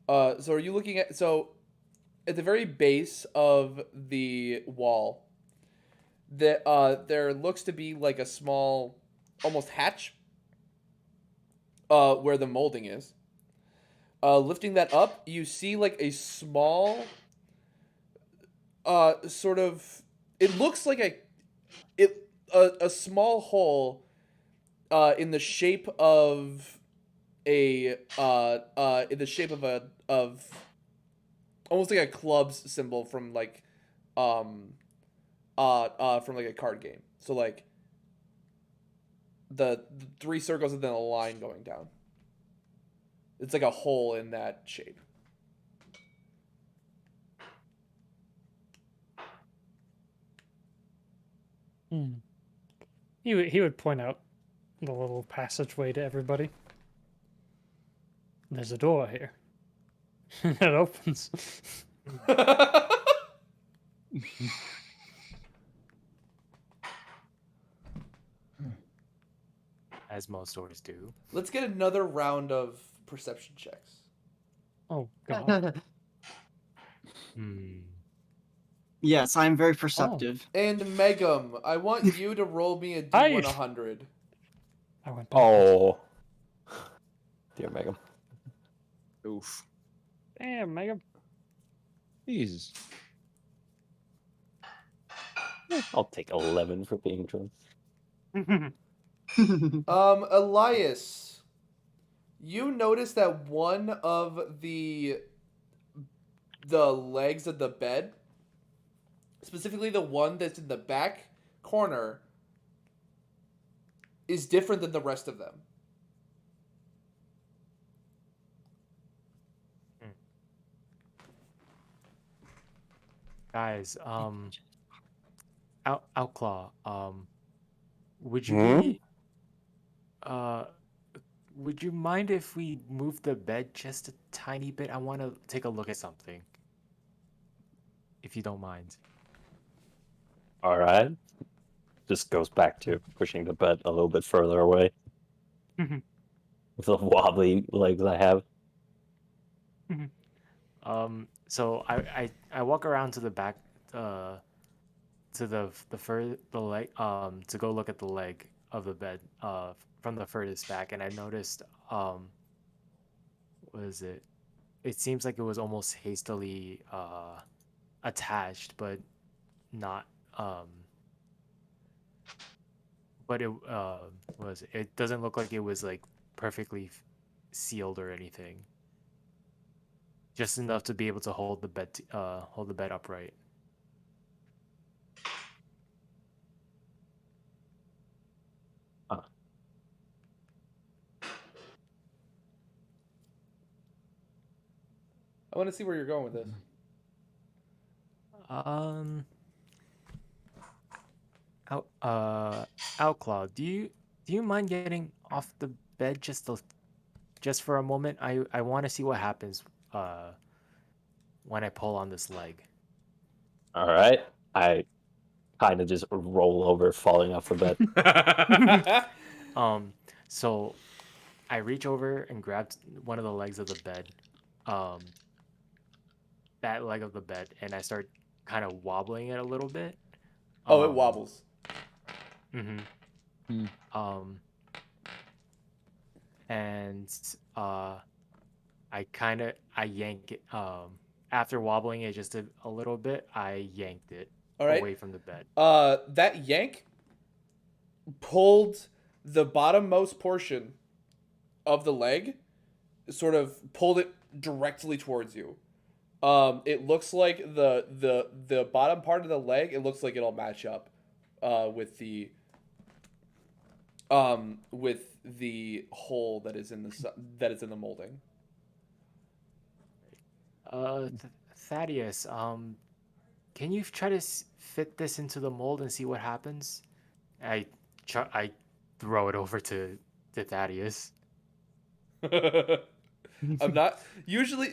so are you looking at at the very base of the wall there looks to be like a small almost hatch where the molding is. Lifting that up, you see like a small sort of, it looks like a small hole in the shape of a almost like a club's symbol from like from like a card game. So like the three circles and then a line going down. It's like a hole in that shape. He would point out the little passageway to everybody. There's a door here. It opens. As most doors do. Let's get another round of perception checks. Oh god. Yes, I'm very perceptive. And Megum, I want you to roll me a Hi. D100. I went backwards. Oh. Dear Megan. Oof. Damn, Megan. Jesus. I'll take 11 for being drunk. Elias, you notice that one of the legs of the bed, specifically the one that's in the back corner, is different than the rest of them. Guys, Outclaw, would you Hmm? be, would you mind if we move the bed just a tiny bit? I want to take a look at something. If you don't mind. Alright. Just goes back to pushing the bed a little bit further away. With the wobbly legs I have. So I walk around to the back to the leg to go look at the leg of the bed from the furthest back, and I noticed what is it? It seems like it was almost hastily attached, but not but it was it doesn't look like it was like perfectly sealed or anything. Just enough to be able to hold the bed upright. I want to see where you're going with this. Outlaw, do you mind getting off the bed just for a moment? I want to see what happens when I pull on this leg. All right. I kind of just roll over, falling off the bed. So I reach over and grab one of the legs of the bed, that leg of the bed, and I start kind of wobbling it a little bit. Oh, it wobbles. Mm-hmm. And I yank it. After wobbling it just a little bit, I yanked it away from the bed. That yank pulled the bottommost portion of the leg, sort of pulled it directly towards you. It looks like the bottom part of the leg, it looks like it'll match up with the hole that is in the molding. Thaddeus, can you try to fit this into the mold and see what happens? I throw it over to Thaddeus. I'm not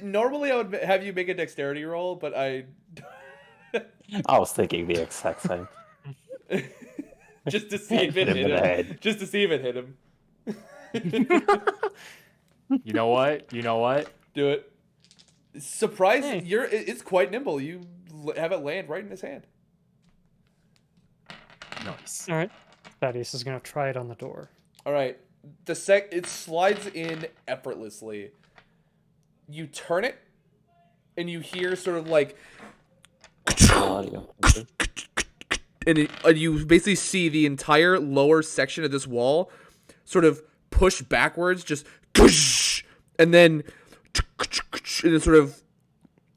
normally I would have you make a dexterity roll, but I was thinking the exact same. Just to see if it hit him. Just to see if it hit him. You know what? Do it. Surprise! Hey. It's quite nimble. You have it land right in his hand. Nice. All right. Thaddeus is gonna try it on the door. All right. It slides in effortlessly. You turn it, and you hear sort of like, and you basically see the entire lower section of this wall sort of push backwards, just, and then it sort of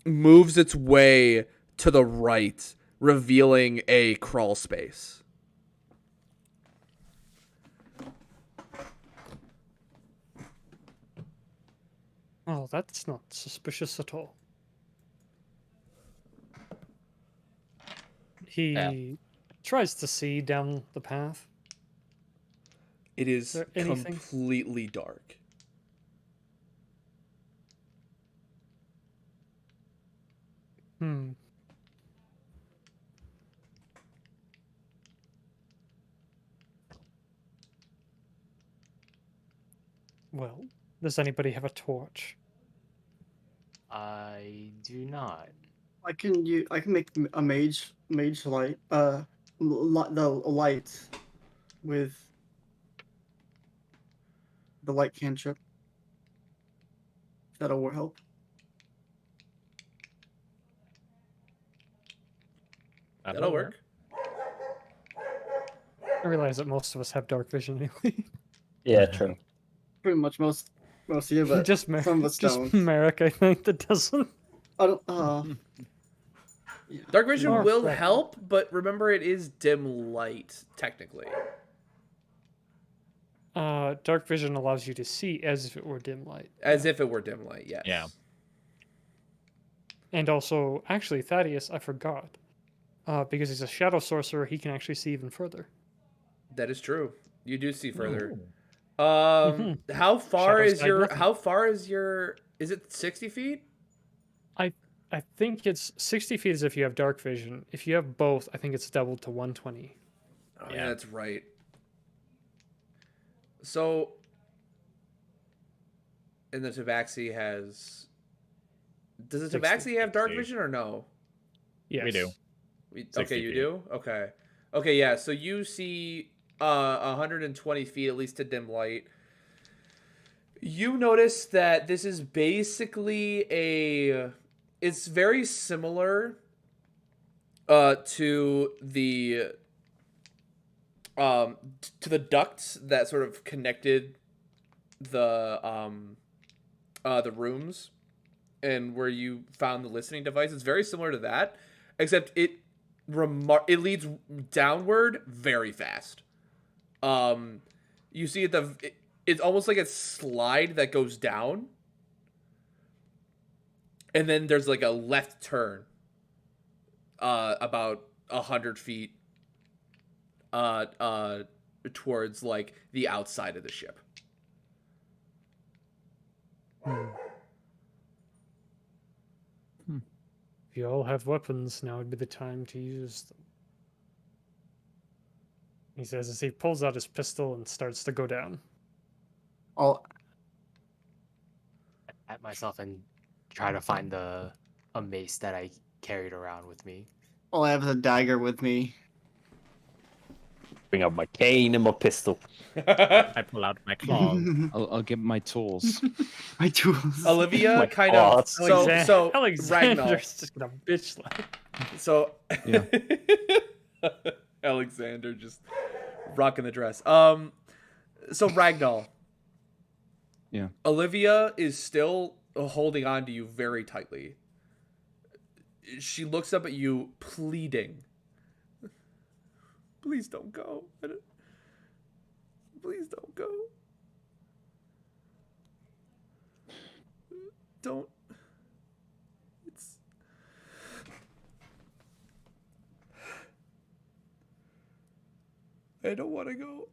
moves its way to the right, revealing a crawl space. Oh, that's not suspicious at all. He tries to see down the path. It is completely dark. Well, does anybody have a torch? I do not. I can make a mage light the light with the light cantrip. That'll help. That'll work. I realize that most of us have dark vision anyway. Yeah, true. Pretty much most of you, but just some of us don't. Just Merrick, I think, that doesn't. I don't. Yeah. Dark vision will help, but remember it is dim light, technically. Dark vision allows you to see as if it were dim light. As if it were dim light, yes. Yeah. And also, actually, Thaddeus, I forgot. Because he's a shadow sorcerer, he can actually see even further. That is true. You do see further. How far is your is it 60 feet? I think it's 60 feet as if you have dark vision. If you have both, I think it's doubled to 120. Oh, yeah, that's right. So, and the Tabaxi has... Does the Tabaxi have dark vision or no? Yes. We do. Okay, 60 you feet. do? Okay. Okay, yeah, so you see 120 feet, at least to dim light. You notice that this is basically it's very similar to the ducts that sort of connected the rooms and where you found the listening device. It's very similar to that, except it leads downward very fast. You see it's almost like a slide that goes down, and then there's like a left turn, about 100 feet, towards like the outside of the ship. If you all have weapons, now would be the time to use them. He says as he pulls out his pistol and starts to go down. Oh, At myself and try to find a mace that I carried around with me. all I have is a dagger with me. Bring out my cane and my pistol. I pull out my claws. I'll get my tools. My tools. Olivia My kind of claws. so Ragnar. Alexander's just gonna bitch slap. So Yeah. Alexander just rocking the dress. So Ragnar. Yeah. Olivia is still holding on to you very tightly. She looks up at you, pleading. Please don't go. Please don't go. Don't. It's. I don't want to go.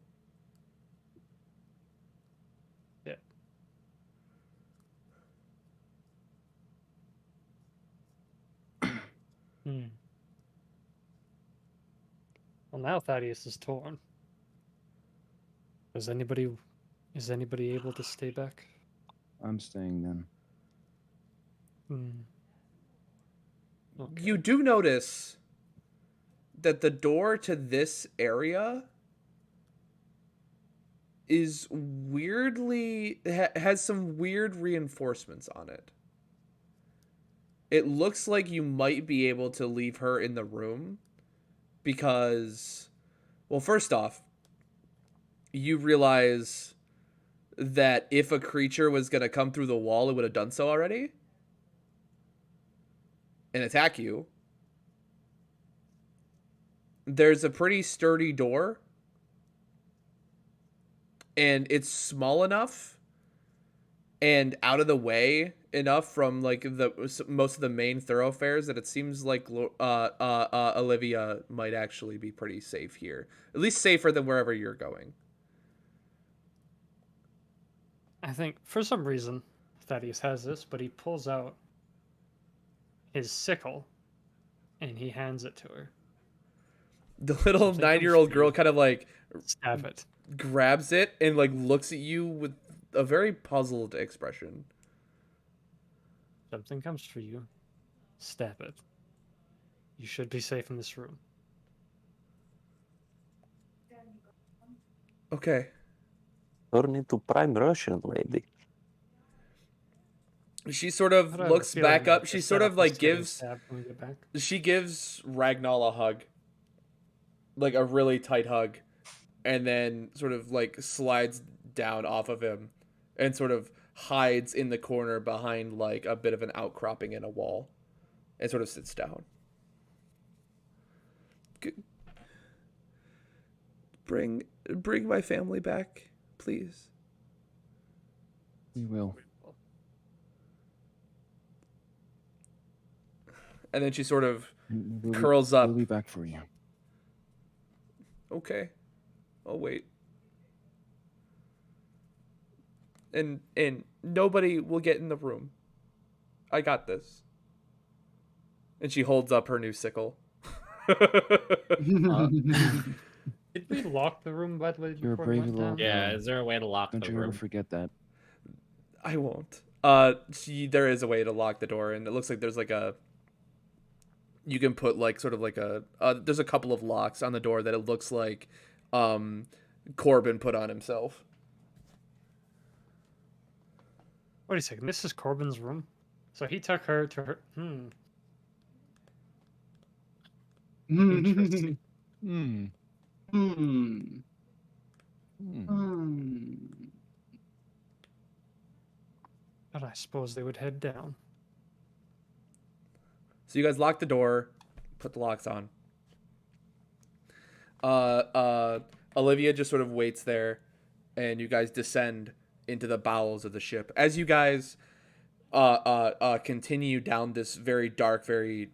Yeah. Well, now Thaddeus is torn. Is anybody able to stay back? I'm staying then. Okay. You do notice that the door to this area is weirdly has some weird reinforcements on it. It looks like you might be able to leave her in the room because, well, first off, you realize that if a creature was going to come through the wall, it would have done so already and attack you. There's a pretty sturdy door, and it's small enough and out of the way enough from like the most of the main thoroughfares that it seems like Olivia might actually be pretty safe here, at least safer than wherever you're going. I think for some reason Thaddeus has this, but he pulls out his sickle and he hands it to her. The little 9-year-old girl kind of like Stab it. grabs it and like looks at you with a very puzzled expression. Something comes for you. Stab it. You should be safe in this room. Okay. Turn into prime Russian lady. She sort of How do I have a looks feeling back that up. the She sort setup of like is getting gives stabbed when we get back? she gives Ragnar a hug, like a really tight hug, and then sort of like slides down off of him and sort of hides in the corner behind like a bit of an outcropping in a wall and sort of sits down. Bring my family back, please. We will. And then she sort of We'll curls up. We'll be back for you. Okay, I'll wait. And nobody will get in the room. I got this. And she holds up her new sickle. Did we lock the room, by the way, You're a before we brave went little down? Yeah, is there a way to lock Don't the you ever room? forget that. I won't. There is a way to lock the door, and it looks like there's like you can put like sort of like a there's a couple of locks on the door that it looks like Korbin put on himself. Wait a second. This is Corbin's room. So he took her to her. Interesting. Hmm. Hmm. Hmm. Hmm. But I suppose they would head down. So you guys lock the door, put the locks on. Olivia just sort of waits there, and you guys descend into the bowels of the ship. As you guys continue down this very dark, very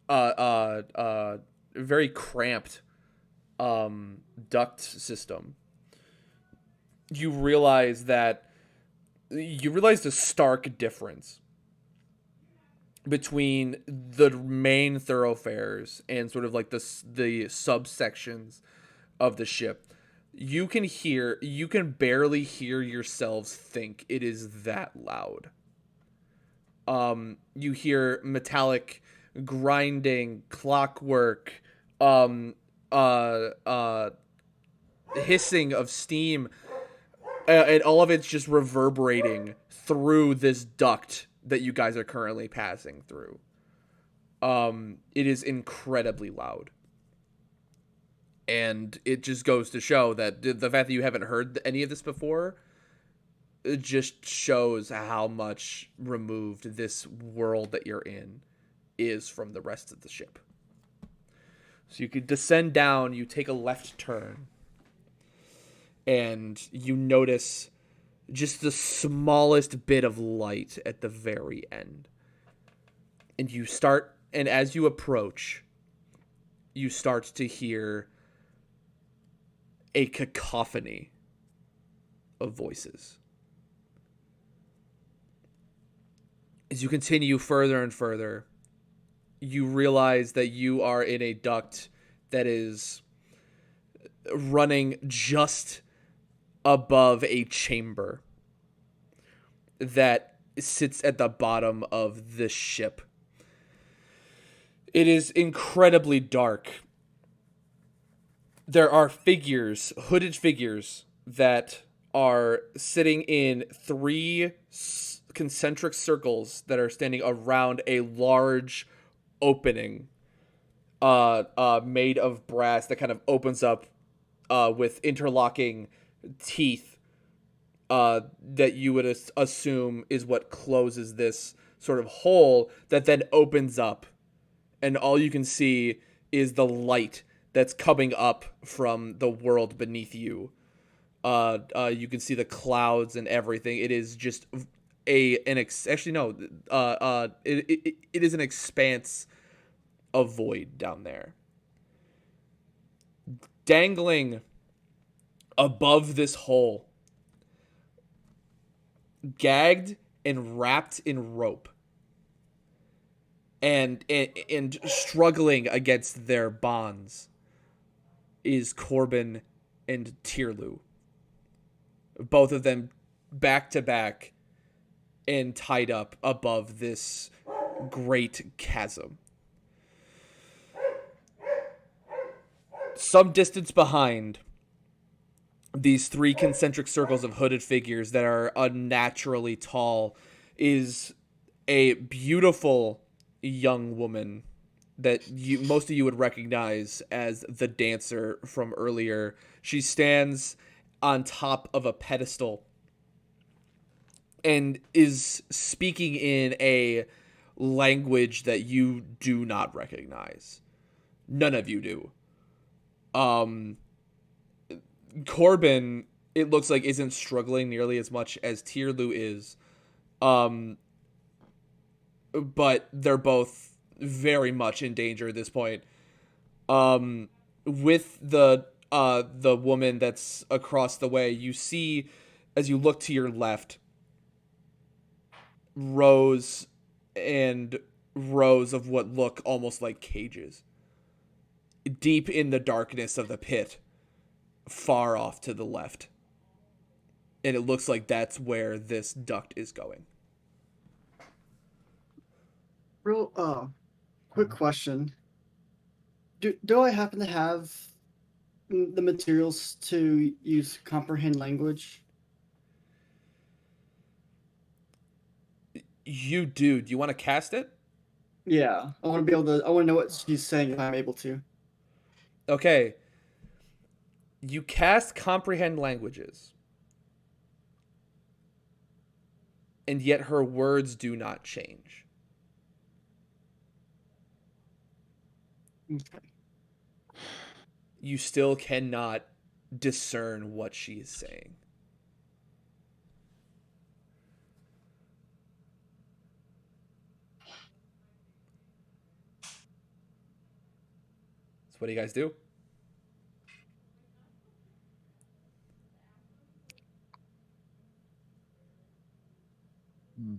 very cramped duct system, you realize the stark difference between the main thoroughfares and sort of like the subsections of the ship. You can barely hear yourselves think. It is that loud. You hear metallic grinding, clockwork, hissing of steam, and all of it's just reverberating through this duct that you guys are currently passing through. It is incredibly loud. And it just goes to show that the fact that you haven't heard any of this before, it just shows how much removed this world that you're in is from the rest of the ship. So you could descend down, you take a left turn, and you notice just the smallest bit of light at the very end. And as you approach, you start to hear a cacophony of voices. As you continue further and further, you realize that you are in a duct that is running just above a chamber that sits at the bottom of the ship. It is incredibly dark. There are hooded figures, that are sitting in 3 concentric circles that are standing around a large opening made of brass that kind of opens up with interlocking teeth that you would assume is what closes this sort of hole that then opens up, and all you can see is the light that's coming up from the world beneath you. You can see the clouds and everything. It is just it is an expanse of void down there. Dangling above this hole, gagged and wrapped in rope, and struggling against their bonds, is Korbin and Tyrlu. Both of them back to back and tied up above this great chasm. Some distance behind these 3 concentric circles of hooded figures that are unnaturally tall is a beautiful young woman that most of you would recognize as the dancer from earlier. She stands on top of a pedestal and is speaking in a language that you do not recognize. None of you do. Korbin, it looks like, isn't struggling nearly as much as Tyrlu is. But they're both very much in danger at this point. With the woman that's across the way, you see, as you look to your left, rows and rows of what look almost like cages, deep in the darkness of the pit, far off to the left. And it looks like that's where this duct is going. Quick question. Do I happen to have the materials to use comprehend language? You do. Do you want to cast it? Yeah, I want to be able to. I want to know what she's saying if I'm able to. Okay. You cast comprehend languages. And yet her words do not change. Okay. You still cannot discern what she is saying. So what do you guys do? Hmm.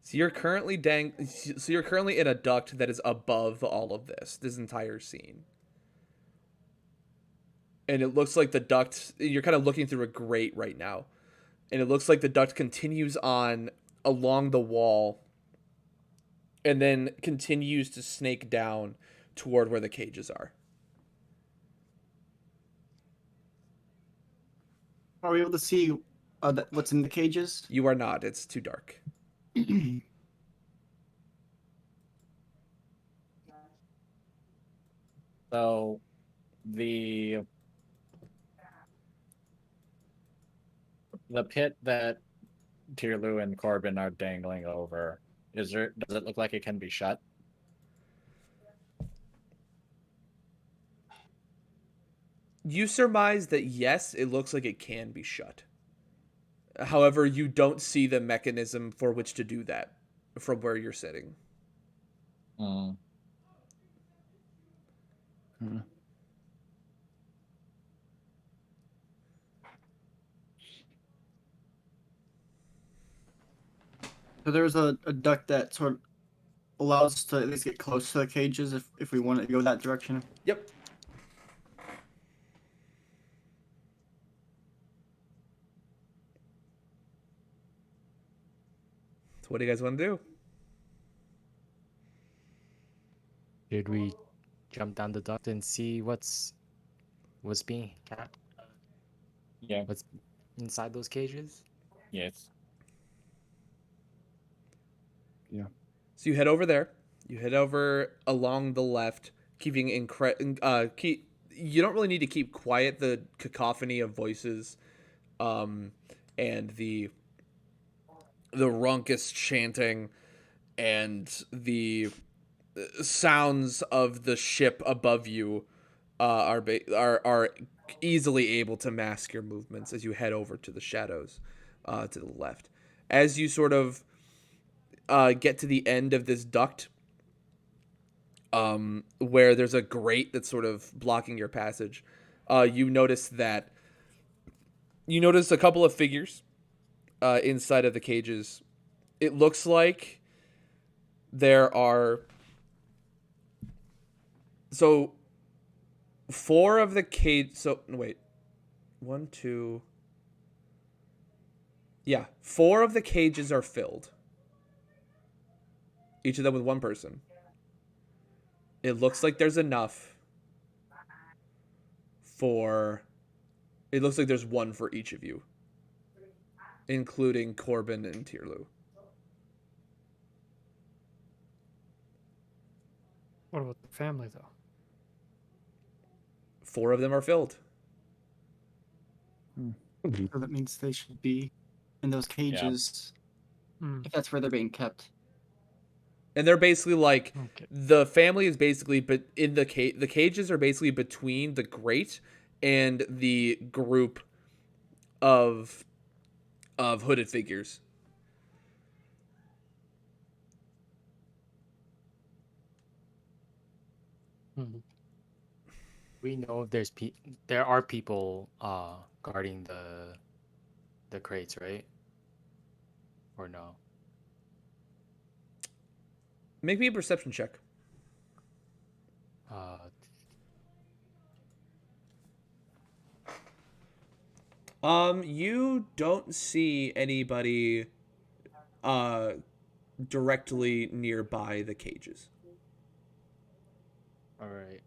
So you're currently So you're currently in a duct that is above all of this entire scene. And it looks like the duct. You're kind of looking through a grate right now, and it looks like the duct continues on along the wall, and then continues to snake down toward where the cages are. Are we able to see what's in the cages? You are not. It's too dark. So the pit that Tierlu and Korbin are dangling over, does it look like it can be shut? You surmise that yes, it looks like it can be shut. However, you don't see the mechanism for which to do that from where you're sitting. Mm. So there's a duct that sort of allows us to at least get close to the cages if we want to go that direction. Yep. So what do you guys want to do? Should we jump down the duct and see what's being Yeah. what's inside those cages? Yes. Yeah. So you head over there. You head over along the left, keeping you don't really need to keep quiet the cacophony of voices, and the raucous chanting, and the sounds of the ship above you are easily able to mask your movements as you head over to the shadows to the left. As you sort of get to the end of this duct, where there's a grate that's sort of blocking your passage, you notice a couple of figures inside of the cages. It looks like there are four of the cage. So wait, 1, 2. Yeah, 4 of the cages are filled. Each of them with one person. It looks like there's enough for. It looks like there's one for each of you, including Korbin and Tierlu. What about the family, though? 4 of them are filled. So that means they should be in those cages if that's where they're being kept. And they're basically like Okay. the family is basically, but in the cages are basically between the grate and the group of hooded figures. We know if there are people guarding the crates, right? Or no? Make me a perception check. You don't see anybody directly nearby the cages. All right.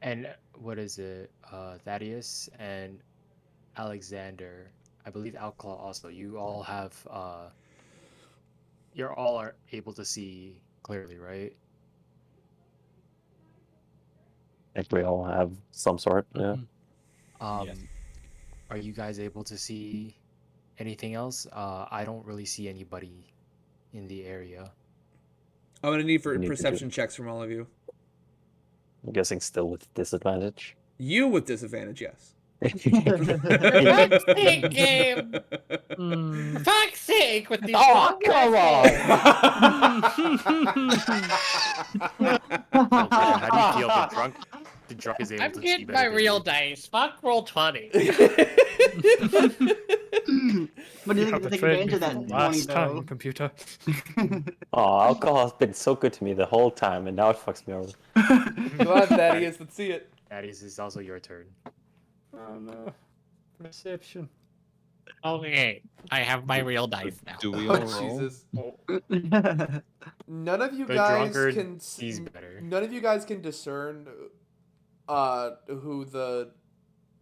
And what is it? Thaddeus and Alexander. I believe Outclaw also. You all have you're all are able to see clearly, right? I think we all have some sort. Yeah. Yes. Are you guys able to see anything else? I don't really see anybody in the area. I'm gonna need for We need to perception checks from all of you. I'm guessing still with disadvantage. You with disadvantage, yes. fuck's sake, game! Mm. Fuck's sake with these Oh, come on! How do you feel? The drunk is able I'm to see getting better my than real you. dice. Fuck roll 20. But you You have take betrayed advantage me of that for the 20 last time, though. computer. Oh, alcohol has been so good to me the whole time, and now it fucks me over. Go on, Thaddeus, let's see it. Thaddeus, it's also your turn. Oh no. Perception. Okay, I have my real dice now. Do we all Oh, roll? Jesus. None of you The guys drunkard can sees better. None of you guys can discern who the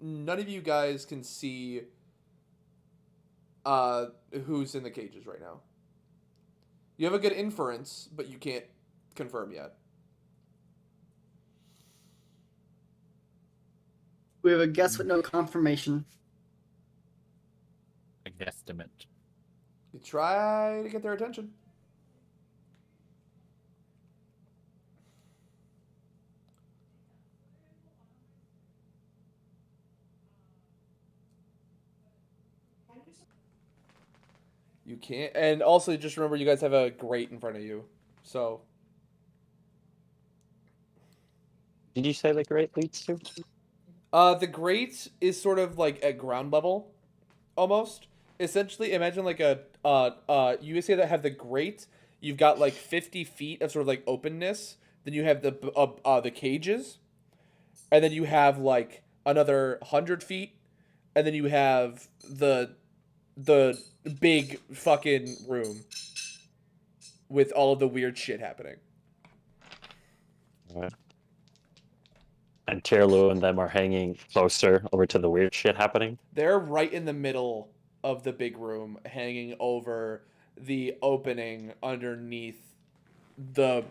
none of you guys can see who's in the cages right now. You have a good inference, but you can't confirm yet. We have a guess with no confirmation. A guesstimate. You try to get their attention. You can't. And also, just remember, you guys have a grate in front of you. So, Did you say the great leads to? the grate is sort of like at ground level, almost. Essentially, imagine like you say that have the grate. You've got like 50 feet of sort of like openness. Then you have the cages, and then you have like another 100 feet, and then you have the big fucking room with all of the weird shit happening. Alright. And Tierlu and them are hanging closer over to the weird shit happening. They're right in the middle of the big room, hanging over the opening underneath the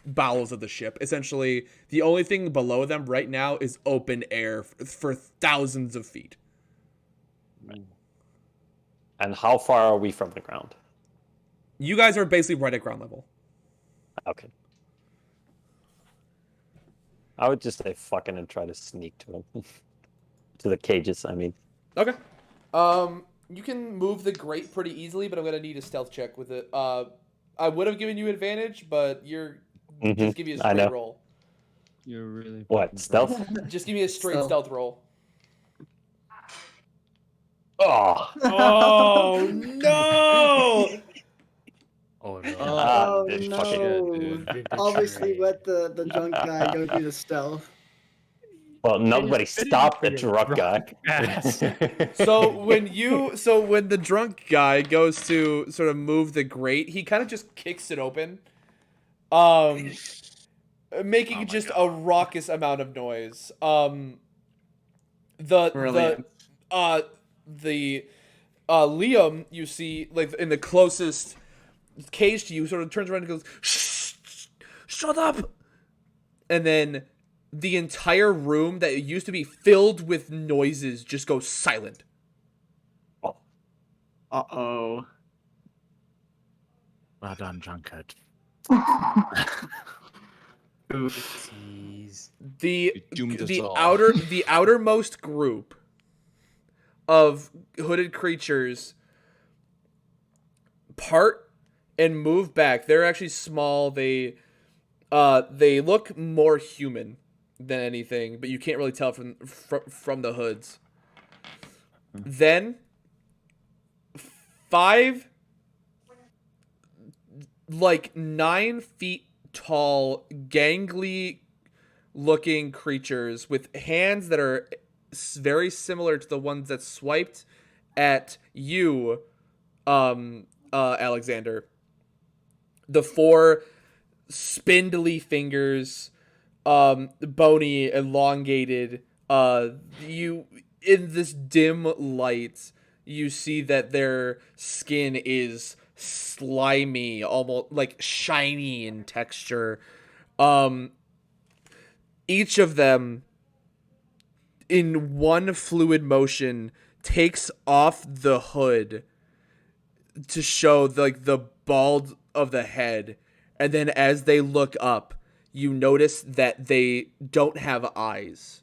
bowels of the ship. Essentially, the only thing below them right now is open air for thousands of feet. And how far are we from the ground? You guys are basically right at ground level. Okay. I would just say fucking and try to sneak to them. To the cages, I mean. Okay. You can move the grate pretty easily, but I'm gonna need a stealth check with it. I would have given you advantage, but just give you a I know. straight roll. You're really What, fucking stealth? Just give me a straight Stealth. stealth roll. Oh! Oh no! Oh no. Oh this no! fucking- dude. Obviously, let the drunk guy go do the stealth. Well, nobody stopped the drunk guy. Ass. So when the drunk guy goes to sort of move the grate, he kind of just kicks it open, making just a raucous amount of noise. Brilliant. The Liam, you see, like in the closest cage to you, sort of turns around and goes, "Shh, shut up!" And then the entire room that used to be filled with noises just goes silent. Uh-oh. Well done, drunkard. Oof. Jeez. The You doomed us all. the outermost group of hooded creatures part and move back. They're actually small. They look more human than anything, but you can't really tell from the hoods. Then 5 like 9 feet tall, gangly looking creatures with hands that are very similar to the ones that swiped at you, Alexander. The 4 spindly fingers, bony, elongated. You in this dim light, you see that their skin is slimy, almost like shiny in texture. Each of them, in one fluid motion, takes off the hood to show the bald of the head, and then as they look up, you notice that they don't have eyes.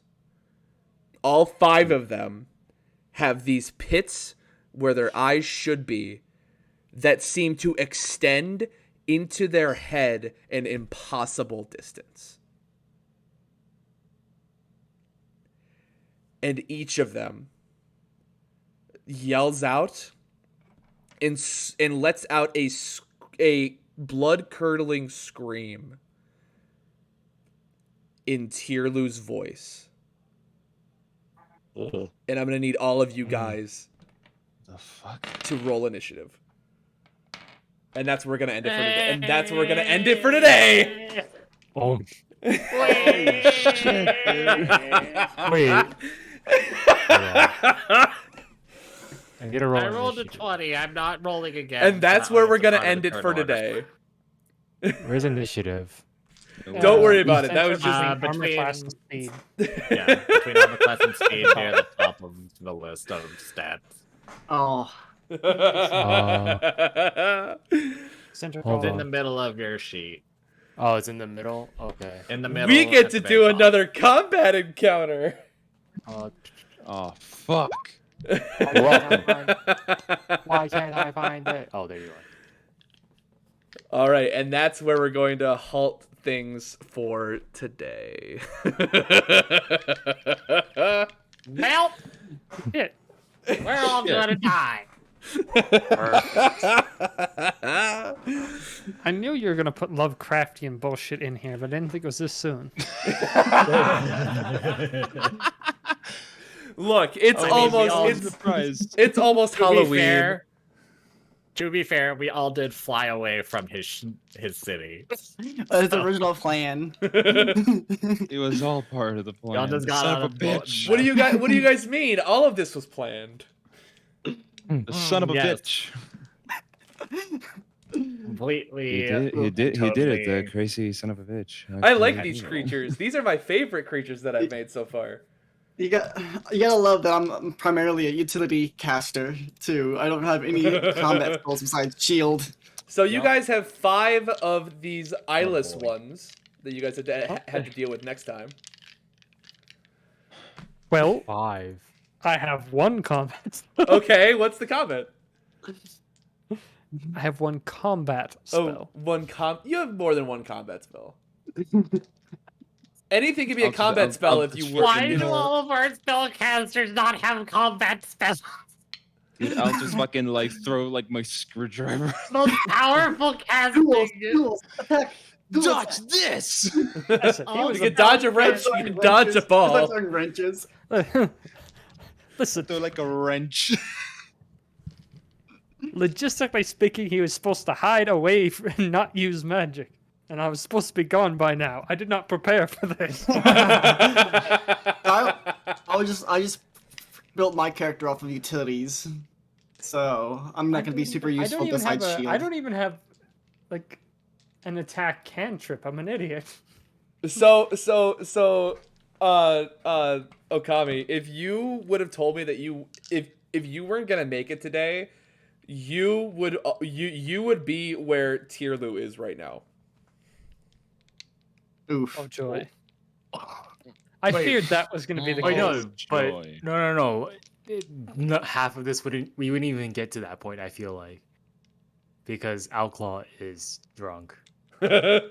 All 5 of them have these pits where their eyes should be that seem to extend into their head an impossible distance. And each of them yells out and lets out a blood-curdling scream in Tierlu's voice. Mhm. And I'm going to need all of you guys The fuck? to roll initiative. And that's where we're going to end it for today. And that's where we're going to end it for today. Oh, Wait. I'm gonna roll. I rolled a initiative. 20. I'm not rolling again. And that's so where it's we're a going to part of end the it turn for order. today. Where's initiative? Don't worry about it. That was just... armor between- class and speed. Yeah, between armor class and speed, near the top of the list of stats. Oh, Center Hold It's column. in the on. middle of your sheet. Oh, it's in the middle. Okay. In the middle. We get at to the do very top. another combat encounter. Oh fuck! Why can't I find it? Oh, there you are. All right, and that's where we're going to halt things for today. Well, Shit. we're all gonna die. I knew you were gonna put Lovecraftian bullshit in here, but I didn't think it was this soon. Look, it's I mean, we all- almost Surprise! it's almost To be Halloween. fair, to be fair, we all did fly away from his city. that's the original plan. It was all part of the plan. Y'all just got Son out of a of boat. bitch! What do you guys mean? All of this was planned. The son of a Yes. bitch! Completely. He did it, totally. the crazy son of a bitch. I like Yeah. these creatures. These are my favorite creatures that I've made so far. You gotta love that I'm primarily a utility caster too. I don't have any combat skills besides shield. So you Yep. guys have 5 of these eyeless boy. ones that you guys had to deal with next time. Well, 5. I have one combat. Okay, what's the comment? I have one combat spell. You have more than one combat spell. Anything can be a I'll just- combat I'll- spell I'll if you just work. Why in do it. all of our spellcasters not have combat spells? Dude, I'll just fucking like throw like my screwdriver. Most powerful casting. Duels, attack, duels. Dodge this! Listen, Oh, You can dodge a wrench, you can dodge a ball. Wrenches. Listen, Throw like a wrench. logistically speaking, he was supposed to hide away and not use magic. And I was supposed to be gone by now. I did not prepare for this. I just built my character off of utilities, so I'm not gonna be super useful besides shield. I don't even have, like, an attack cantrip. I'm an idiot. So, Okami, if you would have told me that if you weren't gonna make it today, you would be where Tierlu is right now. Oof. Oh joy! I feared that was going to be the Wait, case. no, but Joy. no. Not half of this we wouldn't even get to that point. I feel like because Outclaw is drunk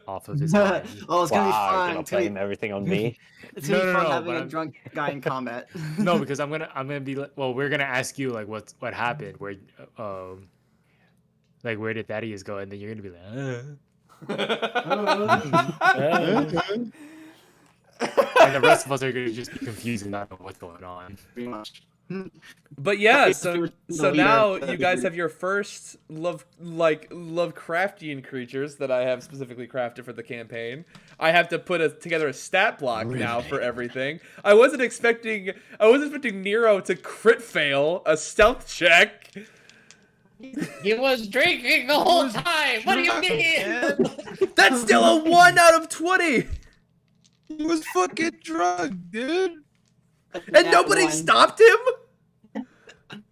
off of his mind. Oh, it's gonna be Wow, fun. you're gonna It's gonna blame everything on me. it's gonna be fun No, having but a I'm- drunk guy in combat. No, because I'm gonna be like, well, we're gonna ask you like what happened, where like where did Thaddeus go, and then you're gonna be like, And the rest of us are gonna just be confused and not know what's going on. Pretty much. But yeah, Okay, so the now leader- you guys have your first Lovecraftian creatures that I have specifically crafted for the campaign. I have to put together a stat block now for everything. I wasn't expecting Nero to crit fail a stealth check. He was drinking the whole time. What do you mean? That's still a 1 out of 20, He was fucking drunk, dude. and nobody stopped him.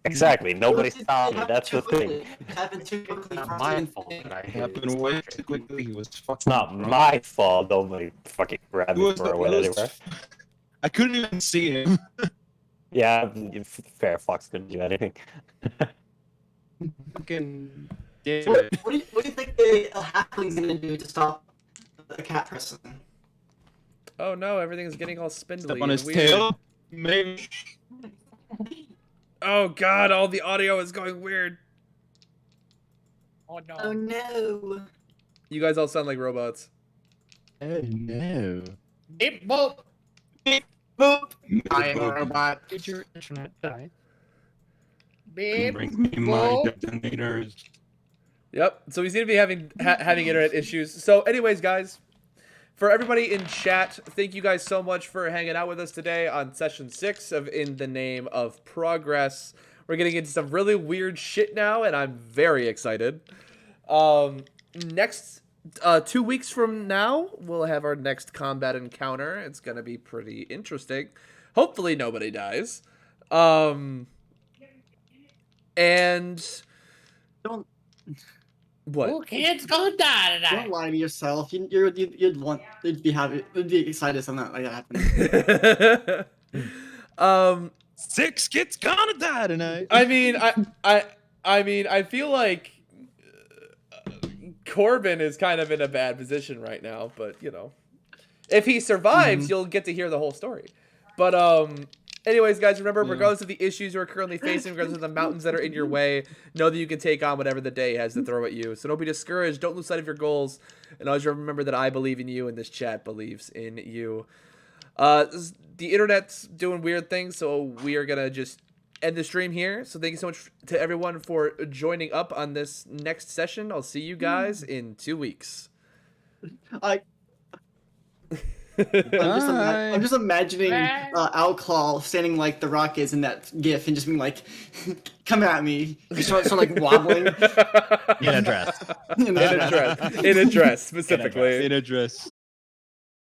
Exactly. Nobody stopped me. That's the thing. It happened too quickly. Not my fault that I It hit happened way too quickly. He was fucking. It's not drunk. my fault. Nobody fucking grabbed It me was- before I it went was- anywhere. I couldn't even see him. Yeah, fair. Fox couldn't do anything. Fucking. Damn What, it. what do you think the halfling's gonna do to stop the cat person? Oh no, everything's getting all spindly. Step on and his weird. tail. Maybe. Oh god, all the audio is going weird. Oh no. Oh no! You guys all sound like robots. Oh no. Beep boop. Boop! I am a robot. Did your internet die? Beep. Bring me my boop. detonators. Yep. So we seem to be having internet issues. So, anyways, guys, for everybody in chat, thank you guys so much for hanging out with us today on session 6 of In the Name of Progress. We're getting into some really weird shit now, and I'm very excited. Next 2 weeks from now, we'll have our next combat encounter. It's gonna be pretty interesting. Hopefully, nobody dies. And Don't what? Who kids gonna die don't tonight? lie to yourself. You'd be happy. You'd be excited if something like that happened. 6 kids gonna die tonight. I mean, I feel like Korbin is kind of in a bad position right now, but you know, if he survives, you'll get to hear the whole story. But anyways, guys, remember, regardless of the issues you're currently facing, regardless of the mountains that are in your way, know that you can take on whatever the day has to throw at you. So don't be discouraged. Don't lose sight of your goals, and always remember that I believe in you, and this chat believes in you. The internet's doing weird things, so we are gonna just end the stream here. So thank you so much to everyone for joining up on this next session. I'll see you guys in 2 weeks. I'm just imagining Owlclaw standing like the Rock is in that GIF and just being like, "Come at me!" Just sort of like wobbling. In a dress. You know? In a dress, specifically. In a dress.